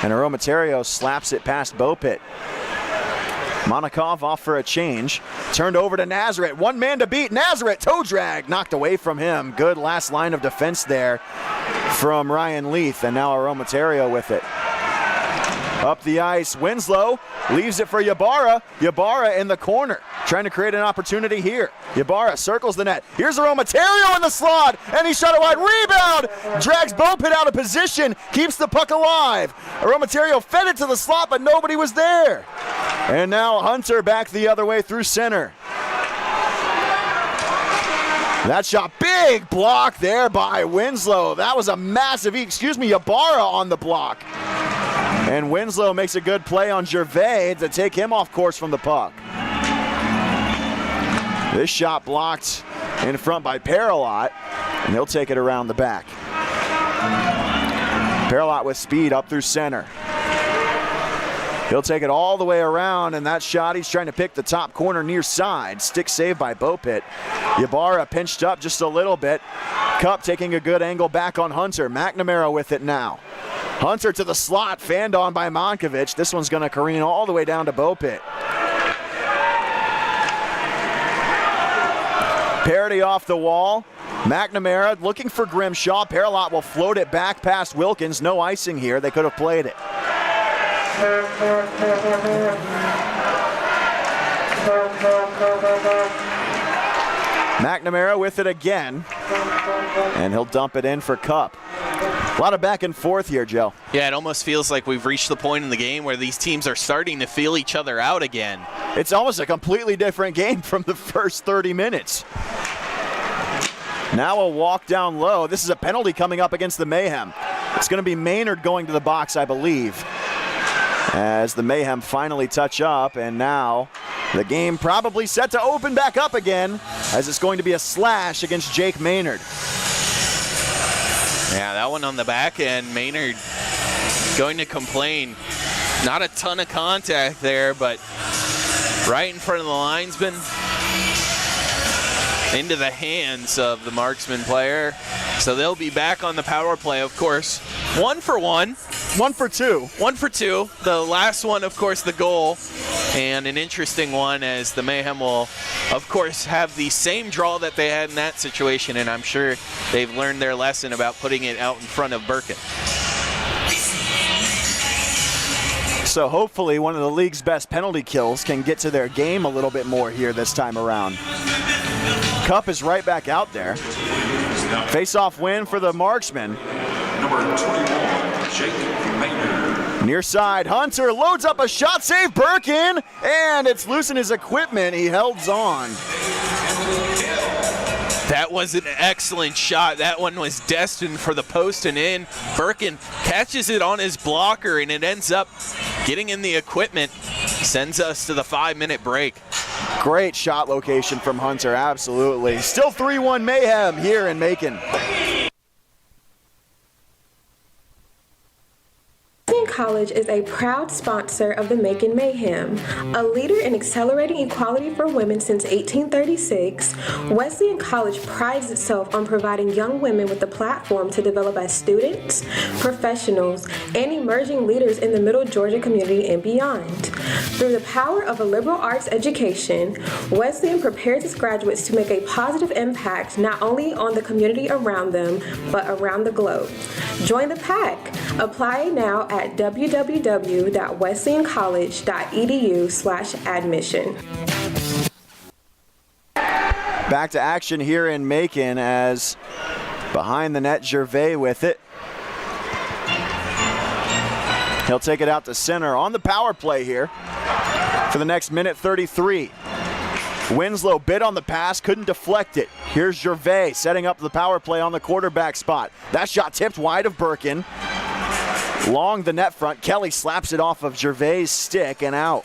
And Aromaterio slaps it past Bopit. Monakov off for a change. Turned over to Nazareth. One man to beat. Nazareth, toe drag. Knocked away from him. Good last line of defense there from Ryan Leith. And now Aromaterio with it. Up the ice, Winslow leaves it for Ybarra. Ybarra in the corner, trying to create an opportunity here. Ybarra circles the net. Here's Aromaterio in the slot, and he shot it wide. Rebound! Drags Bopit out of position, keeps the puck alive. Aromaterio fed it to the slot, but nobody was there. And now Hunter back the other way through center. That shot, big block there by Winslow. That was a massive, Ybarra on the block. And Winslow makes a good play on Gervais to take him off course from the puck. This shot blocked in front by Paralot, and he'll take it around the back. Paralot with speed up through center. He'll take it all the way around, and that shot, he's trying to pick the top corner near side. Stick saved by Bopit. Ybarra pinched up just a little bit. Cup taking a good angle back on Hunter. McNamara with it now. Hunter to the slot, fanned on by Monkovich. This one's going to careen all the way down to Bopit. Parity off the wall. McNamara looking for Grimshaw. Paralot will float it back past Wilkins. No icing here. They could have played it. McNamara with it again. And he'll dump it in for Cup. A lot of back and forth here, Joe. Yeah, it almost feels like we've reached the point in the game where these teams are starting to feel each other out again. It's almost a completely different game from the first 30 minutes. Now a walk down low. This is a penalty coming up against the Mayhem. It's going to be Maynard going to the box, I believe, as the Mayhem finally touch up, and now the game probably set to open back up again, as it's going to be a slash against Jake Maynard. Yeah, that one on the back end, Maynard going to complain. Not a ton of contact there, but right in front of the linesman, into the hands of the Marksmen player. So they'll be back on the power play, of course. 1 for 1. 1 for 2. 1 for 2. The last one, of course, the goal. And an interesting one, as the Mayhem will, of course, have the same draw that they had in that situation, and I'm sure they've learned their lesson about putting it out in front of Birkin. So hopefully one of the league's best penalty kills can get to their game a little bit more here this time around. Cup is right back out there. Face-off win for the Marksmen. Number 21, Jake Maynard. Near side, Hunter loads up a shot, save Birkin, and it's loose in his equipment. He held on. That was an excellent shot. That one was destined for the post and in. Birkin catches it on his blocker, and it ends up getting in the equipment. Sends us to the 5-minute break. Great shot location from Hunter, absolutely. Still 3-1 Mayhem here in Macon. College is a proud sponsor of the Macon Mayhem. A leader in accelerating equality for women since 1836, Wesleyan College prides itself on providing young women with a platform to develop as students, professionals, and emerging leaders in the Middle Georgia community and beyond. Through the power of a liberal arts education, Wesleyan prepares its graduates to make a positive impact not only on the community around them, but around the globe. Join the pack. Apply now at www.wesleyancollege.edu/admission. Back to action here in Macon, as behind the net, Gervais with it. He'll take it out to center on the power play here for the next minute 33. Winslow bit on the pass, couldn't deflect it. Here's Gervais setting up the power play on the quarterback spot. That shot tipped wide of Birkin. Long the net front, Kelly slaps it off of Gervais' stick and out.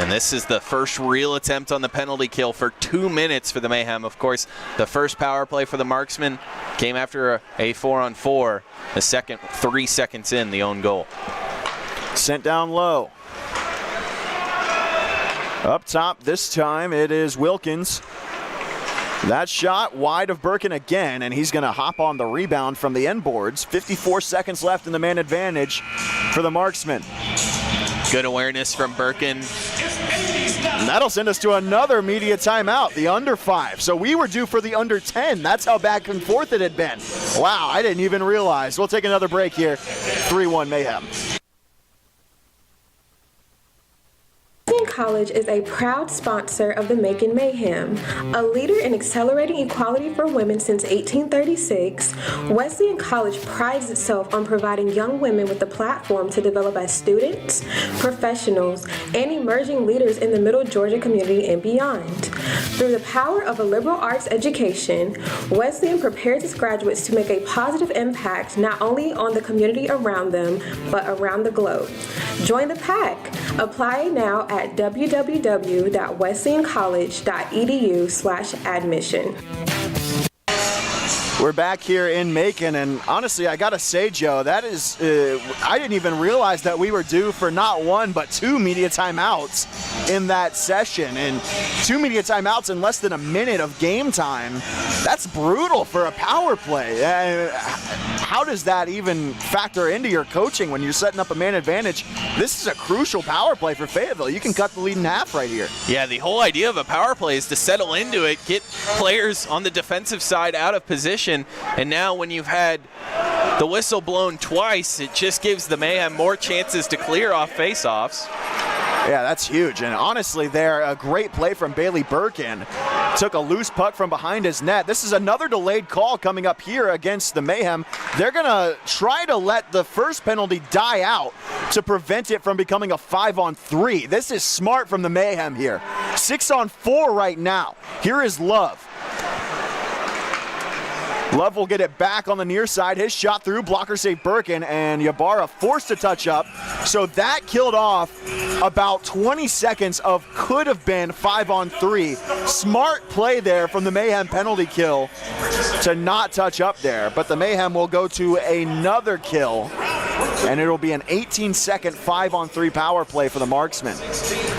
And this is the first real attempt on the penalty kill for 2 minutes for the Mayhem. Of course, the first power play for the Marksmen came after a 4-on-4. The second, 3 seconds in, the own goal. Sent down low. Up top this time it is Wilkins. That shot wide of Birkin again, and he's going to hop on the rebound from the end boards. 54 seconds left in the man advantage for the Marksmen. Good awareness from Birkin. And that'll send us to another media timeout, the under 5. So we were due for the under 10. That's how back and forth it had been. Wow, I didn't even realize. We'll take another break here. 3-1 Mayhem. College is a proud sponsor of the Macon Mayhem. A leader in accelerating equality for women since 1836, Wesleyan College prides itself on providing young women with a platform to develop as students, professionals, and emerging leaders in the Middle Georgia community and beyond. Through the power of a liberal arts education, Wesleyan prepares its graduates to make a positive impact not only on the community around them, but around the globe. Join the pack. Apply now at www.wesleyancollege.edu/admission. We're back here in Macon, and honestly, I gotta say, Joe, that is, I didn't even realize that we were due for not one, but 2 media timeouts in that session. And 2 media timeouts in less than a minute of game time, that's brutal for a power play. How does that even factor into your coaching when you're setting up a man advantage? This is a crucial power play for Fayetteville. You can cut the lead in half right here. Yeah, the whole idea of a power play is to settle into it, get players on the defensive side out of position, and now when you've had the whistle blown twice, it just gives the Mayhem more chances to clear off faceoffs. Yeah, that's huge. And honestly, there, a great play from Bailey Birkin. Took a loose puck from behind his net. This is another delayed call coming up here against the Mayhem. They're going to try to let the first penalty die out to prevent it from becoming a 5-on-3. This is smart from the Mayhem here. 6-on-4 right now. Here is Love. Love will get it back on the near side. His shot through, blocker save Birkin, and Ybarra forced to touch up. So that killed off about 20 seconds of could have been 5-on-3. Smart play there from the Mayhem penalty kill to not touch up there. But the Mayhem will go to another kill, and it'll be an 18-second 5-on-3 power play for the Marksmen.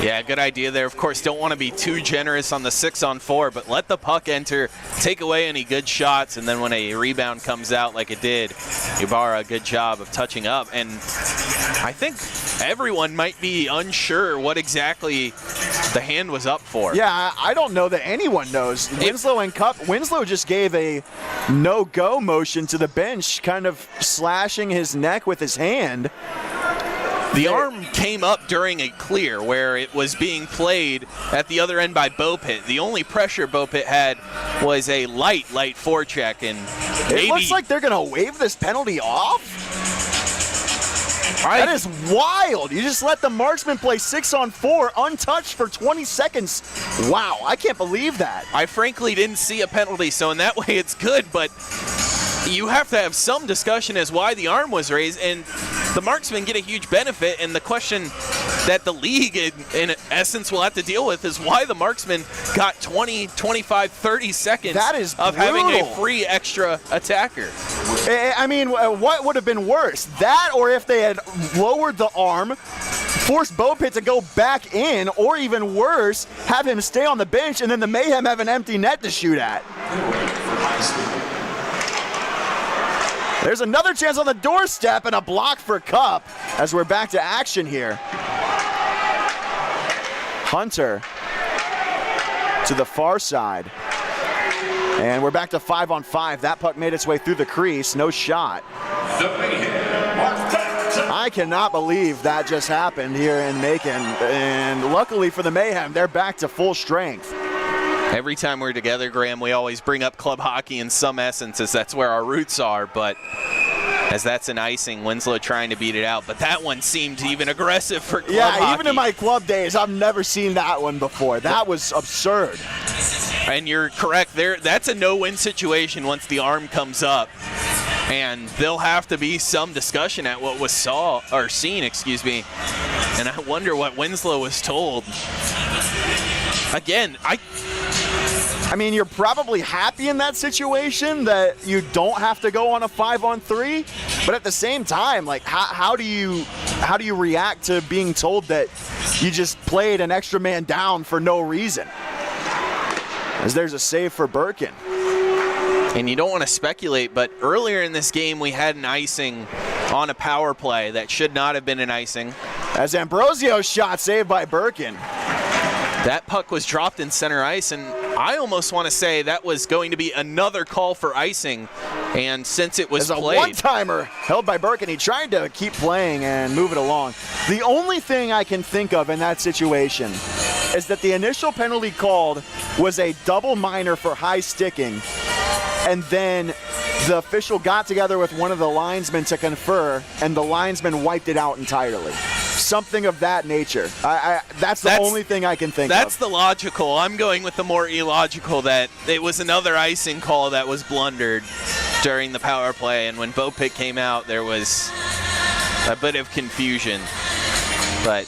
Yeah, good idea there. Of course, don't want to be too generous on the 6-on-4, but let the puck enter, take away any good shots, and then when a rebound comes out like it did, Ybarra, good job of touching up. And I think everyone might be unsure what exactly the hand was up for. Yeah, I don't know that anyone knows. Winslow just gave a no-go motion to the bench, kind of slashing his neck with his hand. The arm came up during a clear where it was being played at the other end by Bopit. The only pressure Bopit had was a light forecheck, and maybe it looks like they're going to waive this penalty off. That is wild. You just let the Marksmen play 6-on-4 untouched for 20 seconds. Wow, I can't believe that. I frankly didn't see a penalty, so in that way it's good, but you have to have some discussion as why the arm was raised, and the Marksmen get a huge benefit, and the question that the league in essence will have to deal with is why the Marksmen got 20, 25, 30 seconds of having a free extra attacker. I mean, what would have been worse? That, or if they had lowered the arm, forced Bopit to go back in, or even worse, have him stay on the bench, and then the Mayhem have an empty net to shoot at. There's another chance on the doorstep and a block for Cup as we're back to action here. Hunter to the far side. And we're back to 5-on-5. That puck made its way through the crease. No shot. I cannot believe that just happened here in Macon. And luckily for the Mayhem, they're back to full strength. Every time we're together, Graham, we always bring up club hockey in some essences. That's where our roots are, but as that's an icing, Winslow trying to beat it out. But that one seemed even aggressive for club hockey. Yeah, even in my club days, I've never seen that one before. That was absurd. And you're correct there. That's a no-win situation once the arm comes up. And there'll have to be some discussion at what was seen, excuse me. And I wonder what Winslow was told. Again, I mean, you're probably happy in that situation that you don't have to go on a 5-on-3, but at the same time, like, how do you react to being told that you just played an extra man down for no reason? As there's a save for Birkin. And you don't want to speculate, but earlier in this game we had an icing on a power play that should not have been an icing. As Ambrosio's shot saved by Birkin. That puck was dropped in center ice, and I almost want to say that was going to be another call for icing. And since it was played, a one-timer held by Birkin, he tried to keep playing and move it along. The only thing I can think of in that situation is that the initial penalty called was a double minor for high sticking, and then the official got together with one of the linesmen to confer, and the linesman wiped it out entirely. Something of that nature. That's the only thing I can think of. That's the logical. I'm going with the more illogical, that it was another icing call that was blundered during the power play, and when Bopit came out, there was a bit of confusion. But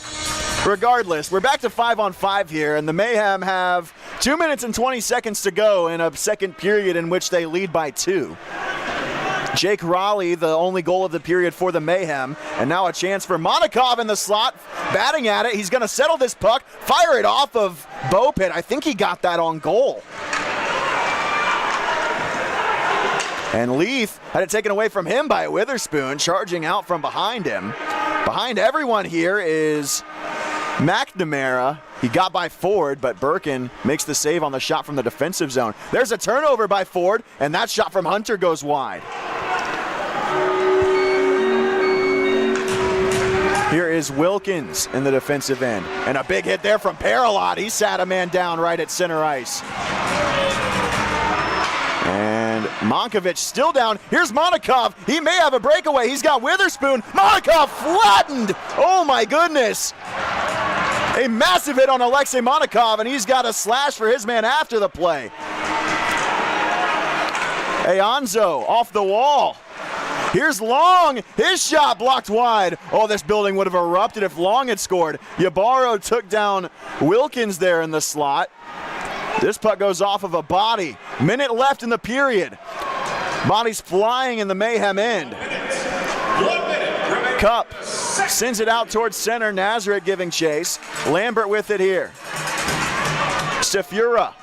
Regardless, we're back to 5-on-5 here, and the Mayhem have 2 minutes and 20 seconds to go in a second period in which they lead by 2. Jake Raleigh, the only goal of the period for the Mayhem, and now a chance for Monikov in the slot, batting at it. He's going to settle this puck, fire it off of Bopit. I think he got that on goal. And Leith had it taken away from him by Witherspoon, charging out from behind him. Behind everyone here is McNamara. He got by Ford, but Birkin makes the save on the shot from the defensive zone. There's a turnover by Ford, and that shot from Hunter goes wide. Here is Wilkins in the defensive end. And a big hit there from Paralot. He sat a man down right at center ice. And Monkovic still down. Here's Monikov. He may have a breakaway. He's got Witherspoon. Monikov flattened. Oh my goodness. A massive hit on Alexei Monikov, and he's got a slash for his man after the play. Aonzo off the wall. Here's Long. His shot blocked wide. Oh, this building would have erupted if Long had scored. Ybarro took down Wilkins there in the slot. This puck goes off of a body. Minute left in the period. Bodies flying in the Mayhem end. Cup sends it out towards center. Nazareth giving chase. Lambert with it here. Stefura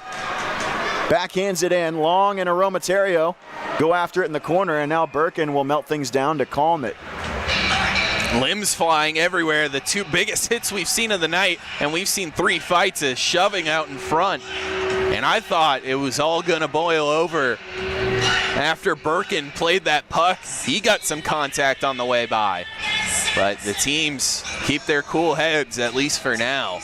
backhands it in. Long and Aromaterio go after it in the corner, and now Birkin will melt things down to calm it. Limbs flying everywhere. The 2 biggest hits we've seen of the night, and we've seen 3 fights is shoving out in front. And I thought it was all gonna boil over after Birkin played that puck. He got some contact on the way by. But the teams keep their cool heads, at least for now.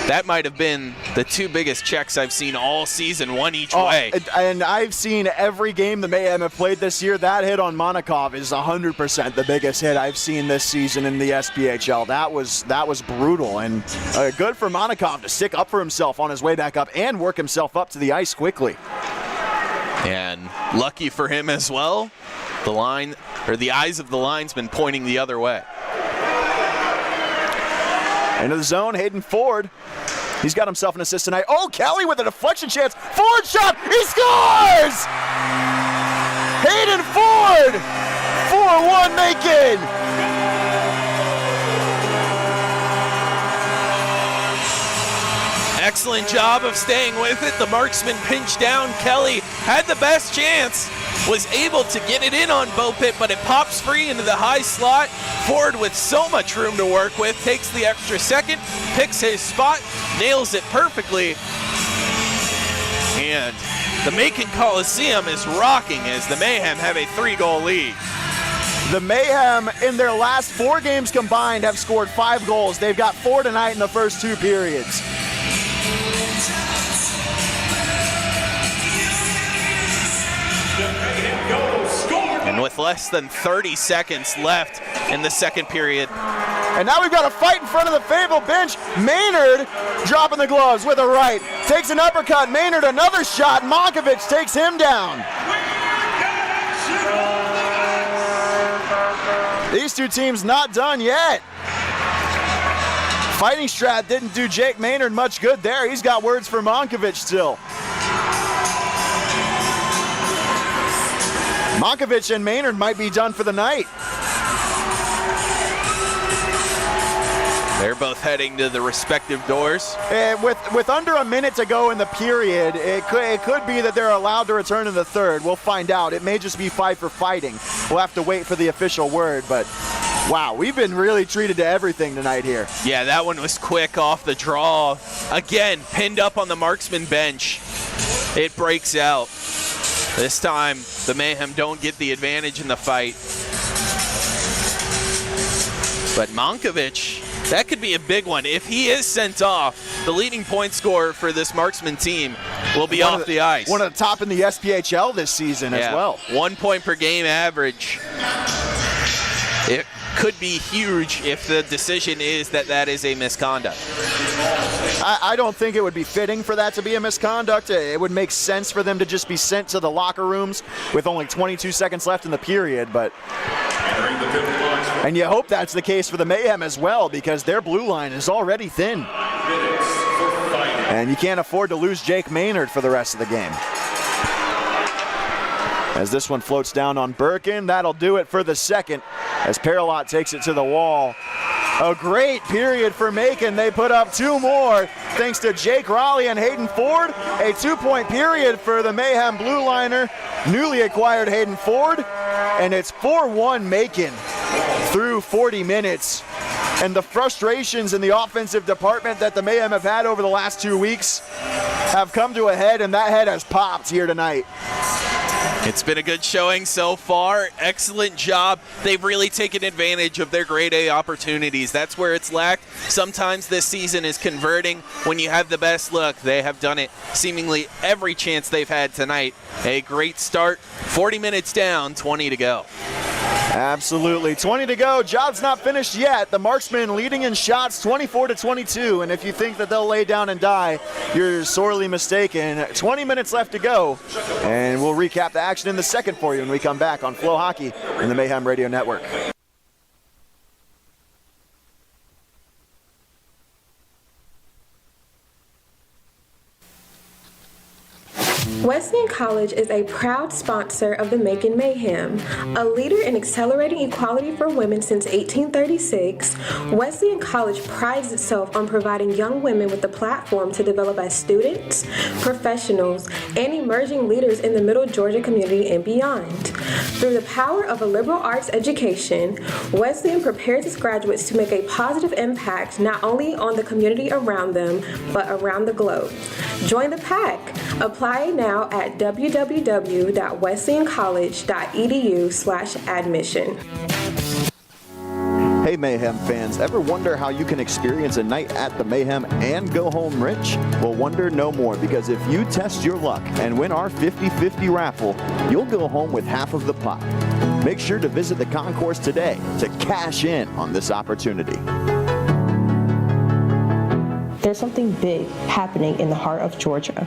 That might have been the 2 biggest checks I've seen all season, one each way. And I've seen every game the Mayhem have played this year. That hit on Monikov is 100% the biggest hit I've seen this season in the SPHL. That was brutal, and good for Monikov to stick up for himself on his way back up and work himself up to the ice quickly. And lucky for him as well, the eyes of the linesman pointing the other way. Into the zone, Hayden Ford. He's got himself an assist tonight. Oh, Kelly with a deflection chance. Ford shot, he scores! Hayden Ford, 4-1 Macon. Excellent job of staying with it. The marksman pinched down. Kelly had the best chance, was able to get it in on Bopit, but it pops free into the high slot. Ford with so much room to work with, takes the extra second, picks his spot, nails it perfectly. And the Macon Coliseum is rocking as the Mayhem have a 3-goal lead. The Mayhem, in their last 4 games combined, have scored 5 goals. They've got 4 tonight in the first 2 periods. And with less than 30 seconds left in the second period. And now we've got a fight in front of the Fayetteville bench. Maynard dropping the gloves with a right. Takes an uppercut. Maynard another shot. Monkovic takes him down. These 2 teams not done yet. Fighting Strat didn't do Jake Maynard much good there. He's got words for Monkovic still. Monkovic and Maynard might be done for the night. They're both heading to the respective doors. With under a minute to go in the period, it could be that they're allowed to return in the third. We'll find out. It may just be fight for fighting. We'll have to wait for the official word, but wow, we've been really treated to everything tonight here. Yeah, that one was quick off the draw. Again, pinned up on the marksman bench. It breaks out. This time, the Mayhem don't get the advantage in the fight. But Monkovic, that could be a big one. If he is sent off, the leading point scorer for this marksman team will be off the ice. One of the top in the SPHL this season as well. 1 point per game average. It could be huge if the decision is that is a misconduct. I don't think it would be fitting for that to be a misconduct. It would make sense for them to just be sent to the locker rooms with only 22 seconds left in the period, but And you hope that's the case for the Mayhem as well, because their blue line is already thin. And you can't afford to lose Jake Maynard for the rest of the game. As this one floats down on Birkin, that'll do it for the second as Paralot takes it to the wall. A great period for Macon. They put up 2 more thanks to Jake Raleigh and Hayden Ford. A 2-point period for the Mayhem blue liner, newly acquired Hayden Ford. And it's 4-1 Macon through 40 minutes. And the frustrations in the offensive department that the Mayhem have had over the last 2 weeks have come to a head, and that head has popped here tonight. It's been a good showing so far. Excellent job. They've really taken advantage of their grade A opportunities. That's where it's lacked. Sometimes this season is converting when you have the best look. They have done it seemingly every chance they've had tonight. A great start. 40 minutes down, 20 to go. Absolutely. 20 to go. Job's not finished yet. The Marksmen leading in shots 24-22. And if you think that they'll lay down and die, you're sorely mistaken. 20 minutes left to go. And we'll recap the action in the second for you when we come back on Flow Hockey and the Mayhem Radio Network. Wesleyan College is a proud sponsor of the Macon Mayhem. A leader in accelerating equality for women since 1836, Wesleyan College prides itself on providing young women with a platform to develop as students, professionals, and emerging leaders in the Middle Georgia community and beyond. Through the power of a liberal arts education, Wesleyan prepares its graduates to make a positive impact not only on the community around them, but around the globe. Join the pack. Apply now at www.wesleyancollege.edu/admission. Hey Mayhem fans, ever wonder how you can experience a night at the Mayhem and go home rich? Well, wonder no more, because if you test your luck and win our 50-50 raffle, you'll go home with half of the pot. Make sure to visit the concourse today to cash in on this opportunity. There's something big happening in the heart of Georgia.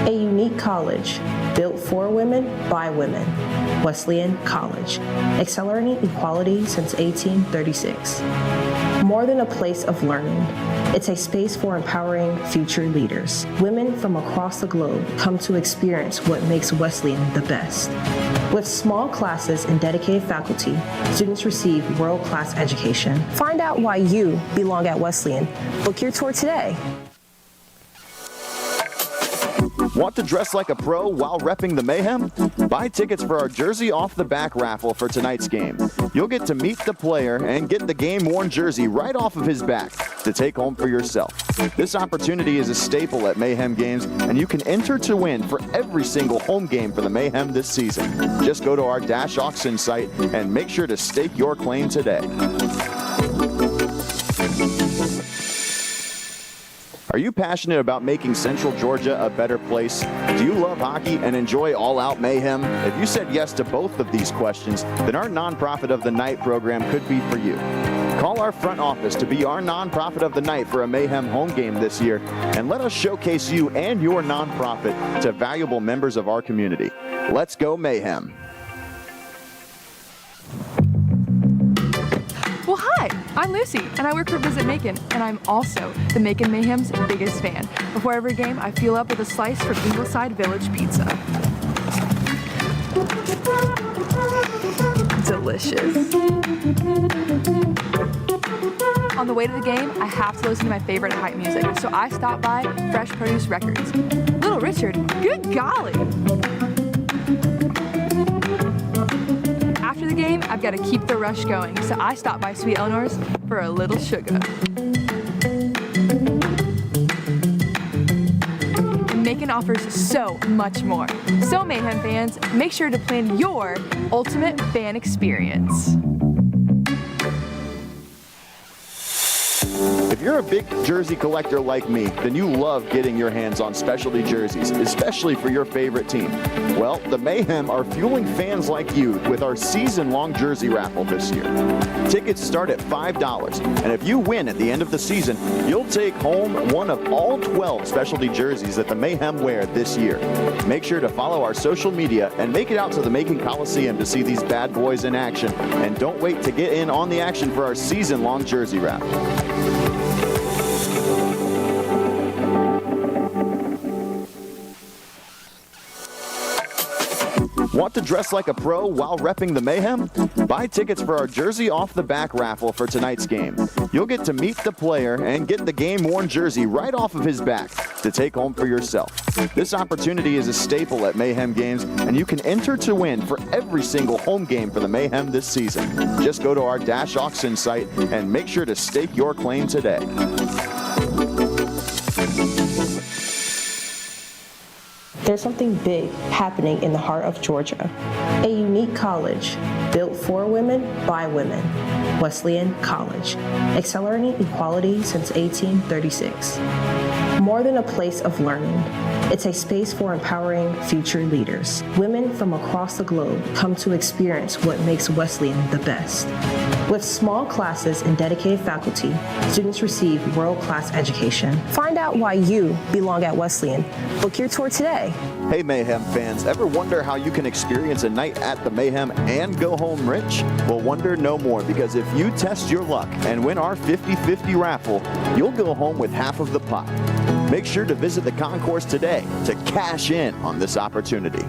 A unique college built for women by women. Wesleyan College, accelerating equality since 1836. More than a place of learning, it's a space for empowering future leaders. Women from across the globe come to experience what makes Wesleyan the best. With small classes and dedicated faculty, students receive world-class education. Find out why you belong at Wesleyan. Book your tour today. Want to dress like a pro while repping the Mayhem? Buy tickets for our Jersey Off the Back raffle for tonight's game. You'll get to meet the player and get the game-worn jersey right off of his back to take home for yourself. This opportunity is a staple at Mayhem games, and you can enter to win for every single home game for the Mayhem this season. Just go to our Dash Auction site and make sure to stake your claim today. Are you passionate about making Central Georgia a better place? Do you love hockey and enjoy all-out mayhem? If you said yes to both of these questions, then our Nonprofit of the Night program could be for you. Call our front office to be our Nonprofit of the Night for a Mayhem home game this year, and let us showcase you and your nonprofit to valuable members of our community. Let's go Mayhem. Well, hi, I'm Lucy, and I work for Visit Macon, and I'm also the Macon Mayhem's biggest fan. Before every game, I fuel up with a slice from Ingleside Village Pizza. Delicious. On the way to the game, I have to listen to my favorite hype music, so I stop by Fresh Produce Records. Little Richard, good golly! After the game, I've got to keep the rush going, so I stop by Sweet Eleanor's for a little sugar. And Macon offers so much more. So Mayhem fans, make sure to plan your ultimate fan experience. If you're a big jersey collector like me, then you love getting your hands on specialty jerseys, especially for your favorite team. Well, the Mayhem are fueling fans like you with our season-long jersey raffle this year. Tickets start at $5, and if you win at the end of the season, you'll take home one of all 12 specialty jerseys that the Mayhem wear this year. Make sure to follow our social media and make it out to the Macon Coliseum to see these bad boys in action, and don't wait to get in on the action for our season-long jersey raffle. Want to dress like a pro while repping the Mayhem? Buy tickets for our Jersey Off the Back raffle for tonight's game. You'll get to meet the player and get the game-worn jersey right off of his back to take home for yourself. This opportunity is a staple at Mayhem games, and you can enter to win for every single home game for the Mayhem this season. Just go to our Dash Auction site and make sure to stake your claim today. There's something big happening in the heart of Georgia. A unique college built for women by women. Wesleyan College, accelerating equality since 1836. More than a place of learning, it's a space for empowering future leaders. Women from across the globe come to experience what makes Wesleyan the best. With small classes and dedicated faculty, students receive world-class education. Find out why you belong at Wesleyan. Book your tour today. Hey Mayhem fans, ever wonder how you can experience a night at the Mayhem and go home rich? Well, wonder no more, because if you test your luck and win our 50-50 raffle, you'll go home with half of the pot. Make sure to visit the concourse today to cash in on this opportunity.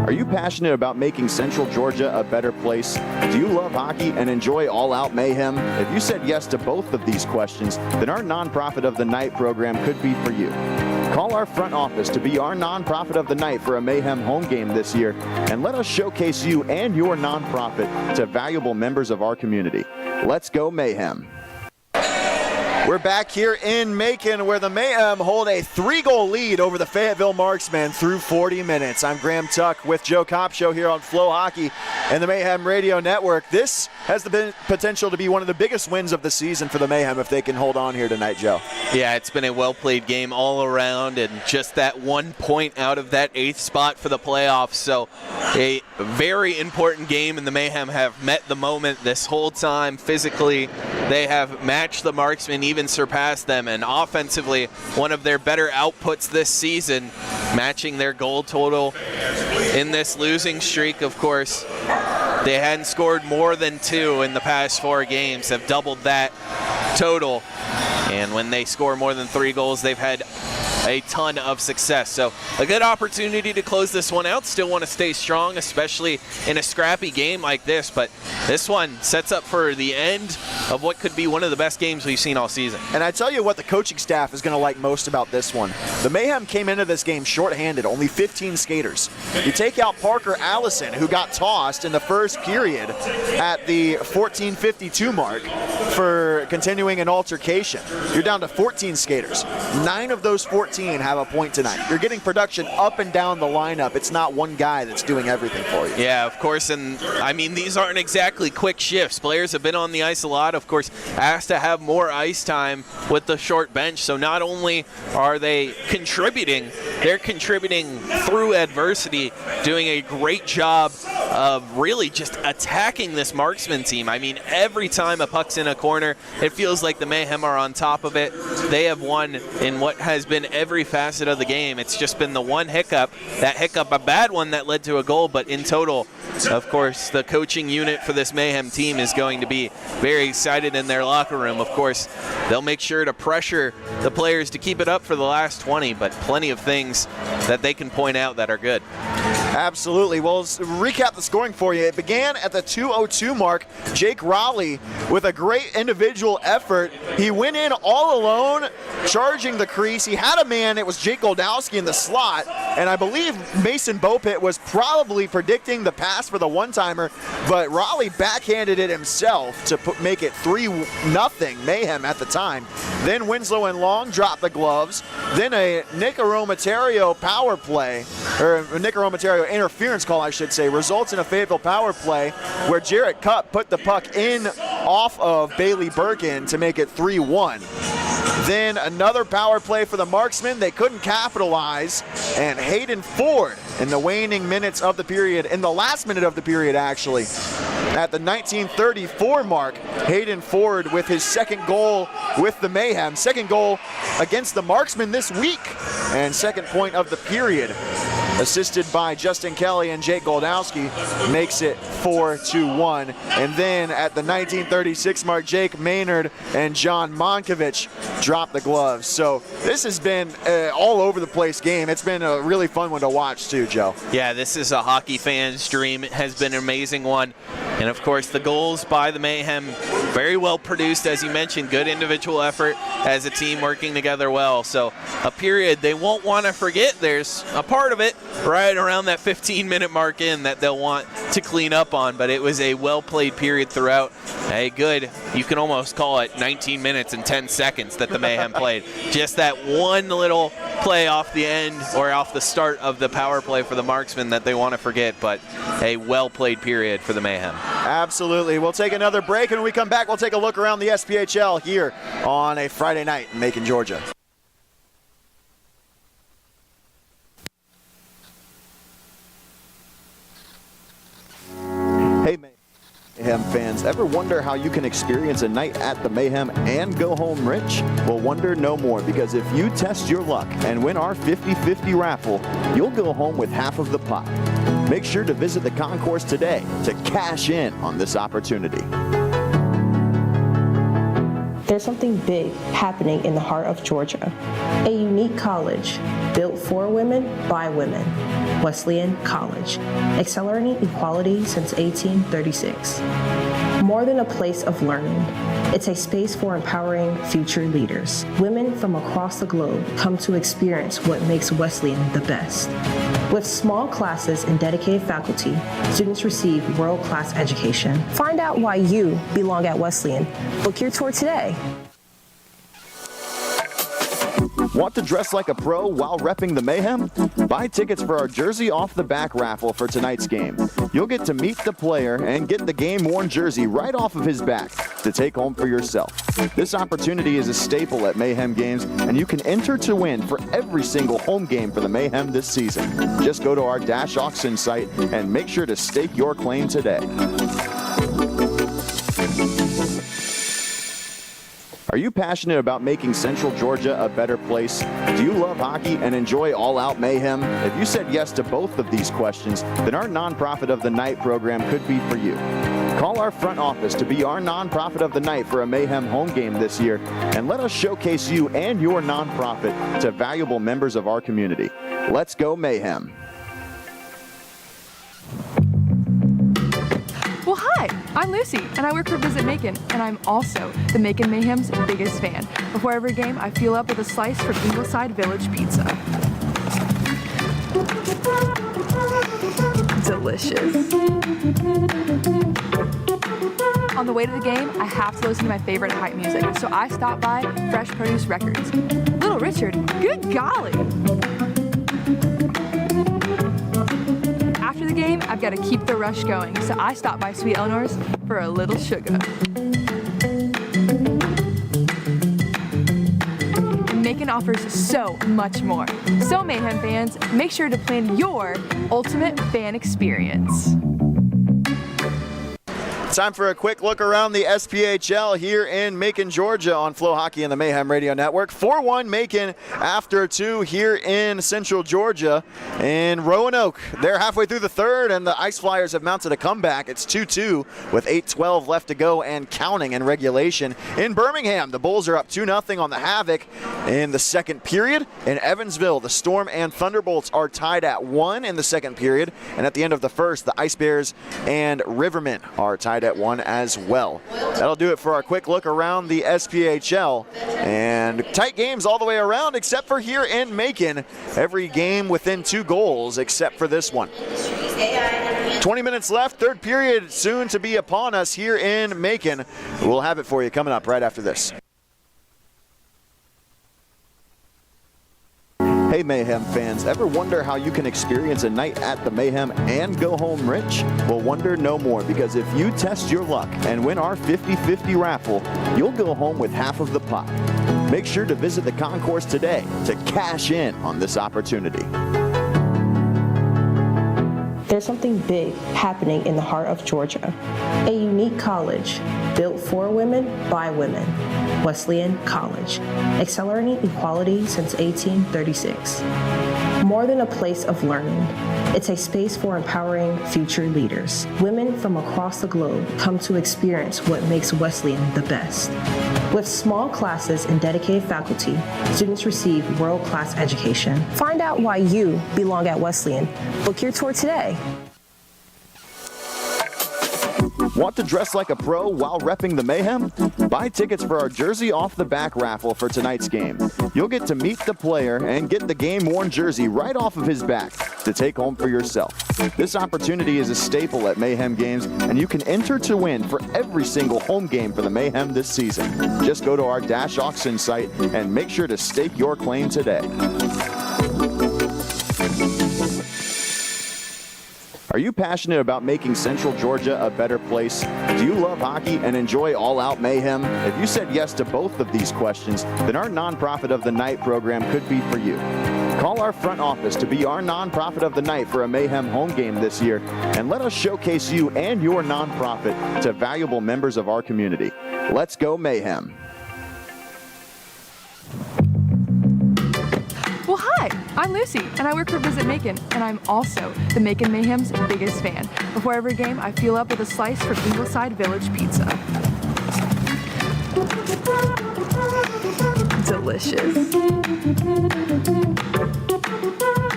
Are you passionate about making Central Georgia a better place? Do you love hockey and enjoy all-out mayhem? If you said yes to both of these questions, then our Nonprofit of the Night program could be for you. Call our front office to be our Nonprofit of the Night for a Mayhem home game this year, and let us showcase you and your nonprofit to valuable members of our community. Let's go Mayhem. We're back here in Macon, where the Mayhem hold a 3-goal lead over the Fayetteville Marksmen through 40 minutes. I'm Graham Tuck with Joe Kopshow here on Flow Hockey and the Mayhem Radio Network. This has the potential to be one of the biggest wins of the season for the Mayhem if they can hold on here tonight, Joe. Yeah, it's been a well-played game all around, and just that 1 point out of that 8th spot for the playoffs. So a very important game, and the Mayhem have met the moment this whole time. Physically, they have matched the Marksmen, even surpassed them, and offensively, one of their better outputs this season, matching their goal total in this losing streak. Of course, they hadn't scored more than 2 in the past 4 games, have doubled that total, and when they score more than 3 goals, they've had a ton of success. So a good opportunity to close this one out. Still want to stay strong, especially in a scrappy game like this, but this one sets up for the end of what could be one of the best games we've seen all season. And I tell you what the coaching staff is going to like most about this one. The Mayhem came into this game shorthanded, only 15 skaters. You take out Parker Allison, who got tossed in the first period at the 14:52 mark for continuing an altercation. You're down to 14 skaters. 9 of those 14 have a point tonight. You're getting production up and down the lineup. It's not one guy that's doing everything for you. Yeah, of course, and I mean, these aren't exactly quick shifts. Players have been on the ice a lot, of course, asked to have more ice time with the short bench. So not only are they contributing, they're contributing through adversity, doing a great job of really just attacking this Marksman team. I mean, every time a puck's in a corner, it feels like the Mayhem are on top of it. They have won in what has been every facet of the game. It's just been the one hiccup, that hiccup, a bad one that led to a goal, but in total, of course, the coaching unit for this Mayhem team is going to be very excited in their locker room. Of course, they'll make sure to pressure the players to keep it up for the last 20, but plenty of things that they can point out that are good. Absolutely. Well, let's recap the scoring for you. It began at the 2:02 mark. Jake Raleigh with a great individual effort. He went in all alone, charging the crease. He had a man. It was Jake Goldowski in the slot, and I believe Mason Bopit was probably predicting the pass for the one-timer, but Raleigh backhanded it himself to make it 3-0 Mayhem at the time. Then Winslow and Long dropped the gloves. Then a Nick Aromaterio power play. Ontario interference call, I should say, results in a Fayetteville power play where Jarrett Cupp put the puck in off of Bailey Birkin to make it 3-1. Then another power play for the Marksmen. They couldn't capitalize, and Hayden Ford in the waning minutes of the period, in the last minute of the period actually, at the 1934 mark, Hayden Ford with his second goal with the Mayhem, second goal against the Marksmen this week, and second point of the period, assisted by Justin Kelly and Jake Goldowski, makes it 4-1. And then at the 1936 mark, Jake Maynard and John Monkovich drop the gloves. So this has been all over the place game. It's been a really fun one to watch too, Joe. Yeah, this is a hockey fan's dream. It has been an amazing one. And of course, the goals by the Mayhem, very well produced, as you mentioned, good individual effort as a team working together well. So a period they won't want to forget. There's a part of it right around that 15-minute mark in that they'll want to clean up on, but it was a well-played period throughout. A good, you can almost call it 19 minutes and 10 seconds that the Mayhem played. Just that one little play off the end or off the start of the power play for the Marksmen that they want to forget, but a well-played period for the Mayhem. Absolutely. We'll take another break, and when we come back, we'll take a look around the SPHL here on a Friday night in Macon, Georgia. Hey, Mayhem fans, ever wonder how you can experience a night at the Mayhem and go home rich? Well, wonder no more, because if you test your luck and win our 50-50 raffle, you'll go home with half of the pot. Make sure to visit the concourse today to cash in on this opportunity. There's something big happening in the heart of Georgia. A unique college built for women by women. Wesleyan College, accelerating equality since 1836. More than a place of learning, it's a space for empowering future leaders. Women from across the globe come to experience what makes Wesleyan the best. With small classes and dedicated faculty, students receive world-class education. Find out why you belong at Wesleyan. Book your tour today. Want to dress like a pro while repping the Mayhem? Buy tickets for our Jersey Off the Back raffle for tonight's game. You'll get to meet the player and get the game-worn jersey right off of his back to take home for yourself. This opportunity is a staple at Mayhem games, and you can enter to win for every single home game for the Mayhem this season. Just go to our Dash Auction site and make sure to stake your claim today. Are you passionate about making Central Georgia a better place? Do you love hockey and enjoy all-out mayhem? If you said yes to both of these questions, then our Nonprofit of the Night program could be for you. Call our front office to be our Nonprofit of the Night for a Mayhem home game this year, and let us showcase you and your nonprofit to valuable members of our community. Let's go Mayhem. Well, hi, I'm Lucy, and I work for Visit Macon, and I'm also the Macon Mayhem's biggest fan. Before every game, I fuel up with a slice from Ingleside Village Pizza. Delicious. On the way to the game, I have to listen to my favorite hype music, so I stopped by Fresh Produce Records. Little Richard, good golly! After the game, I've got to keep the rush going, so I stopped by Sweet Eleanor's for a little sugar. Macon offers so much more. So Mayhem fans, make sure to plan your ultimate fan experience. Time for a quick look around the SPHL here in Macon, Georgia on Flow Hockey and the Mayhem Radio Network. 4-1 Macon after 2 here in Central Georgia. In Roanoke, they're halfway through the third, and the Ice Flyers have mounted a comeback. It's 2-2 with 8:12 left to go and counting in regulation. In Birmingham, the Bulls are up 2-0 on the Havoc in the second period. In Evansville, the Storm and Thunderbolts are tied at 1 in the second period. And at the end of the first, the Ice Bears and Rivermen are tied at 1 as well. That'll do it for our quick look around the SPHL. And tight games all the way around except for here in Macon. Every game within 2 goals except for this one. 20 minutes left, third period soon to be upon us here in Macon. We'll have it for you coming up right after this. Hey Mayhem fans, ever wonder how you can experience a night at the Mayhem and go home rich? Well, wonder no more, because if you test your luck and win our 50-50 raffle, you'll go home with half of the pot. Make sure to visit the concourse today to cash in on this opportunity. There's something big happening in the heart of Georgia. A unique college built for women by women. Wesleyan College, accelerating equality since 1836. More than a place of learning, it's a space for empowering future leaders. Women from across the globe come to experience what makes Wesleyan the best. With small classes and dedicated faculty, students receive world-class education. Find out why you belong at Wesleyan. Book your tour today. Want to dress like a pro while repping the Mayhem? Buy tickets for our Jersey Off the Back raffle for tonight's game. You'll get to meet the player and get the game-worn jersey right off of his back to take home for yourself. This opportunity is a staple at Mayhem games, and you can enter to win for every single home game for the Mayhem this season. Just go to our Dash Auction site and make sure to stake your claim today. Are you passionate about making Central Georgia a better place? Do you love hockey and enjoy all-out mayhem? If you said yes to both of these questions, then our Nonprofit of the Night program could be for you. Call our front office to be our Nonprofit of the Night for a Mayhem home game this year, and let us showcase you and your nonprofit to valuable members of our community. Let's go Mayhem! Well, hi, I'm Lucy, and I work for Visit Macon, and I'm also the Macon Mayhem's biggest fan. Before every game, I fuel up with a slice from Ingleside Village Pizza. Delicious.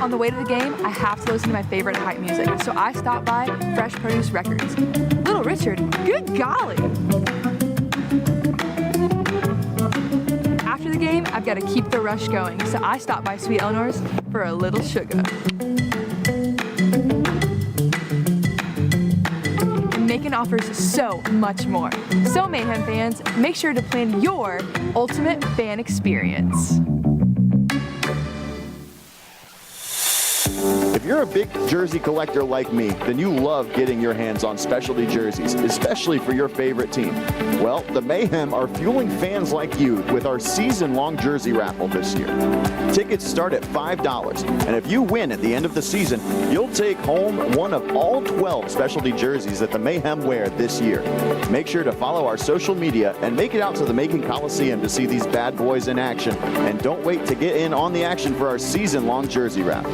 On the way to the game, I have to listen to my favorite hype music, so I stop by Fresh Produce Records. Little Richard, good golly! After the game, I've got to keep the rush going, so I stop by Sweet Eleanor's for a little sugar. And Macon offers so much more. So Mayhem fans, make sure to plan your ultimate fan experience. If you're a big jersey collector like me, then you love getting your hands on specialty jerseys, especially for your favorite team. Well, the Mayhem are fueling fans like you with our season-long jersey raffle this year. Tickets start at $5, and if you win at the end of the season, you'll take home one of all 12 specialty jerseys that the Mayhem wear this year. Make sure to follow our social media and make it out to the Macon Coliseum to see these bad boys in action, and don't wait to get in on the action for our season-long jersey raffle.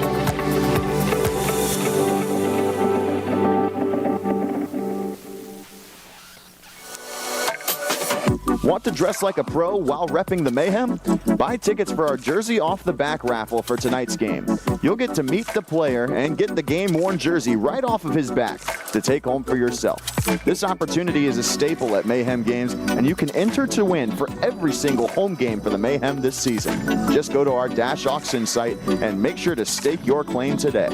Want to dress like a pro while repping the Mayhem? Buy tickets for our Jersey Off the Back raffle for tonight's game. You'll get to meet the player and get the game-worn jersey right off of his back to take home for yourself. This opportunity is a staple at Mayhem games, and you can enter to win for every single home game for the Mayhem this season. Just go to our Dash Auction site and make sure to stake your claim today.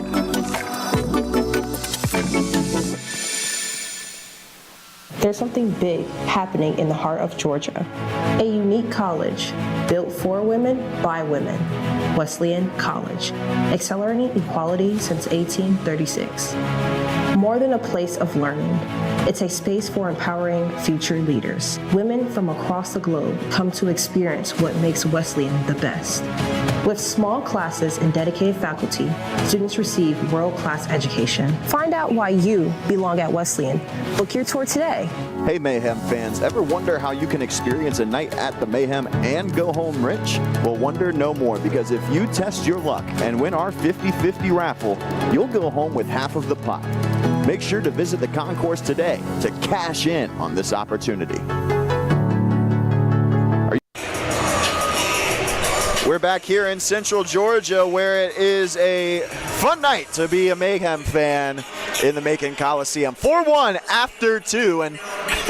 There's something big happening in the heart of Georgia. A unique college built for women by women. Wesleyan College, accelerating equality since 1836. More than a place of learning, it's a space for empowering future leaders. Women from across the globe come to experience what makes Wesleyan the best. With small classes and dedicated faculty, students receive world-class education. Find out why you belong at Wesleyan. Book your tour today. Hey Mayhem fans, ever wonder how you can experience a night at the Mayhem and go home rich? Well, wonder no more, because if you test your luck and win our 50-50 raffle, you'll go home with half of the pot. Make sure to visit the concourse today to cash in on this opportunity. We're back here in Central Georgia, where it is a fun night to be a Mayhem fan in the Macon Coliseum. 4-1 after 2, and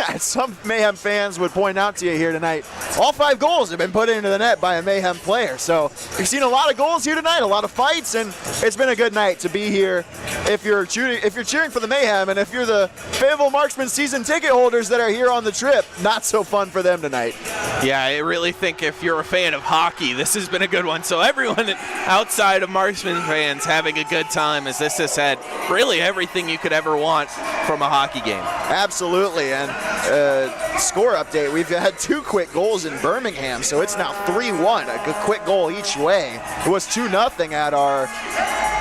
as some Mayhem fans would point out to you here tonight, all 5 goals have been put into the net by a Mayhem player. So we've seen a lot of goals here tonight, a lot of fights, and it's been a good night to be here if you're cheering for the Mayhem, and if you're the Fayetteville Marksmen season ticket holders that are here on the trip, not so fun for them tonight. Yeah, I really think if you're a fan of hockey, this has been a good one. So everyone outside of Marksmen fans having a good time, as this has had really everything you could ever want from a hockey game. Absolutely, and score update, we've had 2 quick goals in Birmingham, so it's now 3-1, a good quick goal each way. It was 2-0 at our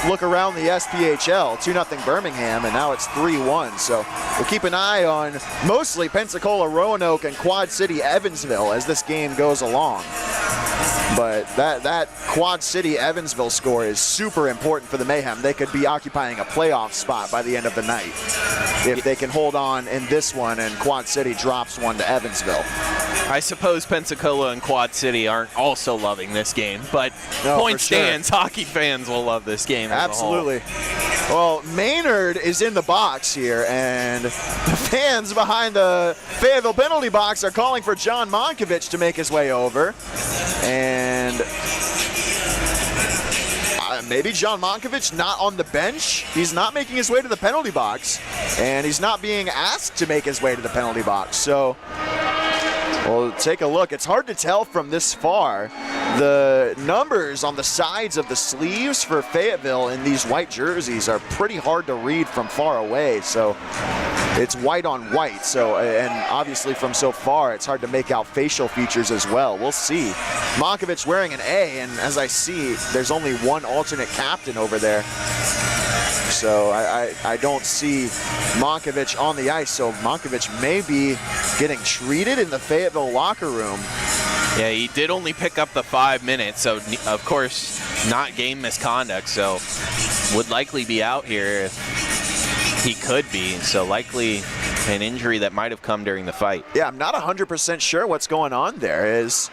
look around the SPHL, 2-0 Birmingham, and now it's 3-1. So we'll keep an eye on mostly Pensacola, Roanoke, and Quad City, Evansville as this game goes along. But that Quad City, Evansville score is super important for the Mayhem. They could be occupying a playoff spot by the end of the night if they can hold on in this one and Quad City drops one to Evansville. I suppose Pensacola and Quad City aren't also loving this game, but point stands, hockey fans will love this game. Absolutely. Well, Maynard is in the box here, and the fans behind the Fayetteville penalty box are calling for John Monkovich to make his way over. And maybe John Monkovich not on the bench. He's not making his way to the penalty box, and he's not being asked to make his way to the penalty box. So we'll take a look. It's hard to tell from this far. The numbers on the sides of the sleeves for Fayetteville in these white jerseys are pretty hard to read from far away. So it's white on white. So, and obviously from so far, it's hard to make out facial features as well. We'll see. Monkovich wearing an A, and as I see, there's only one alternate captain over there. So I don't see Monkovich on the ice. So Monkovich may be getting treated in the Fayetteville locker room. Yeah, he did only pick up the 5 minutes, so of course not game misconduct, so would likely be out here if he could be. So likely an injury that might have come during the fight. Yeah, I'm not 100% sure what's going on there. Is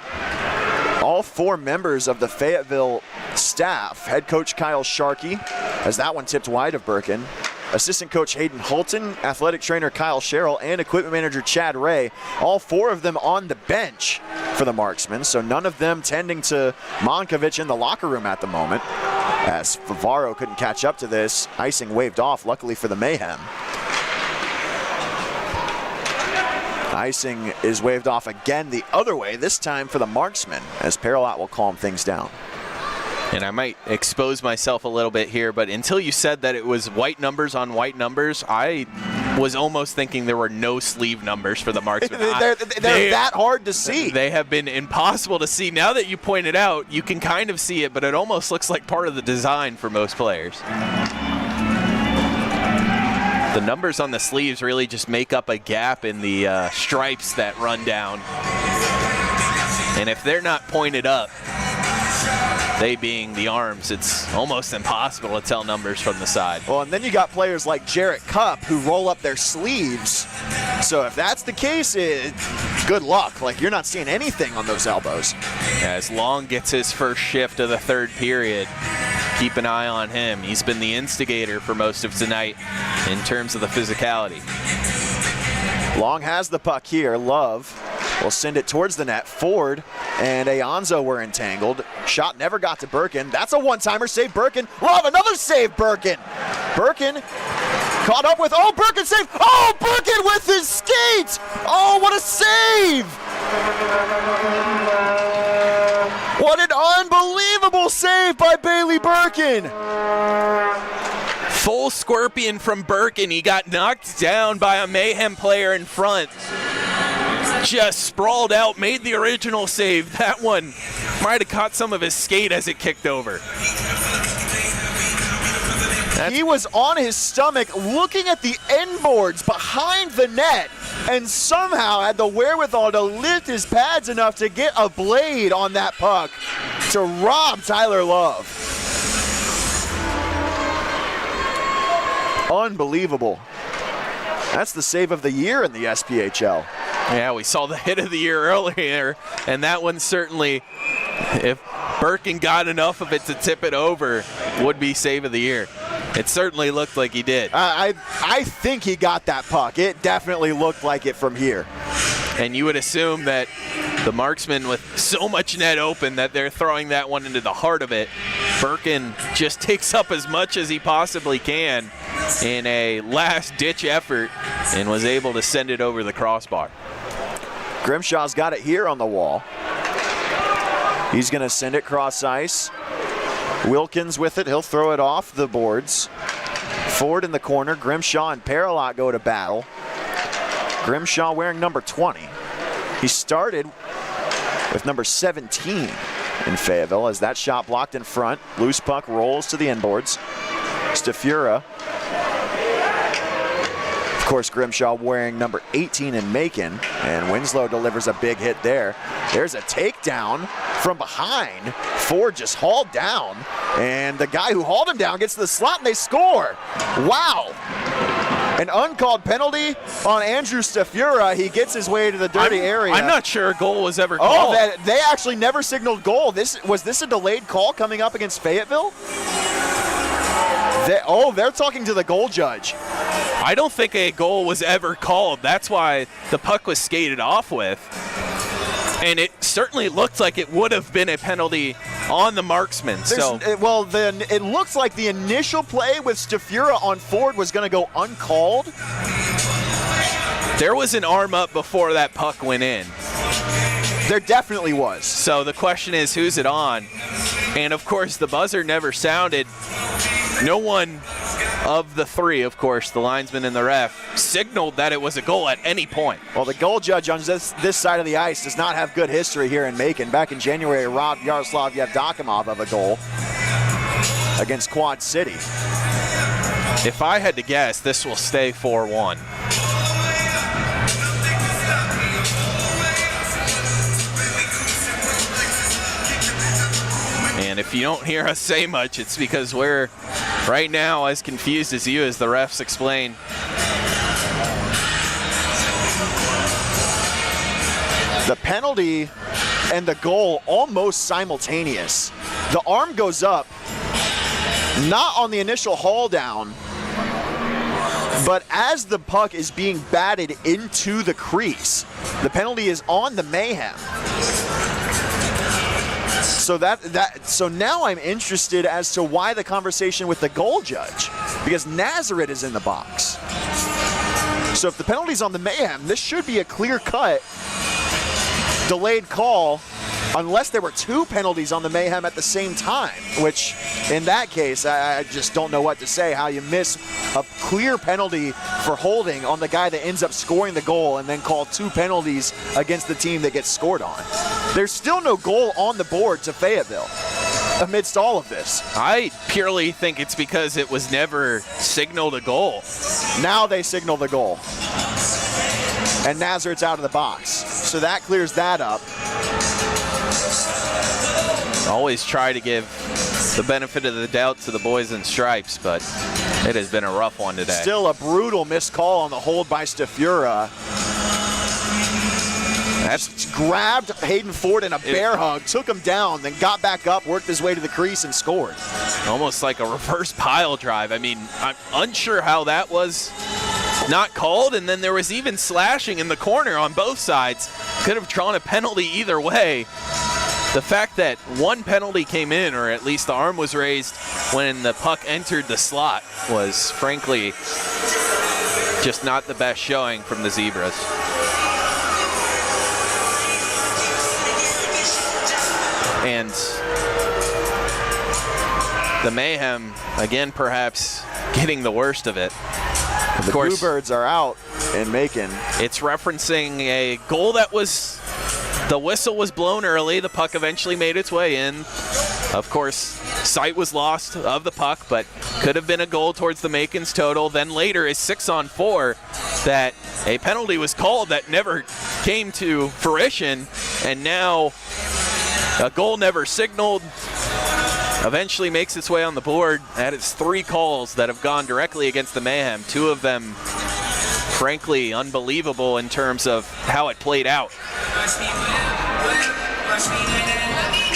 all 4 members of the Fayetteville staff, head coach Kyle Sharkey, as that one tipped wide of Birkin, assistant coach Hayden Holton, athletic trainer Kyle Sherrill, and equipment manager Chad Ray, all 4 of them on the bench for the Marksmen, so none of them tending to Monkovich in the locker room at the moment, as Favaro couldn't catch up to this. Icing waved off, luckily for the Mayhem. Icing is waved off again the other way, this time for the Marksmen, as Paralot will calm things down. And I might expose myself a little bit here, but until you said that it was white numbers on white numbers, I was almost thinking there were no sleeve numbers for the Marksmen. they're that hard to see. They have been impossible to see. Now that you point it out, you can kind of see it, but it almost looks like part of the design for most players. The numbers on the sleeves really just make up a gap in the stripes that run down. And if they're not pointed up, they being the arms, it's almost impossible to tell numbers from the side. Well, and then you got players like Jarrett Cupp who roll up their sleeves. So if that's the case, good luck. Like, you're not seeing anything on those elbows. Yeah, as Long gets his first shift of the 3rd period, keep an eye on him. He's been the instigator for most of tonight in terms of the physicality. Long has the puck here. Love will send it towards the net. Ford and Aonzo were entangled. Shot never got to Birkin. That's a one-timer. Save Birkin. Love, another save Birkin. Birkin caught up with, Birkin save. Birkin with his skate. What a save. What an unbelievable save by Bailey Birkin. Full scorpion from Birkin. He got knocked down by a Mayhem player in front. Just sprawled out, made the original save. That one might have caught some of his skate as it kicked over. He was on his stomach looking at the end boards behind the net and somehow had the wherewithal to lift his pads enough to get a blade on that puck to rob Tyler Love. Unbelievable. That's the save of the year in the SPHL. Yeah, we saw the hit of the year earlier, and that one certainly, if Birkin got enough of it to tip it over, would be save of the year. It certainly looked like he did. I think he got that puck. It definitely looked like it from here. And you would assume that The Marksmen with so much net open that they're throwing that one into the heart of it. Birkin just takes up as much as he possibly can in a last-ditch effort and was able to send it over the crossbar. Grimshaw's got it here on the wall. He's going to send it cross ice. Wilkins with it. He'll throw it off the boards. Ford in the corner. Grimshaw and Paralot go to battle. Grimshaw wearing number 20. He started with number 17 in Fayetteville as that shot blocked in front. Loose puck rolls to the inboards. Stafura. Of course, Grimshaw wearing number 18 in Macon, and Winslow delivers a big hit there. There's a takedown from behind. Ford just hauled down, and the guy who hauled him down gets to the slot and they score. Wow. An uncalled penalty on Andrew Stafura. He gets his way to the dirty area. I'm not sure a goal was ever called. Oh, they actually never signaled goal. Was this a delayed call coming up against Fayetteville? They're talking to the goal judge. I don't think a goal was ever called. That's why the puck was skated off with. And it certainly looked like it would have been a penalty on the Marksmen. It looks like the initial play with Stafura on Ford was going to go uncalled. There was an arm up before that puck went in. There definitely was. So the question is, who's it on? And of course, the buzzer never sounded. No one of the three, of course, the linesman and the ref, signaled that it was a goal at any point. Well, the goal judge on this side of the ice does not have good history here in Macon. Back in January, robbed Yaroslav Yevdokimov of a goal against Quad City. If I had to guess, this will stay 4-1. And if you don't hear us say much, it's because we're right now as confused as you, as the refs explain. The penalty and the goal almost simultaneous. The arm goes up, not on the initial haul down, but as the puck is being batted into the crease. The penalty is on the Mayhem. So now I'm interested as to why the conversation with the goal judge, because Nazareth is in the box. So if the penalty's on the Mayhem, this should be a clear-cut delayed call, unless there were two penalties on the Mayhem at the same time, which in that case, I just don't know what to say, how you miss a clear penalty for holding on the guy that ends up scoring the goal and then call two penalties against the team that gets scored on. There's still no goal on the board to Fayetteville amidst all of this. I purely think it's because it was never signaled a goal. Now they signal the goal. And Nazareth's out of the box. So that clears that up. Always try to give the benefit of the doubt to the boys in stripes, but it has been a rough one today. Still a brutal missed call on the hold by Stafura. That's grabbed Hayden Ford in a bear hug, took him down, then got back up, worked his way to the crease, and scored. Almost like a reverse pile drive. I mean, I'm unsure how that was not called, and then there was even slashing in the corner on both sides. Could have drawn a penalty either way. The fact that one penalty came in, or at least the arm was raised when the puck entered the slot, was frankly just not the best showing from the Zebras. And the Mayhem, again, perhaps getting the worst of it. Of course, the Bluebirds are out in Macon. It's referencing a goal that was, the whistle was blown early. The puck eventually made its way in. Of course, sight was lost of the puck, but could have been a goal towards the Macon's total. Then later is 6-on-4 that a penalty was called that never came to fruition, and now a goal never signaled eventually makes its way on the board. That is 3 calls that have gone directly against the Mayhem. 2 of them, frankly, unbelievable in terms of how it played out.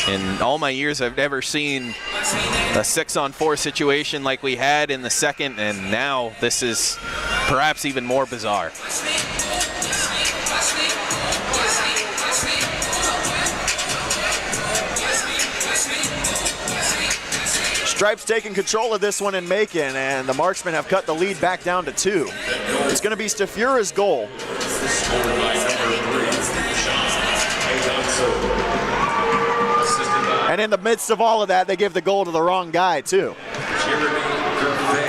In all my years, I've never seen a 6-on-4 situation like we had in the second, and now this is perhaps even more bizarre. Stripes taking control of this one in Macon, and the Marksmen have cut the lead back down to 2. It's going to be Stafura's goal. And in the midst of all of that, they give the goal to the wrong guy, too.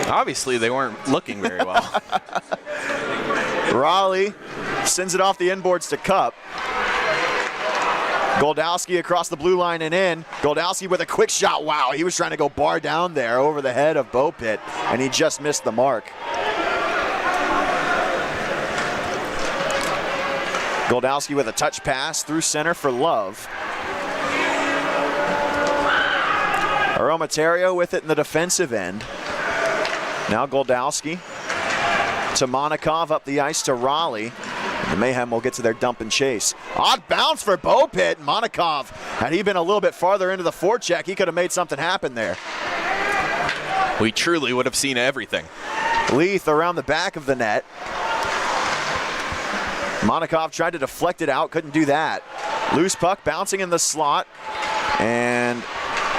Obviously, they weren't looking very well. Raleigh sends it off the inboards to Cup. Goldowski across the blue line and in. Goldowski with a quick shot. Wow, he was trying to go bar down there over the head of Bopit, and he just missed the mark. Goldowski with a touch pass through center for Love. Aromaterio with it in the defensive end. Now Goldowski to Monikov up the ice to Raleigh. The Mayhem will get to their dump and chase. Odd bounce for Bopit. Monikov, had he been a little bit farther into the forecheck, he could have made something happen there. We truly would have seen everything. Leith around the back of the net. Monikov tried to deflect it out, couldn't do that. Loose puck bouncing in the slot, and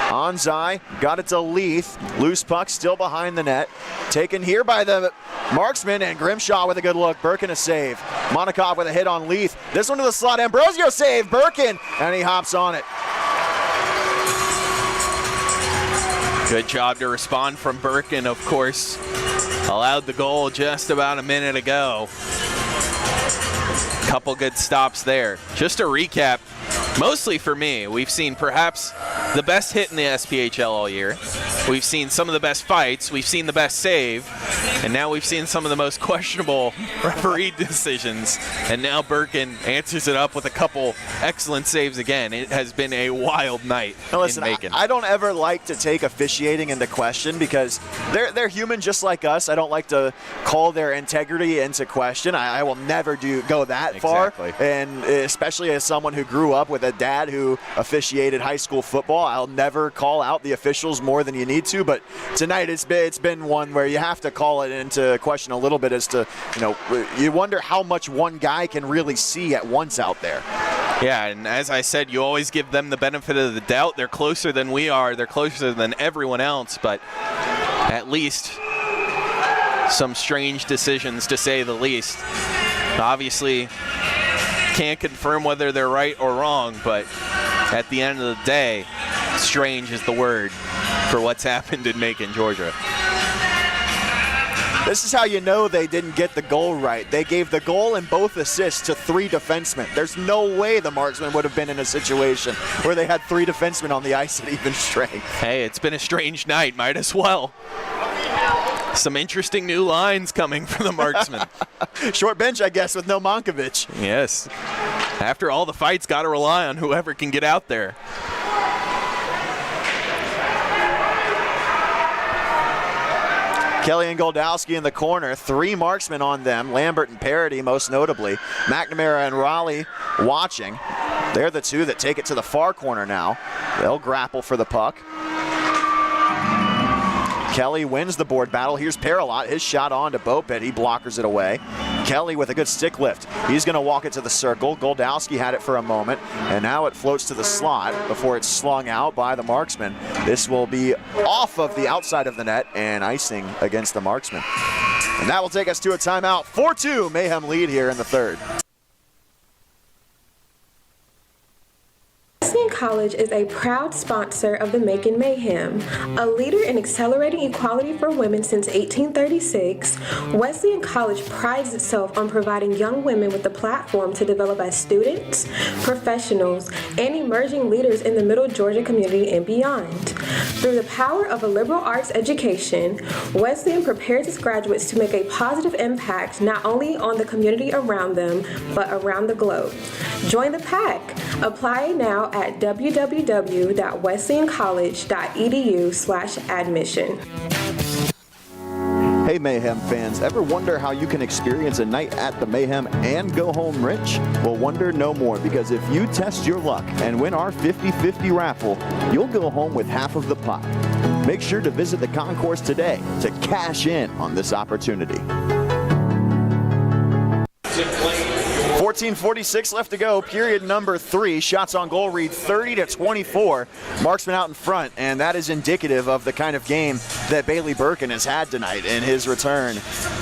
Anzai got it to Leith. Loose puck still behind the net. Taken here by the Marksman, and Grimshaw with a good look. Birkin a save. Monikov with a hit on Leith. This one to the slot. Ambrosio save. Birkin, and he hops on it. Good job to respond from Birkin, of course. Allowed the goal just about a minute ago. Couple good stops there. Just to recap, mostly for me, we've seen perhaps the best hit in the SPHL all year. We've seen some of the best fights. We've seen the best save. And now we've seen some of the most questionable referee decisions. And now Birkin answers it up with a couple excellent saves again. It has been a wild night in Macon. I don't ever like to take officiating into question because they're human just like us. I don't like to call their integrity into question. I will never go that far. And especially as someone who grew up with a dad who officiated high school football, I'll never call out the officials more than you need to. But tonight it's been one where you have to call it into question a little bit as to, you wonder how much one guy can really see at once out there. Yeah, and as I said, you always give them the benefit of the doubt. They're closer than we are. They're closer than everyone else, but at least some strange decisions, to say the least. Obviously, can't confirm whether they're right or wrong, but at the end of the day, strange is the word for what's happened in Macon, Georgia. This is how you know they didn't get the goal right. They gave the goal and both assists to 3 defensemen. There's no way the Marksmen would have been in a situation where they had 3 defensemen on the ice at even strength. Hey, it's been a strange night. Might as well. Some interesting new lines coming from the Marksmen. Short bench, I guess, with no Monkovic. Yes. After all the fights, got to rely on whoever can get out there. Kelly and Goldowski in the corner. 3 Marksmen on them. Lambert and Parody, most notably. McNamara and Raleigh watching. They're the 2 that take it to the far corner now. They'll grapple for the puck. Kelly wins the board battle. Here's Paralot. His shot on to Bopit. He blockers it away. Kelly with a good stick lift. He's going to walk it to the circle. Goldowski had it for a moment, and now it floats to the slot before it's slung out by the Marksman. This will be off of the outside of the net and icing against the Marksman. And that will take us to a timeout. 4-2 Mayhem lead here in the third. Wesleyan College is a proud sponsor of the Macon Mayhem. A leader in accelerating equality for women since 1836, Wesleyan College prides itself on providing young women with a platform to develop as students, professionals, and emerging leaders in the Middle Georgia community and beyond. Through the power of a liberal arts education, Wesleyan prepares its graduates to make a positive impact not only on the community around them, but around the globe. Join the pack. Apply now at www.wesleyancollege.edu/admission. Hey Mayhem fans, ever wonder how you can experience a night at the Mayhem and go home rich? Well, wonder no more, because if you test your luck and win our 50-50 raffle, you'll go home with half of the pot. Make sure to visit the concourse today to cash in on this opportunity. 13:46 left to go, period number 3. Shots on goal read 30-24. Marksmen out in front, and that is indicative of the kind of game that Bailey Birkin has had tonight in his return.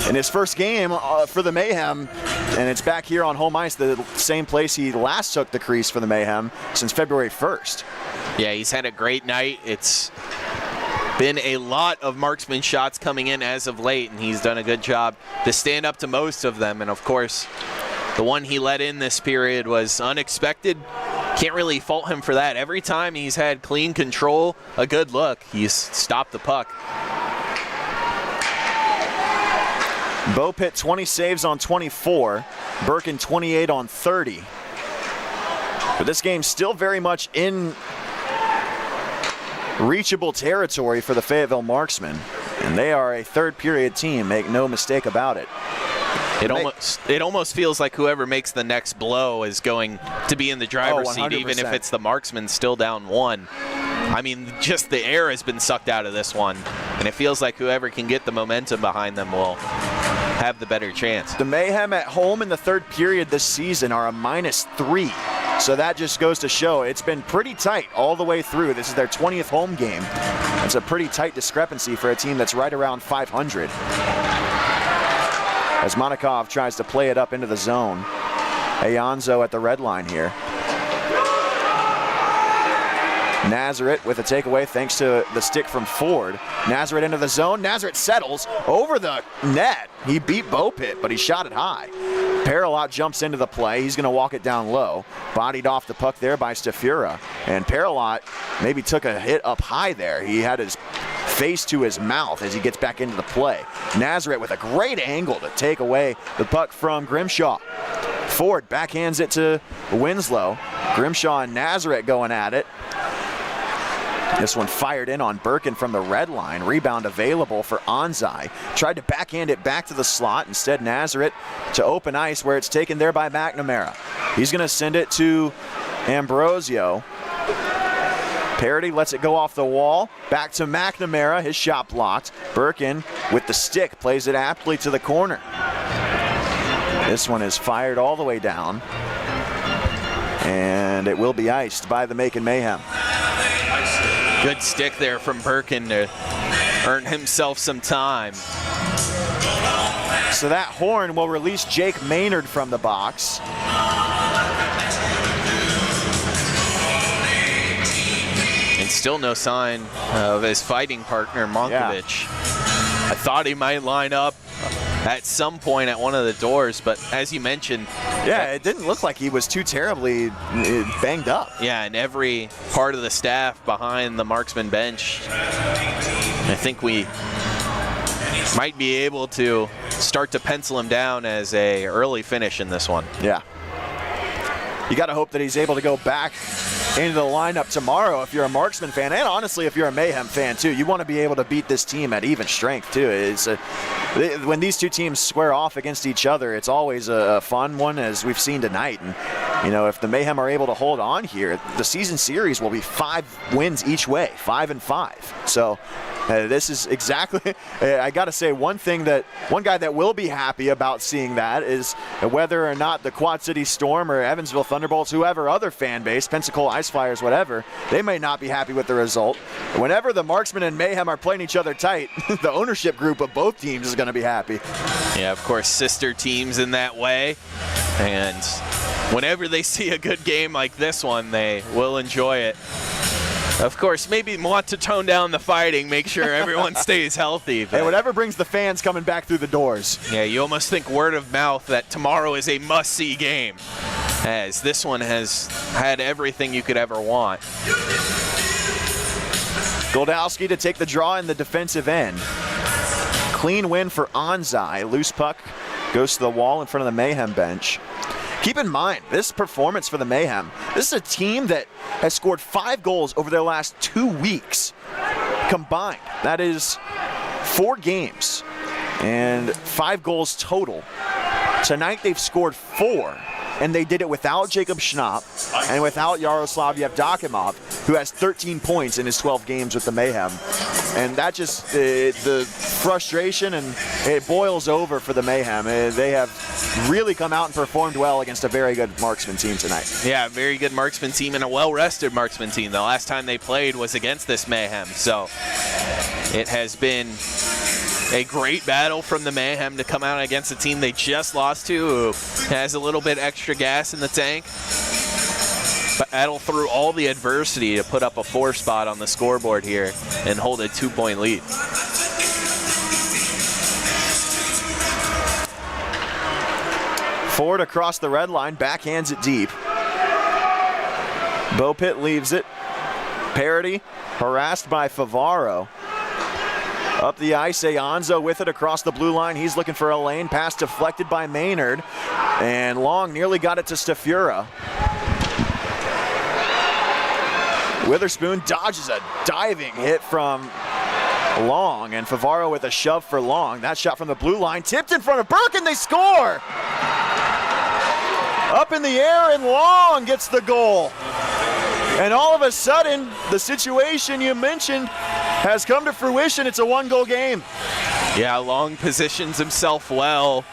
In his first game for the Mayhem, and it's back here on home ice, the same place he last took the crease for the Mayhem since February 1st. Yeah, he's had a great night. It's been a lot of marksman shots coming in as of late, and he's done a good job to stand up to most of them. And of course, the one he let in this period was unexpected. Can't really fault him for that. Every time he's had clean control, a good look, he's stopped the puck. Bo Pitt 20 saves on 24, Birkin 28 on 30. But this game's still very much in reachable territory for the Fayetteville Marksmen, and they are a third period team, make no mistake about it. It almost feels like whoever makes the next blow is going to be in the driver's seat, even if it's the Marksmen still down 1. I mean, just the air has been sucked out of this one, and it feels like whoever can get the momentum behind them will have the better chance. The Mayhem at home in the third period this season are a -3. So that just goes to show it's been pretty tight all the way through. This is their 20th home game. It's a pretty tight discrepancy for a team that's right around 500. As Monikov tries to play it up into the zone. Ayanzo at the red line here. Nazareth with a takeaway thanks to the stick from Ford. Nazareth into the zone. Nazareth settles over the net. He beat Bo Pitt, but he shot it high. Paralot jumps into the play. He's going to walk it down low. Bodied off the puck there by Stafura. And Paralot maybe took a hit up high there. He had his face to his mouth as he gets back into the play. Nazareth with a great angle to take away the puck from Grimshaw. Ford backhands it to Winslow. Grimshaw and Nazareth going at it. This one fired in on Birkin from the red line. Rebound available for Anzai. Tried to backhand it back to the slot. Instead, Nazareth to open ice where it's taken there by McNamara. He's going to send it to Ambrosio. Parity lets it go off the wall. Back to McNamara. His shot blocked. Birkin with the stick plays it aptly to the corner. This one is fired all the way down. And it will be iced by the Macon Mayhem. Good stick there from Birkin to earn himself some time. So that horn will release Jake Maynard from the box. And still no sign of his fighting partner, Monkovic. I thought he might line up at some point at one of the doors, but as you mentioned, yeah, it didn't look like he was too terribly banged up. Yeah, and every part of the staff behind the marksman bench, I think we might be able to start to pencil him down as a early finish in this one. Yeah. You got to hope that he's able to go back into the lineup tomorrow if you're a Marksman fan, and honestly if you're a Mayhem fan too. You want to be able to beat this team at even strength too. When these two teams square off against each other, it's always a fun one, as we've seen tonight. And you know, if the Mayhem are able to hold on here, the season series will be 5 wins each way, 5-5. So this is exactly, I got to say, one guy that will be happy about seeing that is whether or not the Quad City Storm or Evansville Thunderbolts, whoever other fan base, Pensacola Ice Flyers, whatever, they may not be happy with the result. Whenever the Marksmen and Mayhem are playing each other tight, the ownership group of both teams is going to be happy. Yeah, of course, sister teams in that way. And whenever they see a good game like this one, they will enjoy it. Of course, maybe want to tone down the fighting, make sure everyone stays healthy. Hey, whatever brings the fans coming back through the doors. Yeah, you almost think word of mouth that tomorrow is a must-see game, as this one has had everything you could ever want. Goldowski to take the draw in the defensive end. Clean win for Anzai. Loose puck goes to the wall in front of the Mayhem bench. Keep in mind, this performance for the Mayhem, this is a team that has scored 5 goals over their last 2 weeks combined. That is 4 games and 5 goals total. Tonight they've scored 4, and they did it without Jacob Schnapp and without Yaroslav Yevdokimov, who has 13 points in his 12 games with the Mayhem. And that just, the frustration, and it boils over for the Mayhem. They have really come out and performed well against a very good Marksmen team tonight. Yeah, very good Marksmen team and a well-rested Marksmen team. The last time they played was against this Mayhem. So it has been a great battle from the Mayhem to come out against a team they just lost to, who has a little bit extra gas in the tank. Battle through all the adversity to put up a 4 spot on the scoreboard here and hold a 2-point lead. Ford across the red line, backhands it deep. Bo Pitt leaves it. Parity harassed by Favaro. Up the ice, Aonzo with it across the blue line. He's looking for a lane. Pass deflected by Maynard. And Long nearly got it to Stafura. Witherspoon dodges a diving hit from Long, and Favaro with a shove for Long. That shot from the blue line, tipped in front of Burke, and they score! Up in the air, and Long gets the goal. And all of a sudden, the situation you mentioned has come to fruition. It's a 1-goal game. Yeah, Long positions himself well,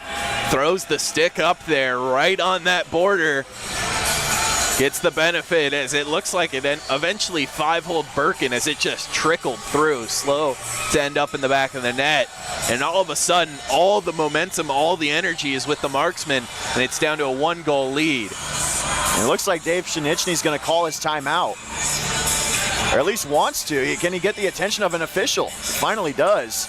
throws the stick up there right on that border. Gets the benefit as it looks like it eventually 5-holed Birkin as it just trickled through, slow to end up in the back of the net. And all of a sudden, all the momentum, all the energy is with the Marksmen, and it's down to a 1-goal lead. And it looks like Dave Shinichny's going to call his timeout, or at least wants to. Can he get the attention of an official? Finally does.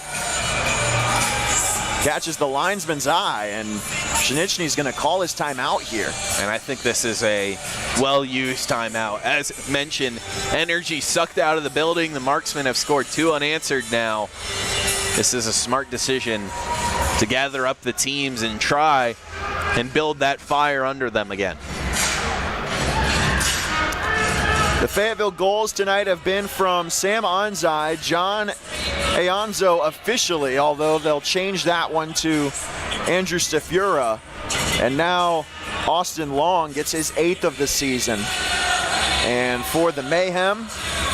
Catches the linesman's eye, and Shinichny's going to call his timeout here. And I think this is a well-used timeout. As mentioned, energy sucked out of the building. The Marksmen have scored 2 unanswered now. This is a smart decision to gather up the teams and try and build that fire under them again. The Fayetteville goals tonight have been from Sam Onzai, John Aonzo officially, although they'll change that one to Andrew Stafura. And now Austin Long gets his 8th of the season. And for the Mayhem,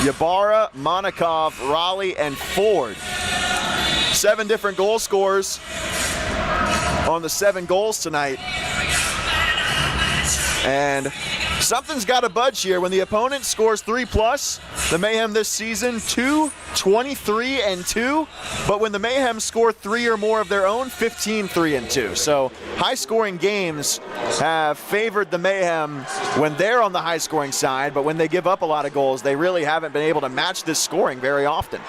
Ybarra, Monikov, Raleigh, and Ford. 7 different goal scorers on the 7 goals tonight. And something's got to budge here. When the opponent scores 3+, the Mayhem this season 23-2. But when the Mayhem score 3 or more of their own, 15-3-2. So high-scoring games have favored the Mayhem when they're on the high-scoring side. But when they give up a lot of goals, they really haven't been able to match this scoring very often.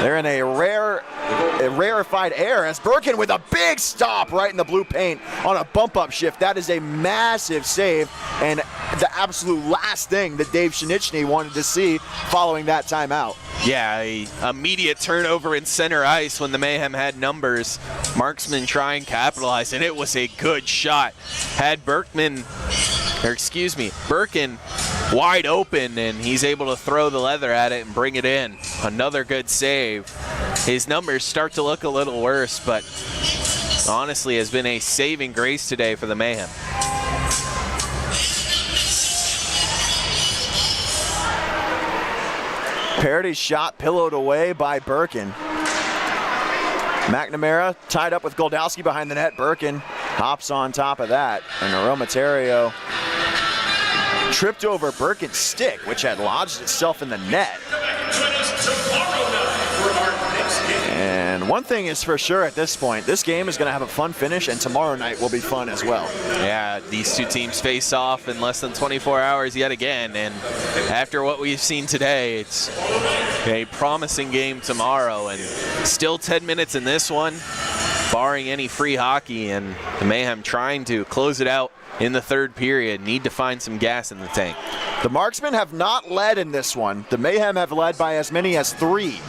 They're in a rarefied air as Birkin with a big stop right in the blue paint on a bump-up shift. That is a massive save, and the absolute last thing that Dave Shinichny wanted to see following that timeout. Yeah, a immediate turnover in center ice when the Mayhem had numbers. Marksmen try and capitalize, and it was a good shot. Had Birkin wide open, and he's able to throw the leather at it and bring it in. Another good save. His numbers start to look a little worse, but honestly has been a saving grace today for the Mayhem. Parady's shot pillowed away by Birkin. McNamara tied up with Goldowski behind the net. Birkin hops on top of that, and Aromaterio tripped over Birkin's stick, which had lodged itself in the net. And one thing is for sure at this point, this game is going to have a fun finish, and tomorrow night will be fun as well. Yeah, these two teams face off in less than 24 hours yet again, and after what we've seen today, it's a promising game tomorrow, and still 10 minutes in this one, barring any free hockey, and the Mayhem trying to close it out in the 3rd period. Need to find some gas in the tank. The Marksmen have not led in this one. The Mayhem have led by as many as 3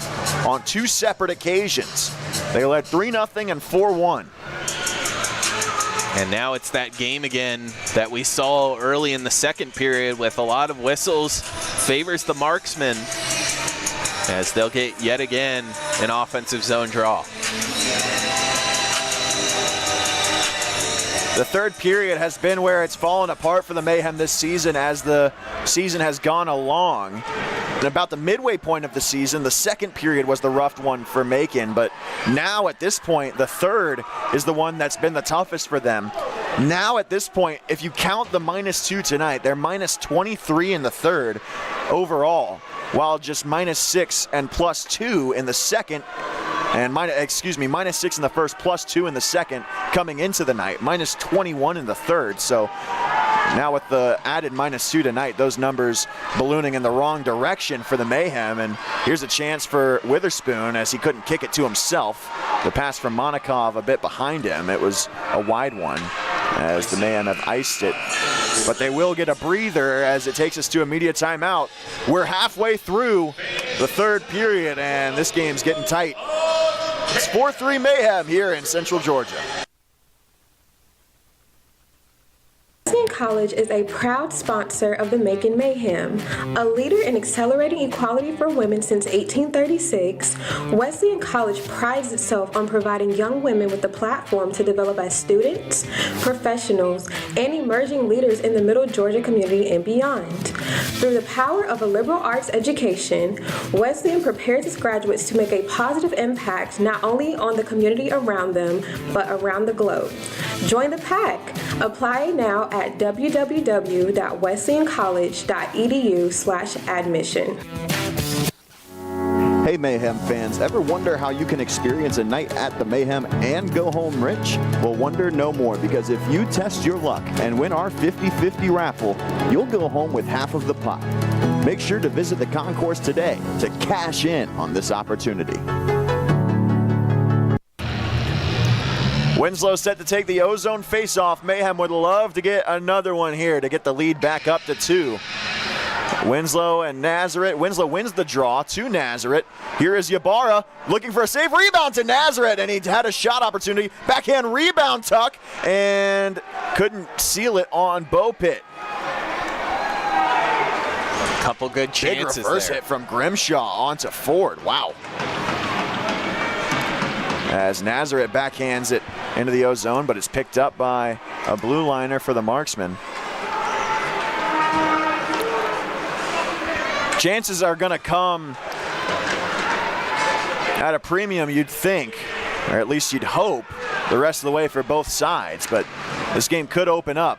on 2 separate occasions. They led 3-0 and 4-1. And now it's that game again that we saw early in the 2nd period with a lot of whistles. Favors the Marksmen as they'll get yet again an offensive zone draw. The third period has been where it's fallen apart for the Mayhem this season as the season has gone along. And about the midway point of the season, the second period was the rough one for Macon, but now at this point, the third is the one that's been the toughest for them. Now at this point, if you count the -2 tonight, they're -23 in the third overall, while just -6 and +2 in the second, and -6 in the first, +2 in the second coming into the night, -21 in the third. So now with the added -2 tonight, those numbers ballooning in the wrong direction for the Mayhem. And here's a chance for Witherspoon as he couldn't kick it to himself. The pass from Monikov a bit behind him. It was a wide one as the Mayhem have iced it. But they will get a breather as it takes us to a media timeout. We're halfway through the third period and this game's getting tight. It's 4-3 Mayhem here in Central Georgia. Wesleyan College is a proud sponsor of the Macon Mayhem. A leader in accelerating equality for women since 1836, Wesleyan College prides itself on providing young women with a platform to develop as students, professionals, and emerging leaders in the Middle Georgia community and beyond. Through the power of a liberal arts education, Wesleyan prepares its graduates to make a positive impact not only on the community around them, but around the globe. Join the pack. Apply now at www.wesleyancollege.edu/admission. Hey Mayhem fans, ever wonder how you can experience a night at the Mayhem and go home rich? Well, wonder no more, because if you test your luck and win our 50-50 raffle, you'll go home with half of the pot. Make sure to visit the concourse today to cash in on this opportunity. Winslow set to take the Ozone face-off. Mayhem would love to get another one here to get the lead back up to 2. Winslow and Nazareth. Winslow wins the draw to Nazareth. Here is Ybarra looking for a safe rebound to Nazareth, and he had a shot opportunity. Backhand rebound tuck, and couldn't seal it on Bopit. Couple good chances. Big reverse there. hit from Grimshaw onto Ford. Wow. As Nazareth backhands it into the O-zone, but it's picked up by a blue liner for the Marksmen. Chances are going to come at a premium, you'd think, or at least you'd hope, the rest of the way for both sides, but this game could open up.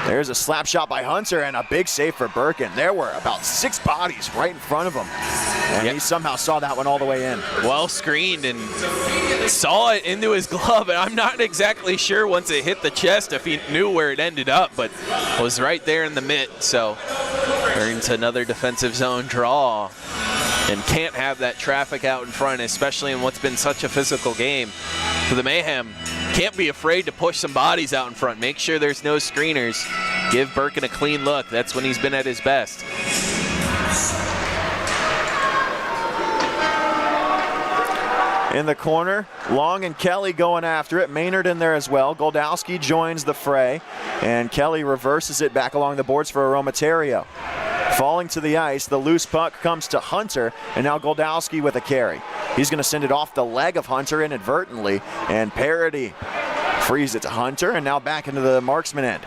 There's a slap shot by Hunter and a big save for Birkin. There were about 6 bodies right in front of him, and he somehow saw that one all the way in. Well screened and saw it into his glove, and I'm not exactly sure once it hit the chest if he knew where it ended up, but was right there in the mitt. So we're into another defensive zone draw and can't have that traffic out in front, especially in what's been such a physical game. For the Mayhem, can't be afraid to push some bodies out in front. Make sure there's no screeners. Give Birkin a clean look. That's when he's been at his best. In the corner, Long and Kelly going after it. Maynard in there as well. Goldowski joins the fray, and Kelly reverses it back along the boards for Aromaterio. Falling to the ice, the loose puck comes to Hunter, and now Goldowski with a carry. He's going to send it off the leg of Hunter inadvertently, and Parody frees it to Hunter, and now back into the Marksman end.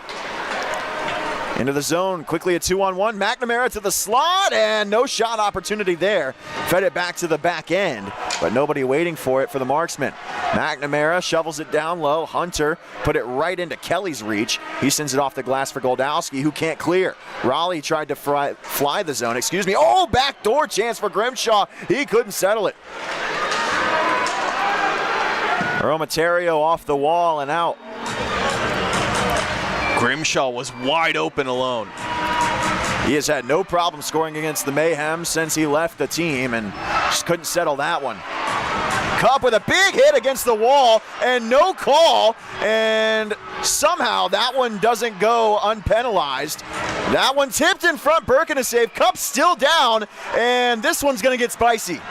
Into the zone, quickly a 2-on-1. McNamara to the slot, and no shot opportunity there. Fed it back to the back end, but nobody waiting for it for the Marksman. McNamara shovels it down low. Hunter put it right into Kelly's reach. He sends it off the glass for Goldowski, who can't clear. Raleigh tried to fly the zone, Oh, backdoor chance for Grimshaw. He couldn't settle it. Aromaterio off the wall and out. Grimshaw was wide open alone. He has had no problem scoring against the Mayhem since he left the team and just couldn't settle that one. Cup with a big hit against the wall and no call, and somehow that one doesn't go unpenalized. That one tipped in front, Birkin a save. Cup still down, and this one's going to get spicy.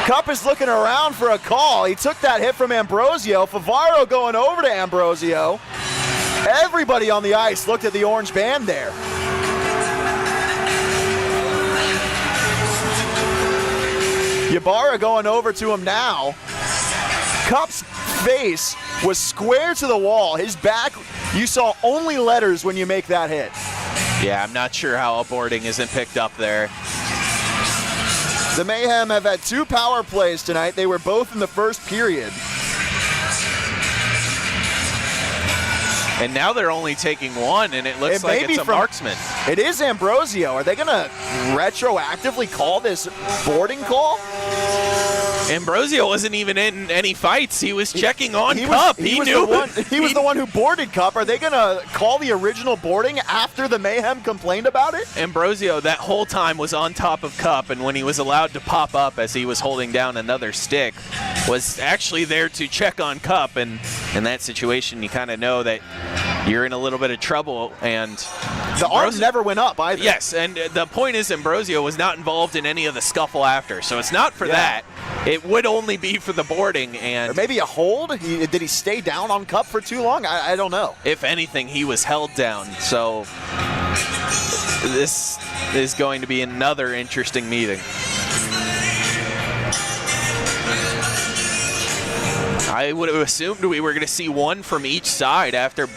Cup is looking around for a call. He took that hit from Ambrosio. Favaro going over to Ambrosio. Everybody on the ice looked at the orange band there. Ybarra going over to him now. Cup's face was square to the wall. His back, you saw only letters when you make that hit. Yeah, I'm not sure how a boarding isn't picked up there. The Mayhem have had 2 power plays tonight. They were both in the first period. And now they're only taking 1, and it looks like it's a Marksman. It is Ambrosio. Are they going to retroactively call this boarding call? Ambrosio wasn't even in any fights. He was checking on Cup. He knew. He was the one who boarded Cup. Are they going to call the original boarding after the Mayhem complained about it? Ambrosio that whole time was on top of Cup, and when he was allowed to pop up as he was holding down another stick, was actually there to check on Cup. And in that situation, you kind of know that you're in a little bit of trouble. And the arm never went up either. Yes, and the point is Ambrosio was not involved in any of the scuffle after, so it's not for that. It would only be for the boarding. And or maybe a hold? Did he stay down on Cup for too long? I don't know. If anything, he was held down. So this is going to be another interesting meeting. I would have assumed we were going to see 1 from each side after,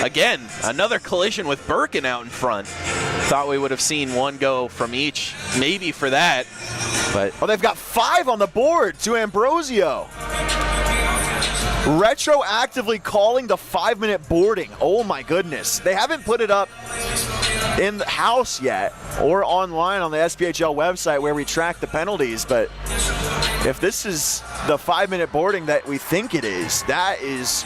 again, another collision with Birkin out in front. Thought we would have seen 1 go from each, maybe for that. But they've got 5 on the board to Ambrosio. Retroactively calling the 5-minute boarding. Oh my goodness. They haven't put it up in the house yet or online on the SPHL website where we track the penalties, but if this is the 5-minute boarding that we think it is, that is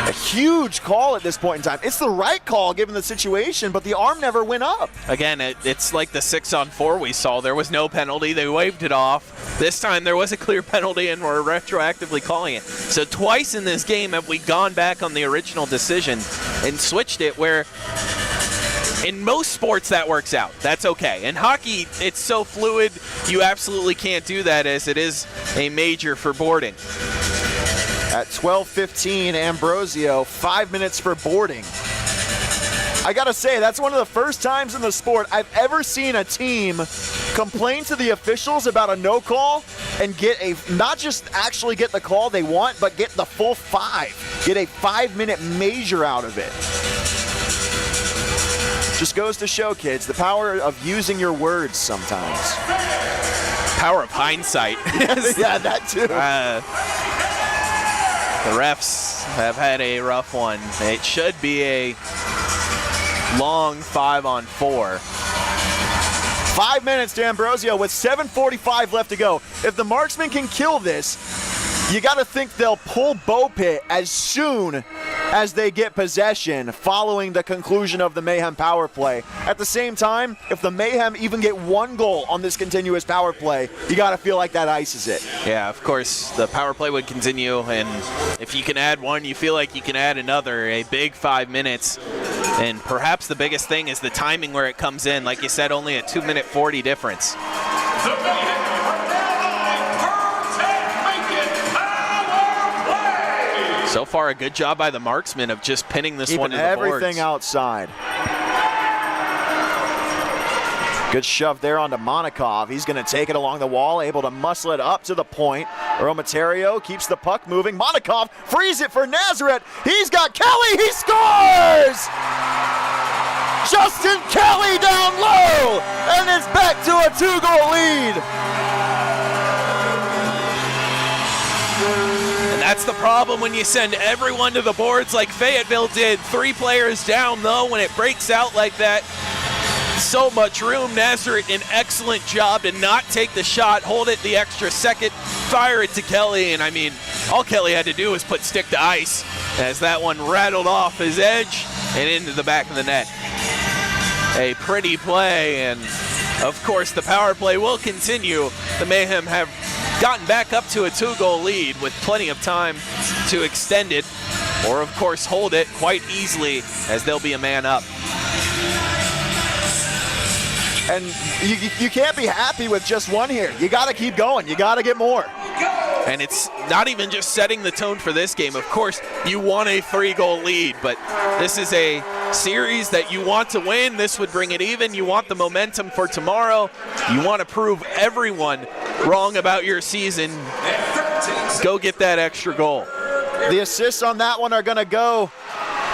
a huge call at this point in time. It's the right call given the situation, but the arm never went up. Again, it's like the 6-on-4 we saw. There was no penalty. They waved it off. This time there was a clear penalty and we're retroactively calling it. So twice in this game have we gone back on the original decision and switched it, where in most sports that works out. That's okay. In hockey, it's so fluid, you absolutely can't do that, as it is a major for boarding. At 12:15, Ambrosio, 5 minutes for boarding. I gotta say, that's one of the first times in the sport I've ever seen a team complain to the officials about a no call and get not just actually get the call they want, but get the full 5. Get a 5-minute measure out of it. Just goes to show, kids, the power of using your words sometimes. Power of hindsight. Yeah, that too. The refs have had a rough one. It should be a long 5-on-4. 5 minutes to Ambrosio with 7:45 left to go. If the Marksmen can kill this, you got to think they'll pull Bow Pit as soon as they get possession following the conclusion of the Mayhem power play. At the same time, if the Mayhem even get 1 goal on this continuous power play, you got to feel like that ices it. Yeah, of course, the power play would continue, and if you can add 1, you feel like you can add another. A big 5 minutes, and perhaps the biggest thing is the timing where it comes in. Like you said, only a 2-minute 40 difference. So far, a good job by the Marksmen of just pinning this one to the boards. Everything outside. Good shove there onto Monikov. He's going to take it along the wall, able to muscle it up to the point. Romaterio keeps the puck moving. Monikov frees it for Nazareth. He's got Kelly. He scores! Justin Kelly down low, and it's back to a 2-goal lead. That's the problem when you send everyone to the boards like Fayetteville did. 3 players down, though, when it breaks out like that. So much room. Nazareth, an excellent job to not take the shot, hold it the extra second, fire it to Kelly, and I mean, all Kelly had to do was put stick to ice as that one rattled off his edge and into the back of the net. A pretty play, and of course the power play will continue. The Mayhem have gotten back up to a 2-goal lead with plenty of time to extend it, or of course hold it quite easily, as they'll be a man up. And you can't be happy with just 1 here. You got to keep going. You got to get more. And it's not even just setting the tone for this game. Of course, you want a 3-goal lead, but this is a series that you want to win. This would bring it even. You want the momentum for tomorrow. You want to prove everyone wrong about your season. Go get that extra goal. The assists on that one are going to go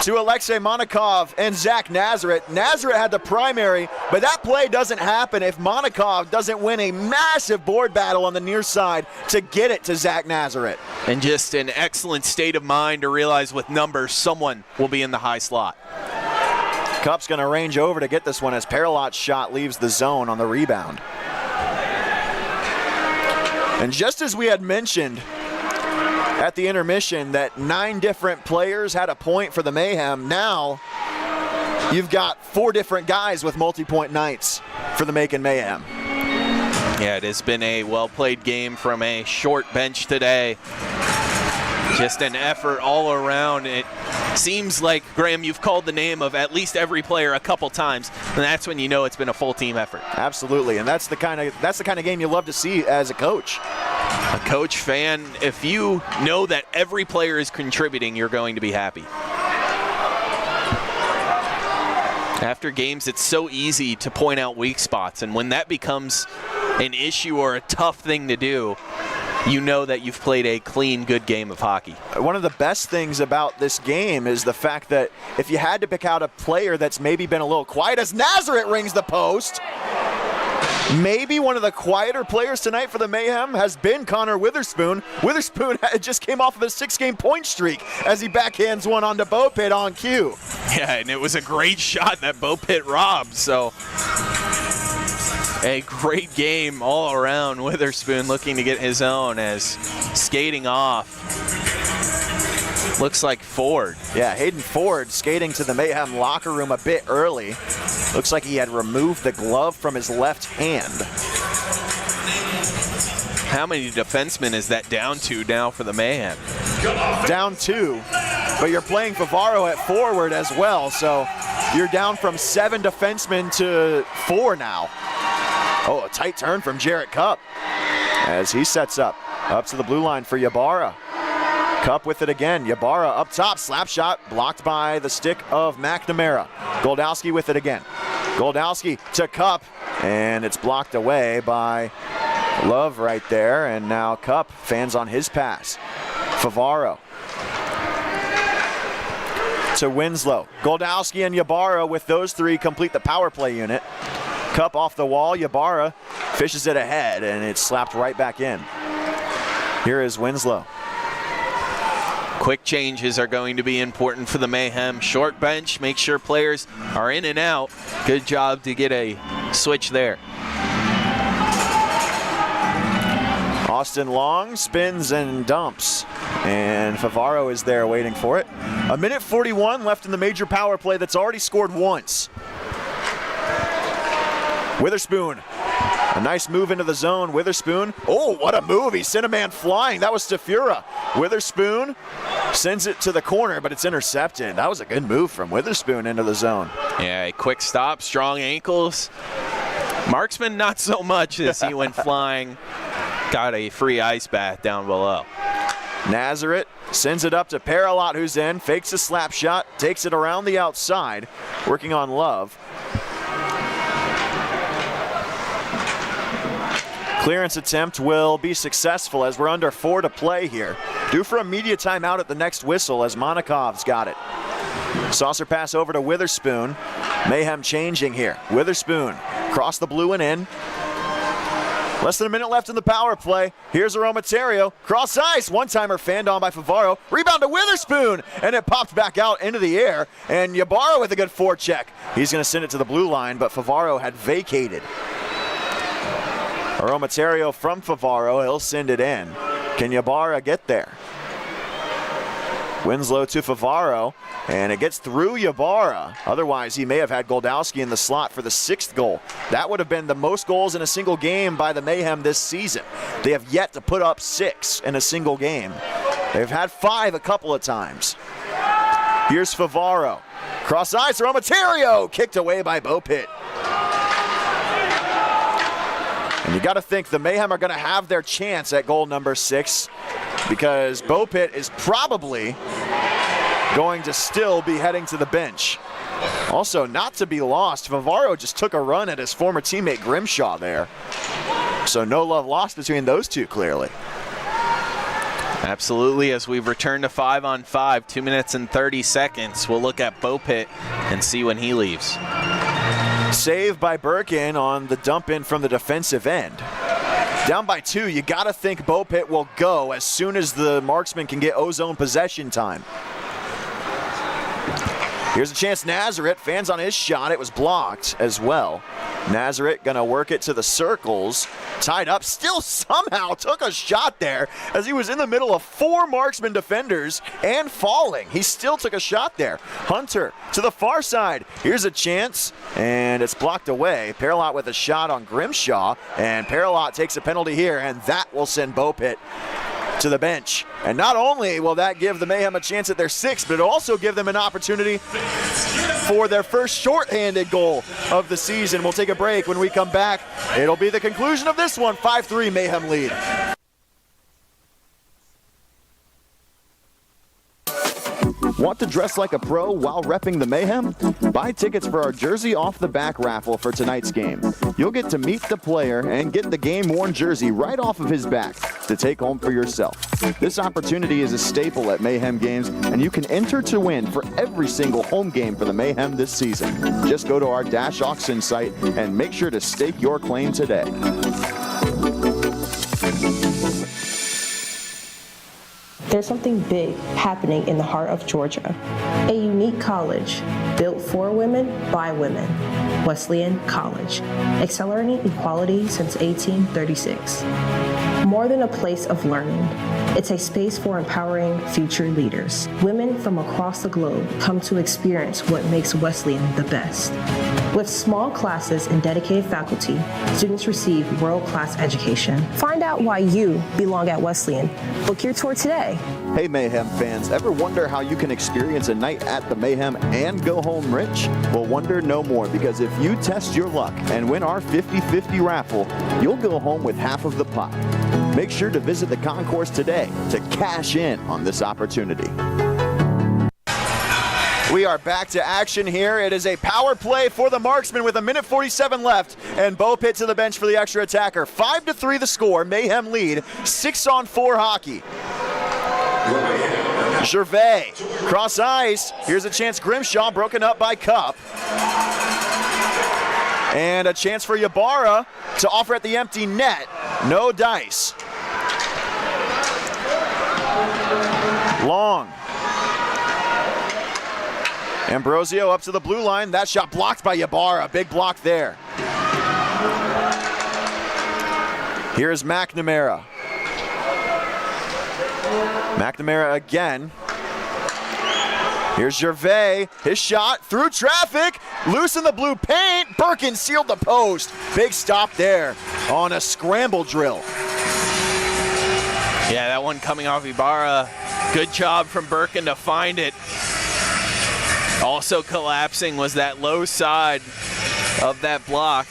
to Alexei Monikov and Zach Nazareth. Nazareth had the primary, but that play doesn't happen if Monikov doesn't win a massive board battle on the near side to get it to Zach Nazareth. And just an excellent state of mind to realize with numbers, someone will be in the high slot. Cup's going to range over to get this one as Paralot's shot leaves the zone on the rebound. And just as we had mentioned at the intermission that 9 different players had a point for the Mayhem, now you've got 4 different guys with multi-point nights for the Macon Mayhem. Yeah, it has been a well-played game from a short bench today. Just an effort all around. It seems like, Graham, you've called the name of at least every player a couple times, and that's when you know it's been a full team effort. Absolutely, and that's the kind of game you love to see as a coach. A coach fan, if you know that every player is contributing, you're going to be happy. After games, it's so easy to point out weak spots, and when that becomes an issue or a tough thing to do, you know that you've played a clean, good game of hockey. One of the best things about this game is the fact that if you had to pick out a player that's maybe been a little quiet, as Nazareth rings the post, maybe one of the quieter players tonight for the Mayhem has been Connor Witherspoon. Witherspoon just came off of a 6-game point streak as he backhands one onto Beaupit on cue. Yeah, and it was a great shot that Beaupit robbed, so a great game all around. Witherspoon looking to get his own as skating off. Looks like Ford. Yeah, Hayden Ford skating to the Mayhem locker room a bit early. Looks like he had removed the glove from his left hand. How many defensemen is that down to now for the Mayhem? Down 2, but you're playing Favaro at forward as well, so you're down from 7 defensemen to 4 now. Oh, a tight turn from Jarrett Cup as he sets up to the blue line for Ybarra. Cup with it again. Ybarra up top, slap shot blocked by the stick of McNamara. Goldowski with it again. Goldowski to Cup, and it's blocked away by Love right there, and now Cup fans on his pass. Favaro to Winslow. Goldowski and Ybarra with those 3 complete the power play unit. Cup off the wall, Ybarra fishes it ahead, and it's slapped right back in. Here is Winslow. Quick changes are going to be important for the Mayhem. Short bench, make sure players are in and out. Good job to get a switch there. Austin Long spins and dumps, and Favaro is there waiting for it. 1:41 left in the major power play that's already scored once. Witherspoon, a nice move into the zone. Witherspoon, oh, what a move. He sent a man flying. That was Stafura. Witherspoon sends it to the corner, but it's intercepted. That was a good move from Witherspoon into the zone. Yeah, a quick stop, strong ankles. Marksmen, not so much as he went flying. Got a free ice bath down below. Nazareth sends it up to Paralot, who's in, fakes a slap shot, takes it around the outside, working on Love. Clearance attempt will be successful as we're under 4 to play here. Due for a media timeout at the next whistle as Monikov's got it. Saucer pass over to Witherspoon. Mayhem changing here. Witherspoon cross the blue and in. Less than a minute left in the power play. Here's Aromaterio. Cross ice. One-timer fanned on by Favaro. Rebound to Witherspoon. And it popped back out into the air. And Ybarra with a good forecheck. He's going to send it to the blue line, but Favaro had vacated. Aromaterio from Favaro. He'll send it in. Can Ybarra get there? Winslow to Favaro, and it gets through Ybarra. Otherwise, he may have had Goldowski in the slot for the 6th goal. That would have been the most goals in a single game by the Mayhem this season. They have yet to put up 6 in a single game. They've had 5 a couple of times. Here's Favaro. Cross ice, Aromaterio, kicked away by Beaupit. And you got to think the Mayhem are going to have their chance at goal number 6 because Beaupit is probably going to still be heading to the bench. Also, not to be lost, Favaro just took a run at his former teammate Grimshaw there. So no love lost between those two, clearly. Absolutely. As we return to 5-on-5, 2 minutes and 30 seconds, we'll look at Bo Pitt and see when he leaves. Save by Birkin on the dump in from the defensive end. Down by 2, you got to think Bo Pitt will go as soon as the Marksmen can get ozone possession time. Here's a chance, Nazareth. Fans on his shot. It was blocked as well. Nazareth gonna work it to the circles. Tied up, still somehow took a shot there as he was in the middle of 4 Marksman defenders and falling. He still took a shot there. Hunter to the far side. Here's a chance, and it's blocked away. Paralot with a shot on Grimshaw, and Paralot takes a penalty here, and that will send Bo Pitt to the bench. And not only will that give the Mayhem a chance at their 6th, but it'll also give them an opportunity for their first shorthanded goal of the season. We'll take a break. When we come back, it'll be the conclusion of this one. 5-3 Mayhem lead. Want to dress like a pro while repping the Mayhem? Buy tickets for our Jersey Off the Back raffle for tonight's game. You'll get to meet the player and get the game-worn jersey right off of his back to take home for yourself. This opportunity is a staple at Mayhem games, and you can enter to win for every single home game for the Mayhem this season. Just go to our Dash Auction site and make sure to stake your claim today. There's something big happening in the heart of Georgia. A unique college built for women by women. Wesleyan College, accelerating equality since 1836. More than a place of learning, it's a space for empowering future leaders. Women from across the globe come to experience what makes Wesleyan the best. With small classes and dedicated faculty, students receive world-class education. Find out why you belong at Wesleyan. Book your tour today. Hey Mayhem fans, ever wonder how you can experience a night at the Mayhem and go home rich? Well, wonder no more, because if you test your luck and win our 50-50 raffle, you'll go home with half of the pot. Make sure to visit the concourse today to cash in on this opportunity. We are back to action here. It is a power play for the Marksmen with 1:47 left, and Bo Pitt to the bench for the extra attacker. 5-3 the score. Mayhem lead. 6-on-4 hockey. Gervais, cross ice. Here's a chance. Grimshaw broken up by Cup. And a chance for Ybarra to offer at the empty net. No dice. Long. Ambrosio up to the blue line. That shot blocked by Ybarra. Big block there. Here's McNamara. McNamara again. Here's Gervais. His shot through traffic. Loose in the blue paint. Birkin sealed the post. Big stop there on a scramble drill. Yeah, that one coming off Ybarra. Good job from Birkin to find it. Also collapsing was that low side of that block.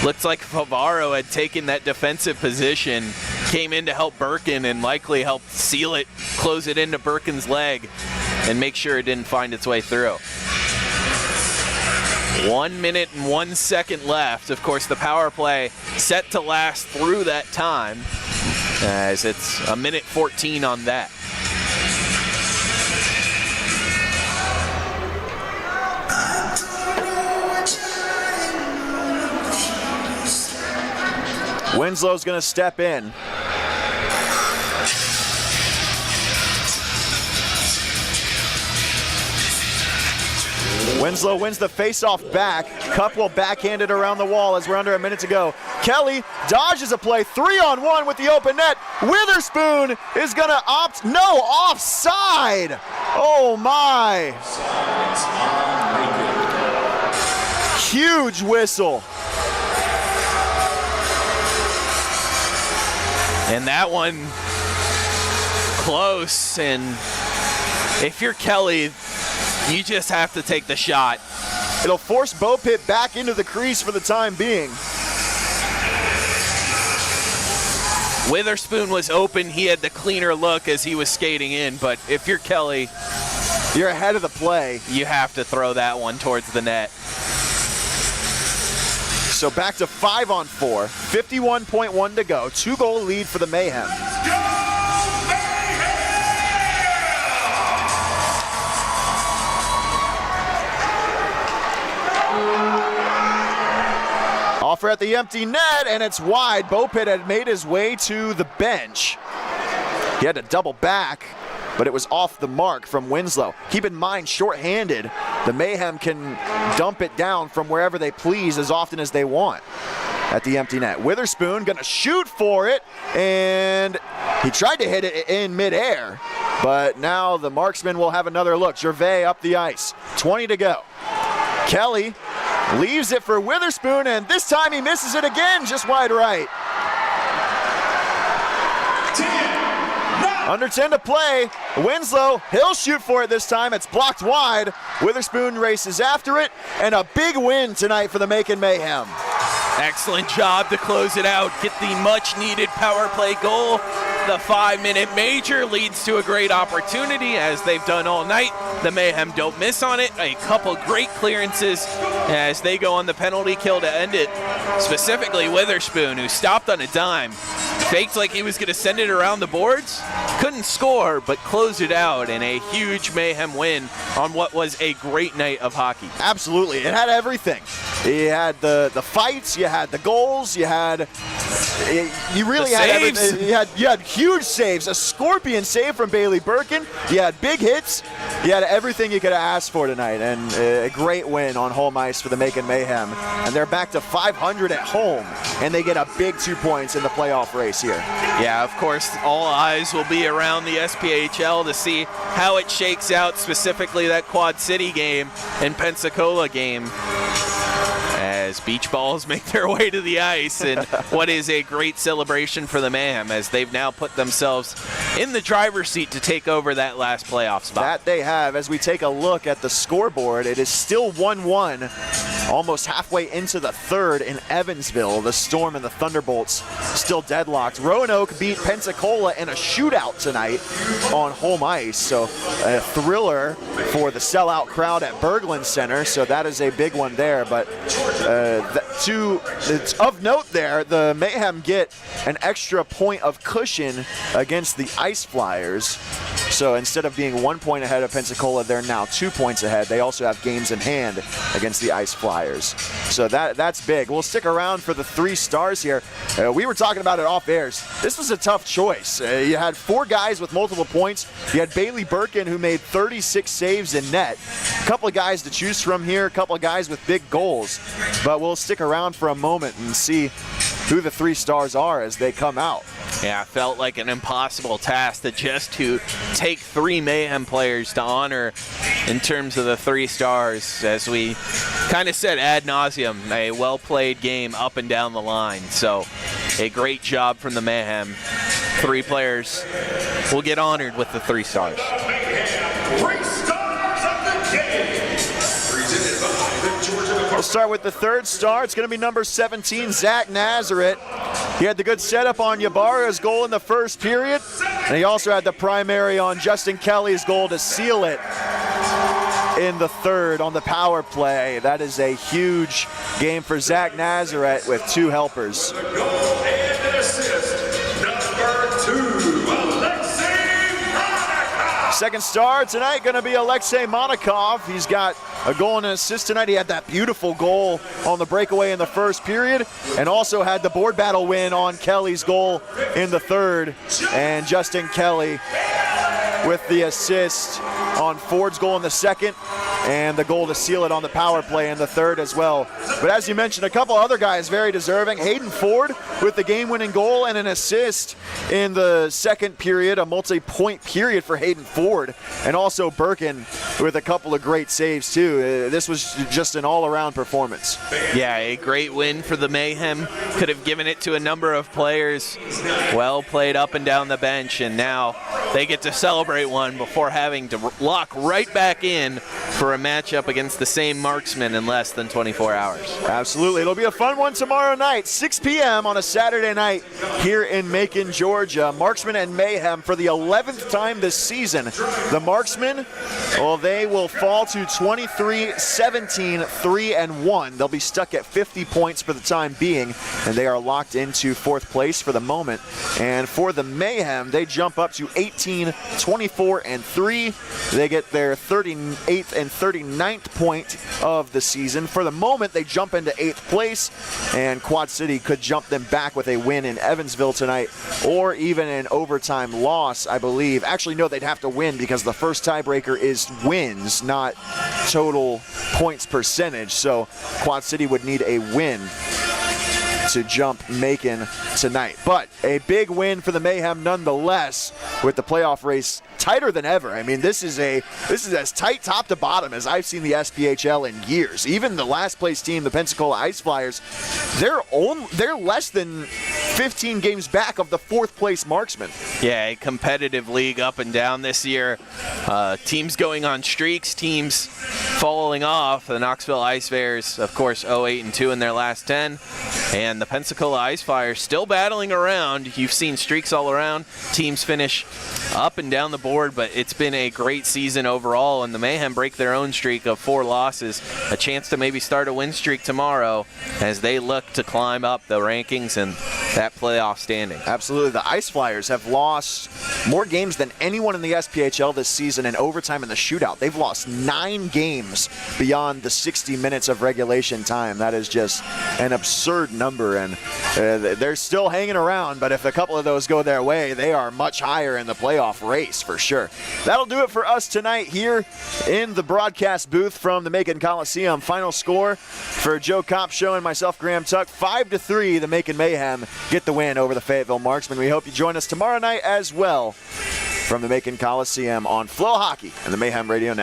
Looks like Favaro had taken that defensive position, came in to help Birkin and likely helped seal it, close it into Birkin's leg, and make sure it didn't find its way through. 1 minute and 1 second left. Of course, the power play set to last through that time, as it's 1:14 on that. Winslow's going to step in. Winslow wins the face-off back. Cup will backhand it around the wall as we're under a minute to go. Kelly dodges a play, 3-on-1 with the open net. Witherspoon is going to opt, no, offside. Oh my. Huge whistle. And that one close, and if you're Kelly, you just have to take the shot. It'll force Bo Pitt back into the crease for the time being. Witherspoon was open. He had the cleaner look as he was skating in, but if you're Kelly, you're ahead of the play. You have to throw that one towards the net. So back to 5-on-4, 51.1 to go. 2-goal lead for the Mayhem. Joffer at the empty net, and it's wide. Bopit had made his way to the bench. He had to double back, but it was off the mark from Winslow. Keep in mind, shorthanded, the Mayhem can dump it down from wherever they please as often as they want at the empty net. Witherspoon gonna shoot for it, and he tried to hit it in midair, but now the Marksmen will have another look. Gervais up the ice, 20 to go. Kelly leaves it for Witherspoon, and this time he misses it again, just wide right. 10, under 10 to play. Winslow, he'll shoot for it this time. It's blocked wide. Witherspoon races after it, and a big win tonight for the Macon Mayhem. Excellent job to close it out. Get the much-needed power play goal. The 5-minute major leads to a great opportunity, as they've done all night. The Mayhem don't miss on it. A couple great clearances as they go on the penalty kill to end it. Specifically Witherspoon, who stopped on a dime, faked like he was going to send it around the boards, couldn't score, but closed it out in a huge Mayhem win on what was a great night of hockey. Absolutely, it had everything. You had the fights, you had the goals, you had everything. You had huge saves, a scorpion save from Bailey Birkin. You had big hits. You had everything you could have asked for tonight, and a great win on home ice for the Macon Mayhem. And they're back to 500 at home, and they get a big 2 points in the playoff race here. Yeah, of course, all eyes will be around the SPHL to see how it shakes out, specifically that Quad City game and Pensacola game, as beach balls make their way to the ice, and what is a great celebration for the Mayhem, as they've now put themselves in the driver's seat to take over that last playoff spot. That they have. As we take a look at the scoreboard, it is still 1-1, almost halfway into the third in Evansville. The Storm and the Thunderbolts still deadlocked. Roanoke beat Pensacola in a shootout tonight on home ice, so a thriller for the sellout crowd at Berglund Center, so that is a big one there. But it's of note there, the Mayhem get an extra point of cushion against the Ice Flyers. So instead of being 1 point ahead of Pensacola, they're now 2 points ahead. They also have games in hand against the Ice Flyers. So that's big. We'll stick around for the 3 stars here. We were talking about it off airs. This was a tough choice. You had 4 guys with multiple points. You had Bailey Birkin, who made 36 saves in net. A couple of guys to choose from here, a couple of guys with big goals. But we'll stick around for a moment and see who the 3 stars are as they come out. Yeah, it felt like an impossible task to take 3 Mayhem players to honor in terms of the 3 stars. As we kind of said ad nauseum, a well-played game up and down the line. So a great job from the Mayhem. 3 players will get honored with the 3 stars. 3 stars of the game. Presented by the Georgia Department. We'll start with the 3rd star. It's going to be number 17, Zach Nazareth. He had the good setup on Ybarra's goal in the first period, and he also had the primary on Justin Kelly's goal to seal it in the 3rd on the power play. That is a huge game for Zach Nazareth with 2 helpers. Goal and an assist, number 2, Alexei Monaco. 2nd star tonight going to be Alexei Monakov. He's got a goal and an assist tonight. He had that beautiful goal on the breakaway in the first period, and also had the board battle win on Kelly's goal in the 3rd. And Justin Kelly with the assist on Ford's goal in the 2nd, and the goal to seal it on the power play in the 3rd as well. But as you mentioned, a couple other guys very deserving. Hayden Ford with the game-winning goal and an assist in the 2nd period, a multi-point period for Hayden Ford, and also Birkin with a couple of great saves too. This was just an all-around performance. Yeah, a great win for the Mayhem. Could have given it to a number of players. Well played up and down the bench, and now they get to celebrate one before having to lock right back in for a matchup against the same Marksmen in less than 24 hours. Absolutely. It'll be a fun one tomorrow night, 6 p.m. on a Saturday night here in Macon, Georgia. Marksmen and Mayhem for the 11th time this season. The Marksmen, well, they will fall to 23-17, 3-1. They'll be stuck at 50 points for the time being, and they are locked into 4th place for the moment. And for the Mayhem, they jump up to 18, 24-3. They get their 38th and 39th point of the season. For the moment, they jump into 8th place, and Quad City could jump them back with a win in Evansville tonight, or even an overtime loss, I believe. Actually, no, they'd have to win because the first tiebreaker is wins, not total points percentage. So Quad City would need a win to jump Macon tonight. But a big win for the Mayhem nonetheless, with the playoff race tighter than ever. I mean, this is as tight top to bottom as I've seen the SPHL in years. Even the last place team, the Pensacola Ice Flyers, they're less than 15 games back of the 4th place Marksmen. Yeah, a competitive league up and down this year. Teams going on streaks, teams falling off. The Knoxville Ice Bears, of course, 0-8-2 in their last 10. And the Pensacola Ice Flyers still battling around. You've seen streaks all around. Teams finish up and down the board, but it's been a great season overall, and the Mayhem break their own streak of 4 losses. A chance to maybe start a win streak tomorrow as they look to climb up the rankings and that playoff standing. Absolutely. The Ice Flyers have lost more games than anyone in the SPHL this season in overtime in the shootout. They've lost 9 games beyond the 60 minutes of regulation time. That is just an absurd number, and they're still hanging around, but if a couple of those go their way, they are much higher in the playoff race for sure. That'll do it for us tonight here in the broadcast booth from the Macon Coliseum. Final score for Joe Kopp Show and myself, Graham Tuck, 5-3. The Macon Mayhem get the win over the Fayetteville Marksmen. We hope you join us tomorrow night as well from the Macon Coliseum on Flow Hockey and the Mayhem Radio Network.